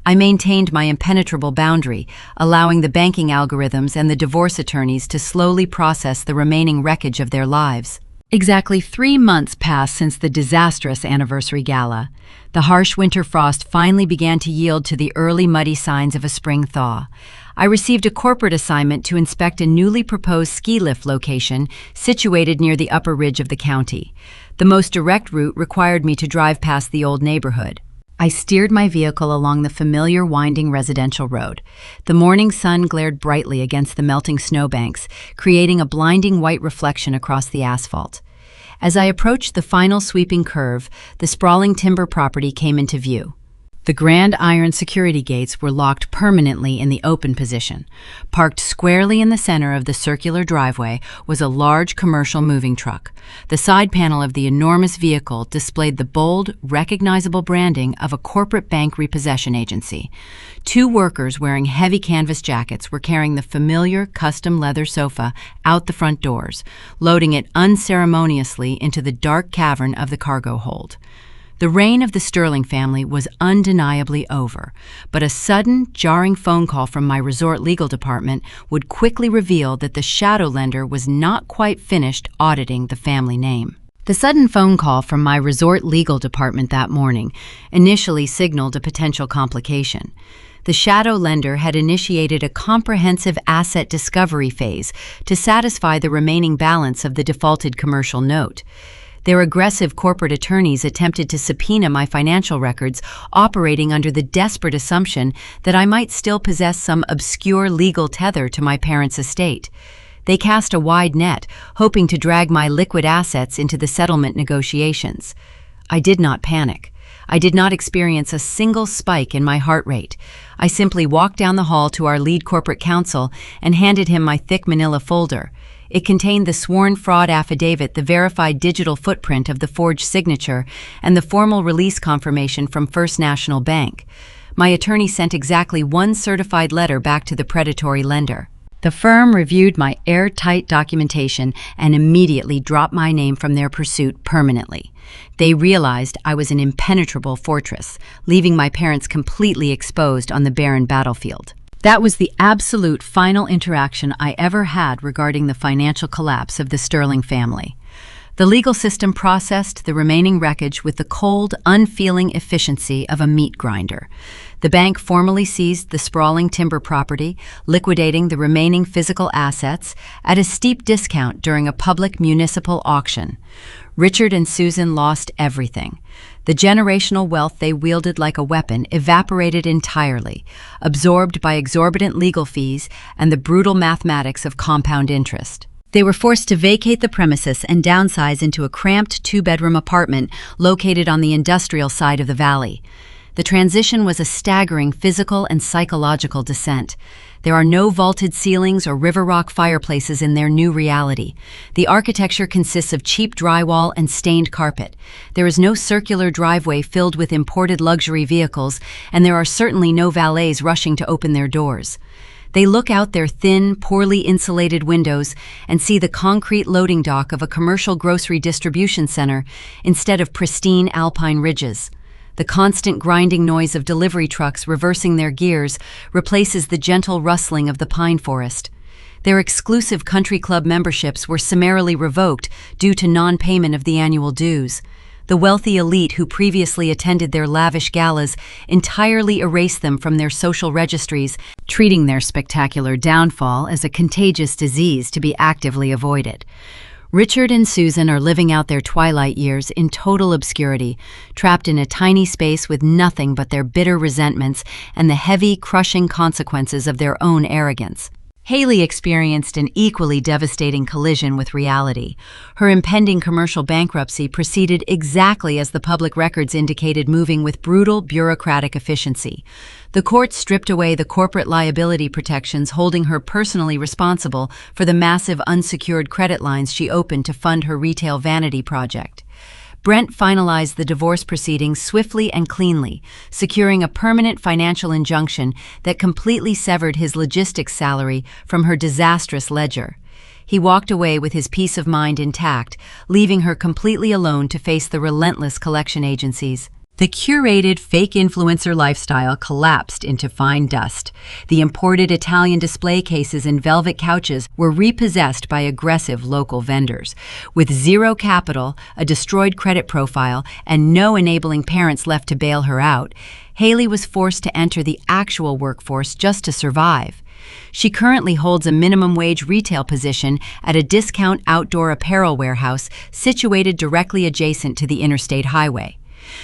S1: I maintained my impenetrable boundary, allowing the banking algorithms and the divorce attorneys to slowly process the remaining wreckage of their lives. Exactly 3 months passed since the disastrous anniversary gala. The harsh winter frost finally began to yield to the early muddy signs of a spring thaw. I received a corporate assignment to inspect a newly proposed ski lift location situated near the upper ridge of the county. The most direct route required me to drive past the old neighborhood. I steered my vehicle along the familiar winding residential road. The morning sun glared brightly against the melting snowbanks, creating a blinding white reflection across the asphalt. As I approached the final sweeping curve, the sprawling timber property came into view. The grand iron security gates were locked permanently in the open position. Parked squarely in the center of the circular driveway was a large commercial moving truck. The side panel of the enormous vehicle displayed the bold, recognizable branding of a corporate bank repossession agency. 2 workers wearing heavy canvas jackets were carrying the familiar custom leather sofa out the front doors, loading it unceremoniously into the dark cavern of the cargo hold. The reign of the Sterling family was undeniably over, but a sudden, jarring phone call from my resort legal department would quickly reveal that the shadow lender was not quite finished auditing the family name. The sudden phone call from my resort legal department that morning initially signaled a potential complication. The shadow lender had initiated a comprehensive asset discovery phase to satisfy the remaining balance of the defaulted commercial note. Their aggressive corporate attorneys attempted to subpoena my financial records, operating under the desperate assumption that I might still possess some obscure legal tether to my parents' estate. They cast a wide net, hoping to drag my liquid assets into the settlement negotiations. I did not panic. I did not experience a single spike in my heart rate. I simply walked down the hall to our lead corporate counsel and handed him my thick manila folder. It contained the sworn fraud affidavit, the verified digital footprint of the forged signature, and the formal release confirmation from First National Bank. My attorney sent exactly 1 certified letter back to the predatory lender. The firm reviewed my airtight documentation and immediately dropped my name from their pursuit permanently. They realized I was an impenetrable fortress, leaving my parents completely exposed on the barren battlefield. That was the absolute final interaction I ever had regarding the financial collapse of the Sterling family. The legal system processed the remaining wreckage with the cold, unfeeling efficiency of a meat grinder. The bank formally seized the sprawling timber property, liquidating the remaining physical assets at a steep discount during a public municipal auction. Richard and Susan lost everything. The generational wealth they wielded like a weapon evaporated entirely, absorbed by exorbitant legal fees and the brutal mathematics of compound interest. They were forced to vacate the premises and downsize into a cramped 2-bedroom apartment located on the industrial side of the valley. The transition was a staggering physical and psychological descent. There are no vaulted ceilings or river rock fireplaces in their new reality. The architecture consists of cheap drywall and stained carpet. There is no circular driveway filled with imported luxury vehicles, and there are certainly no valets rushing to open their doors. They look out their thin, poorly insulated windows and see the concrete loading dock of a commercial grocery distribution center instead of pristine alpine ridges. The constant grinding noise of delivery trucks reversing their gears replaces the gentle rustling of the pine forest. Their exclusive country club memberships were summarily revoked due to non-payment of the annual dues. The wealthy elite who previously attended their lavish galas entirely erased them from their social registries, treating their spectacular downfall as a contagious disease to be actively avoided. Richard and Susan are living out their twilight years in total obscurity, trapped in a tiny space with nothing but their bitter resentments and the heavy, crushing consequences of their own arrogance. Haley experienced an equally devastating collision with reality. Her impending commercial bankruptcy proceeded exactly as the public records indicated, moving with brutal bureaucratic efficiency. The court stripped away the corporate liability protections, holding her personally responsible for the massive unsecured credit lines she opened to fund her retail vanity project. Brent finalized the divorce proceedings swiftly and cleanly, securing a permanent financial injunction that completely severed his logistics salary from her disastrous ledger. He walked away with his peace of mind intact, leaving her completely alone to face the relentless collection agencies. The curated fake influencer lifestyle collapsed into fine dust. The imported Italian display cases and velvet couches were repossessed by aggressive local vendors. With zero capital, a destroyed credit profile, and no enabling parents left to bail her out, Haley was forced to enter the actual workforce just to survive. She currently holds a minimum wage retail position at a discount outdoor apparel warehouse situated directly adjacent to the interstate highway.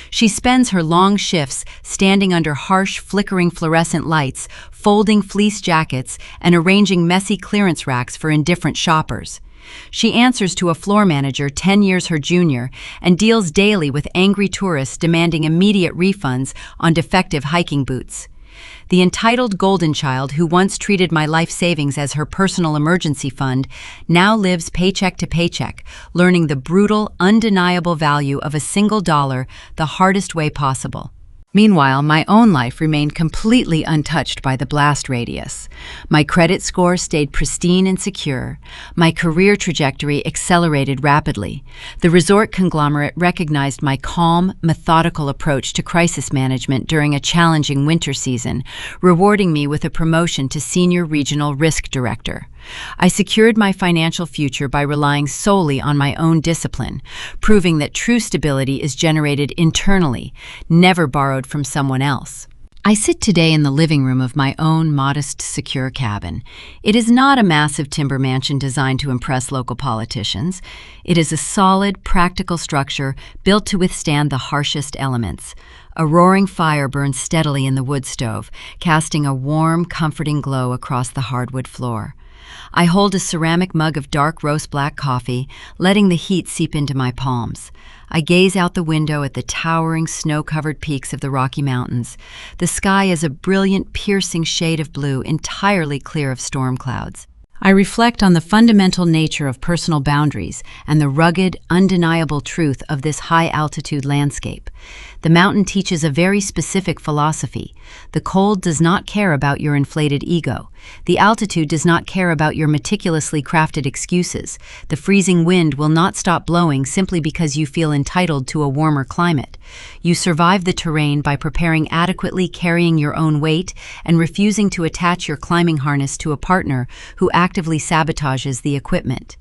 S1: She spends her long shifts standing under harsh, flickering fluorescent lights, folding fleece jackets, and arranging messy clearance racks for indifferent shoppers. She answers to a floor manager 10 years her junior and deals daily with angry tourists demanding immediate refunds on defective hiking boots. The entitled golden child who once treated my life savings as her personal emergency fund now lives paycheck to paycheck, learning the brutal, undeniable value of a single dollar the hardest way possible. Meanwhile, my own life remained completely untouched by the blast radius. My credit score stayed pristine and secure. My career trajectory accelerated rapidly. The resort conglomerate recognized my calm, methodical approach to crisis management during a challenging winter season, rewarding me with a promotion to Senior Regional Risk Director. I secured my financial future by relying solely on my own discipline, proving that true stability is generated internally, never borrowed from someone else. I sit today in the living room of my own modest, secure cabin. It is not a massive timber mansion designed to impress local politicians. It is a solid, practical structure built to withstand the harshest elements. A roaring fire burns steadily in the wood stove, casting a warm, comforting glow across the hardwood floor. I hold a ceramic mug of dark roast black coffee, letting the heat seep into my palms. I gaze out the window at the towering, snow-covered peaks of the Rocky Mountains. The sky is a brilliant, piercing shade of blue, entirely clear of storm clouds. I reflect on the fundamental nature of personal boundaries and the rugged, undeniable truth of this high-altitude landscape. The mountain teaches a very specific philosophy. The cold does not care about your inflated ego. The altitude does not care about your meticulously crafted excuses. The freezing wind will not stop blowing simply because you feel entitled to a warmer climate. You survive the terrain by preparing adequately, carrying your own weight, and refusing to attach your climbing harness to a partner who actively sabotages the equipment.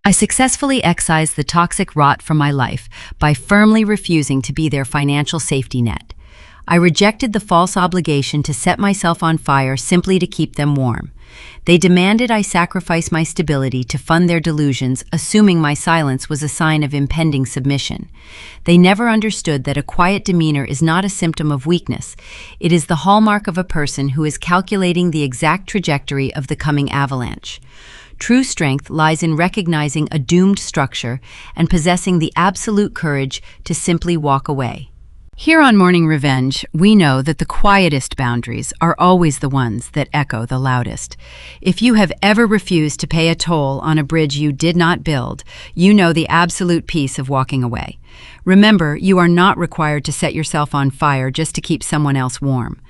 S1: I successfully excised the toxic rot from my life by firmly refusing to be their financial safety net. I rejected the false obligation to set myself on fire simply to keep them warm. They demanded I sacrifice my stability to fund their delusions, assuming my silence was a sign of impending submission. They never understood that a quiet demeanor is not a symptom of weakness. It is the hallmark of a person who is calculating the exact trajectory of the coming avalanche. True strength lies in recognizing a doomed structure and possessing the absolute courage to simply walk away. Here on Morning Revenge, we know that the quietest boundaries are always the ones that echo the loudest. If you have ever refused to pay a toll on a bridge you did not build, you know the absolute peace of walking away. Remember, you are not required to set yourself on fire just to keep someone else warm.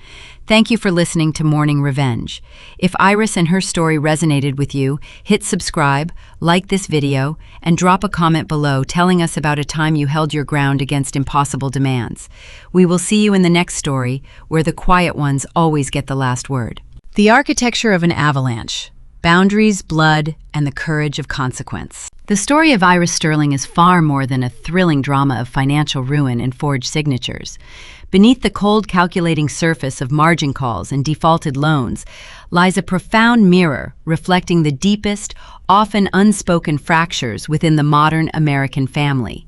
S1: Thank you for listening to Morning Revenge. If Iris and her story resonated with you, hit subscribe, like this video, and drop a comment below telling us about a time you held your ground against impossible demands. We will see you in the next story, where the quiet ones always get the last word. The Architecture of an Avalanche: Boundaries, Blood, and the Courage of Consequence. The story of Iris Sterling is far more than a thrilling drama of financial ruin and forged signatures. Beneath the cold, calculating surface of margin calls and defaulted loans lies a profound mirror reflecting the deepest, often unspoken fractures within the modern American family.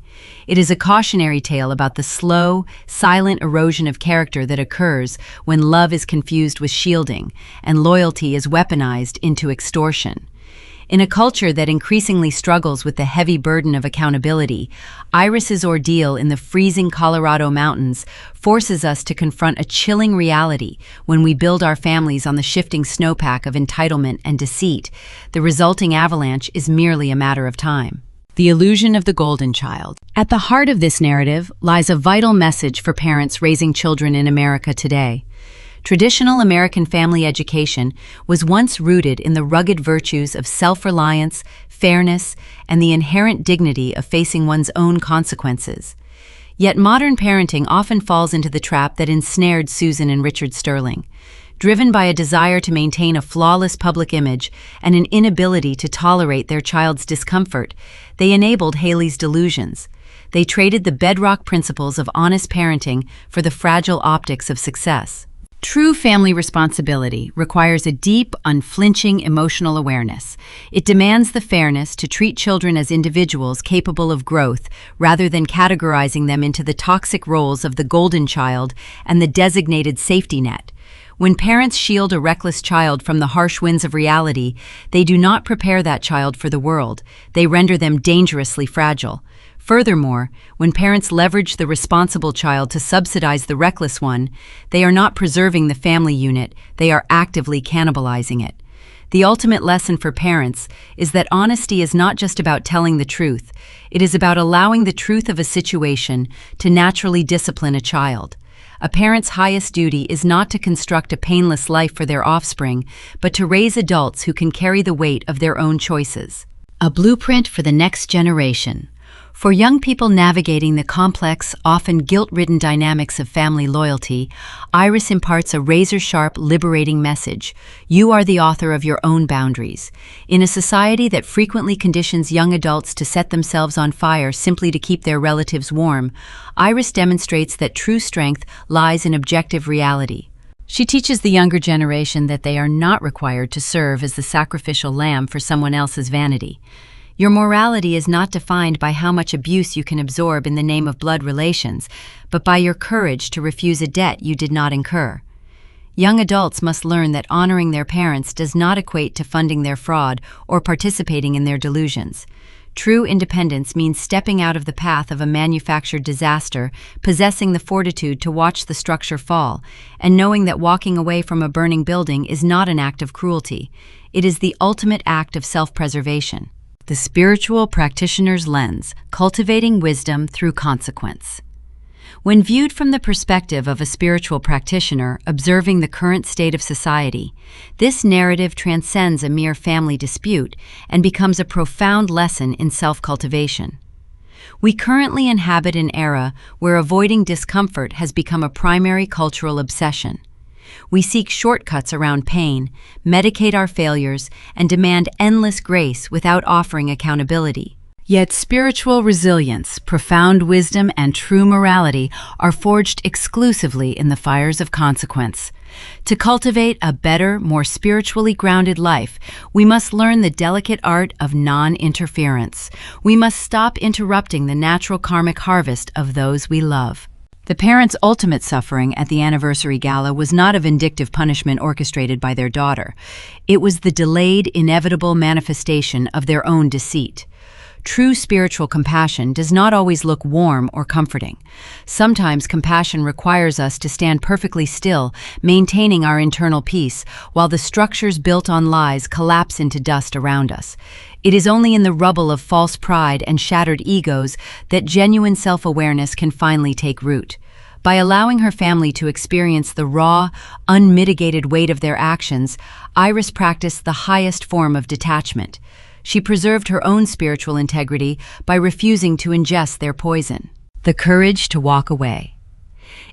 S1: It is a cautionary tale about the slow, silent erosion of character that occurs when love is confused with shielding and loyalty is weaponized into extortion. In a culture that increasingly struggles with the heavy burden of accountability, Iris's ordeal in the freezing Colorado mountains forces us to confront a chilling reality. When we build our families on the shifting snowpack of entitlement and deceit, the resulting avalanche is merely a matter of time. The illusion of the golden child. At the heart of this narrative lies a vital message for parents raising children in America today. Traditional American family education was once rooted in the rugged virtues of self-reliance, fairness, and the inherent dignity of facing one's own consequences. Yet modern parenting often falls into the trap that ensnared Susan and Richard Sterling. Driven by a desire to maintain a flawless public image and an inability to tolerate their child's discomfort, they enabled Haley's delusions. They traded the bedrock principles of honest parenting for the fragile optics of success. True family responsibility requires a deep, unflinching emotional awareness. It demands the fairness to treat children as individuals capable of growth rather than categorizing them into the toxic roles of the golden child and the designated safety net. When parents shield a reckless child from the harsh winds of reality, they do not prepare that child for the world. They render them dangerously fragile. Furthermore, when parents leverage the responsible child to subsidize the reckless one, they are not preserving the family unit, they are actively cannibalizing it. The ultimate lesson for parents is that honesty is not just about telling the truth, it is about allowing the truth of a situation to naturally discipline a child. A parent's highest duty is not to construct a painless life for their offspring, but to raise adults who can carry the weight of their own choices. A blueprint for the next generation. For young people navigating the complex, often guilt-ridden dynamics of family loyalty, Iris imparts a razor-sharp, liberating message. You are the author of your own boundaries. In a society that frequently conditions young adults to set themselves on fire simply to keep their relatives warm, Iris demonstrates that true strength lies in objective reality. She teaches the younger generation that they are not required to serve as the sacrificial lamb for someone else's vanity. Your morality is not defined by how much abuse you can absorb in the name of blood relations, but by your courage to refuse a debt you did not incur. Young adults must learn that honoring their parents does not equate to funding their fraud or participating in their delusions. True independence means stepping out of the path of a manufactured disaster, possessing the fortitude to watch the structure fall, and knowing that walking away from a burning building is not an act of cruelty. It is the ultimate act of self-preservation. The Spiritual Practitioner's Lens: Cultivating Wisdom Through Consequence. When viewed from the perspective of a spiritual practitioner observing the current state of society, this narrative transcends a mere family dispute and becomes a profound lesson in self-cultivation. We currently inhabit an era where avoiding discomfort has become a primary cultural obsession. We seek shortcuts around pain, medicate our failures, and demand endless grace without offering accountability. Yet spiritual resilience, profound wisdom, and true morality are forged exclusively in the fires of consequence. To cultivate a better, more spiritually grounded life, we must learn the delicate art of non-interference. We must stop interrupting the natural karmic harvest of those we love. The parents' ultimate suffering at the anniversary gala was not a vindictive punishment orchestrated by their daughter. It was the delayed, inevitable manifestation of their own deceit. True spiritual compassion does not always look warm or comforting. Sometimes compassion requires us to stand perfectly still, maintaining our internal peace, while the structures built on lies collapse into dust around us. It is only in the rubble of false pride and shattered egos that genuine self-awareness can finally take root. By allowing her family to experience the raw, unmitigated weight of their actions, Iris practiced the highest form of detachment. She preserved her own spiritual integrity by refusing to ingest their poison. The courage to walk away.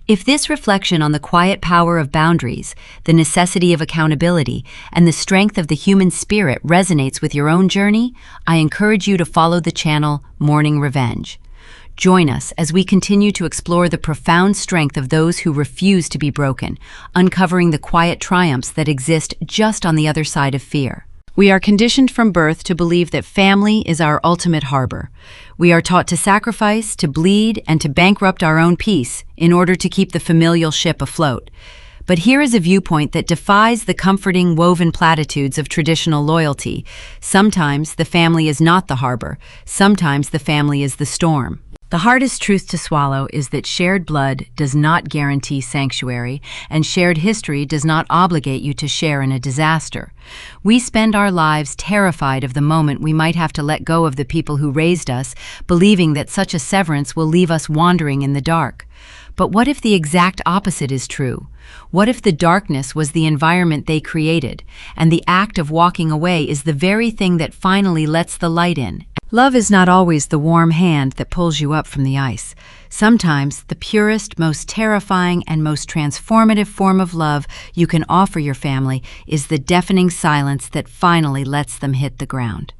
S1: If this reflection on the quiet power of boundaries, the necessity of accountability, and the strength of the human spirit resonates with your own journey, I encourage you to follow the channel Morning Revenge. Join us as we continue to explore the profound strength of those who refuse to be broken, uncovering the quiet triumphs that exist just on the other side of fear. We are conditioned from birth to believe that family is our ultimate harbor. We are taught to sacrifice, to bleed, and to bankrupt our own peace in order to keep the familial ship afloat. But here is a viewpoint that defies the comforting, woven platitudes of traditional loyalty. Sometimes the family is not the harbor. Sometimes the family is the storm. The hardest truth to swallow is that shared blood does not guarantee sanctuary, and shared history does not obligate you to share in a disaster. We spend our lives terrified of the moment we might have to let go of the people who raised us, believing that such a severance will leave us wandering in the dark. But what if the exact opposite is true? What if the darkness was the environment they created, and the act of walking away is the very thing that finally lets the light in? Love is not always the warm hand that pulls you up from the ice. Sometimes the purest, most terrifying, and most transformative form of love you can offer your family is the deafening silence that finally lets them hit the ground.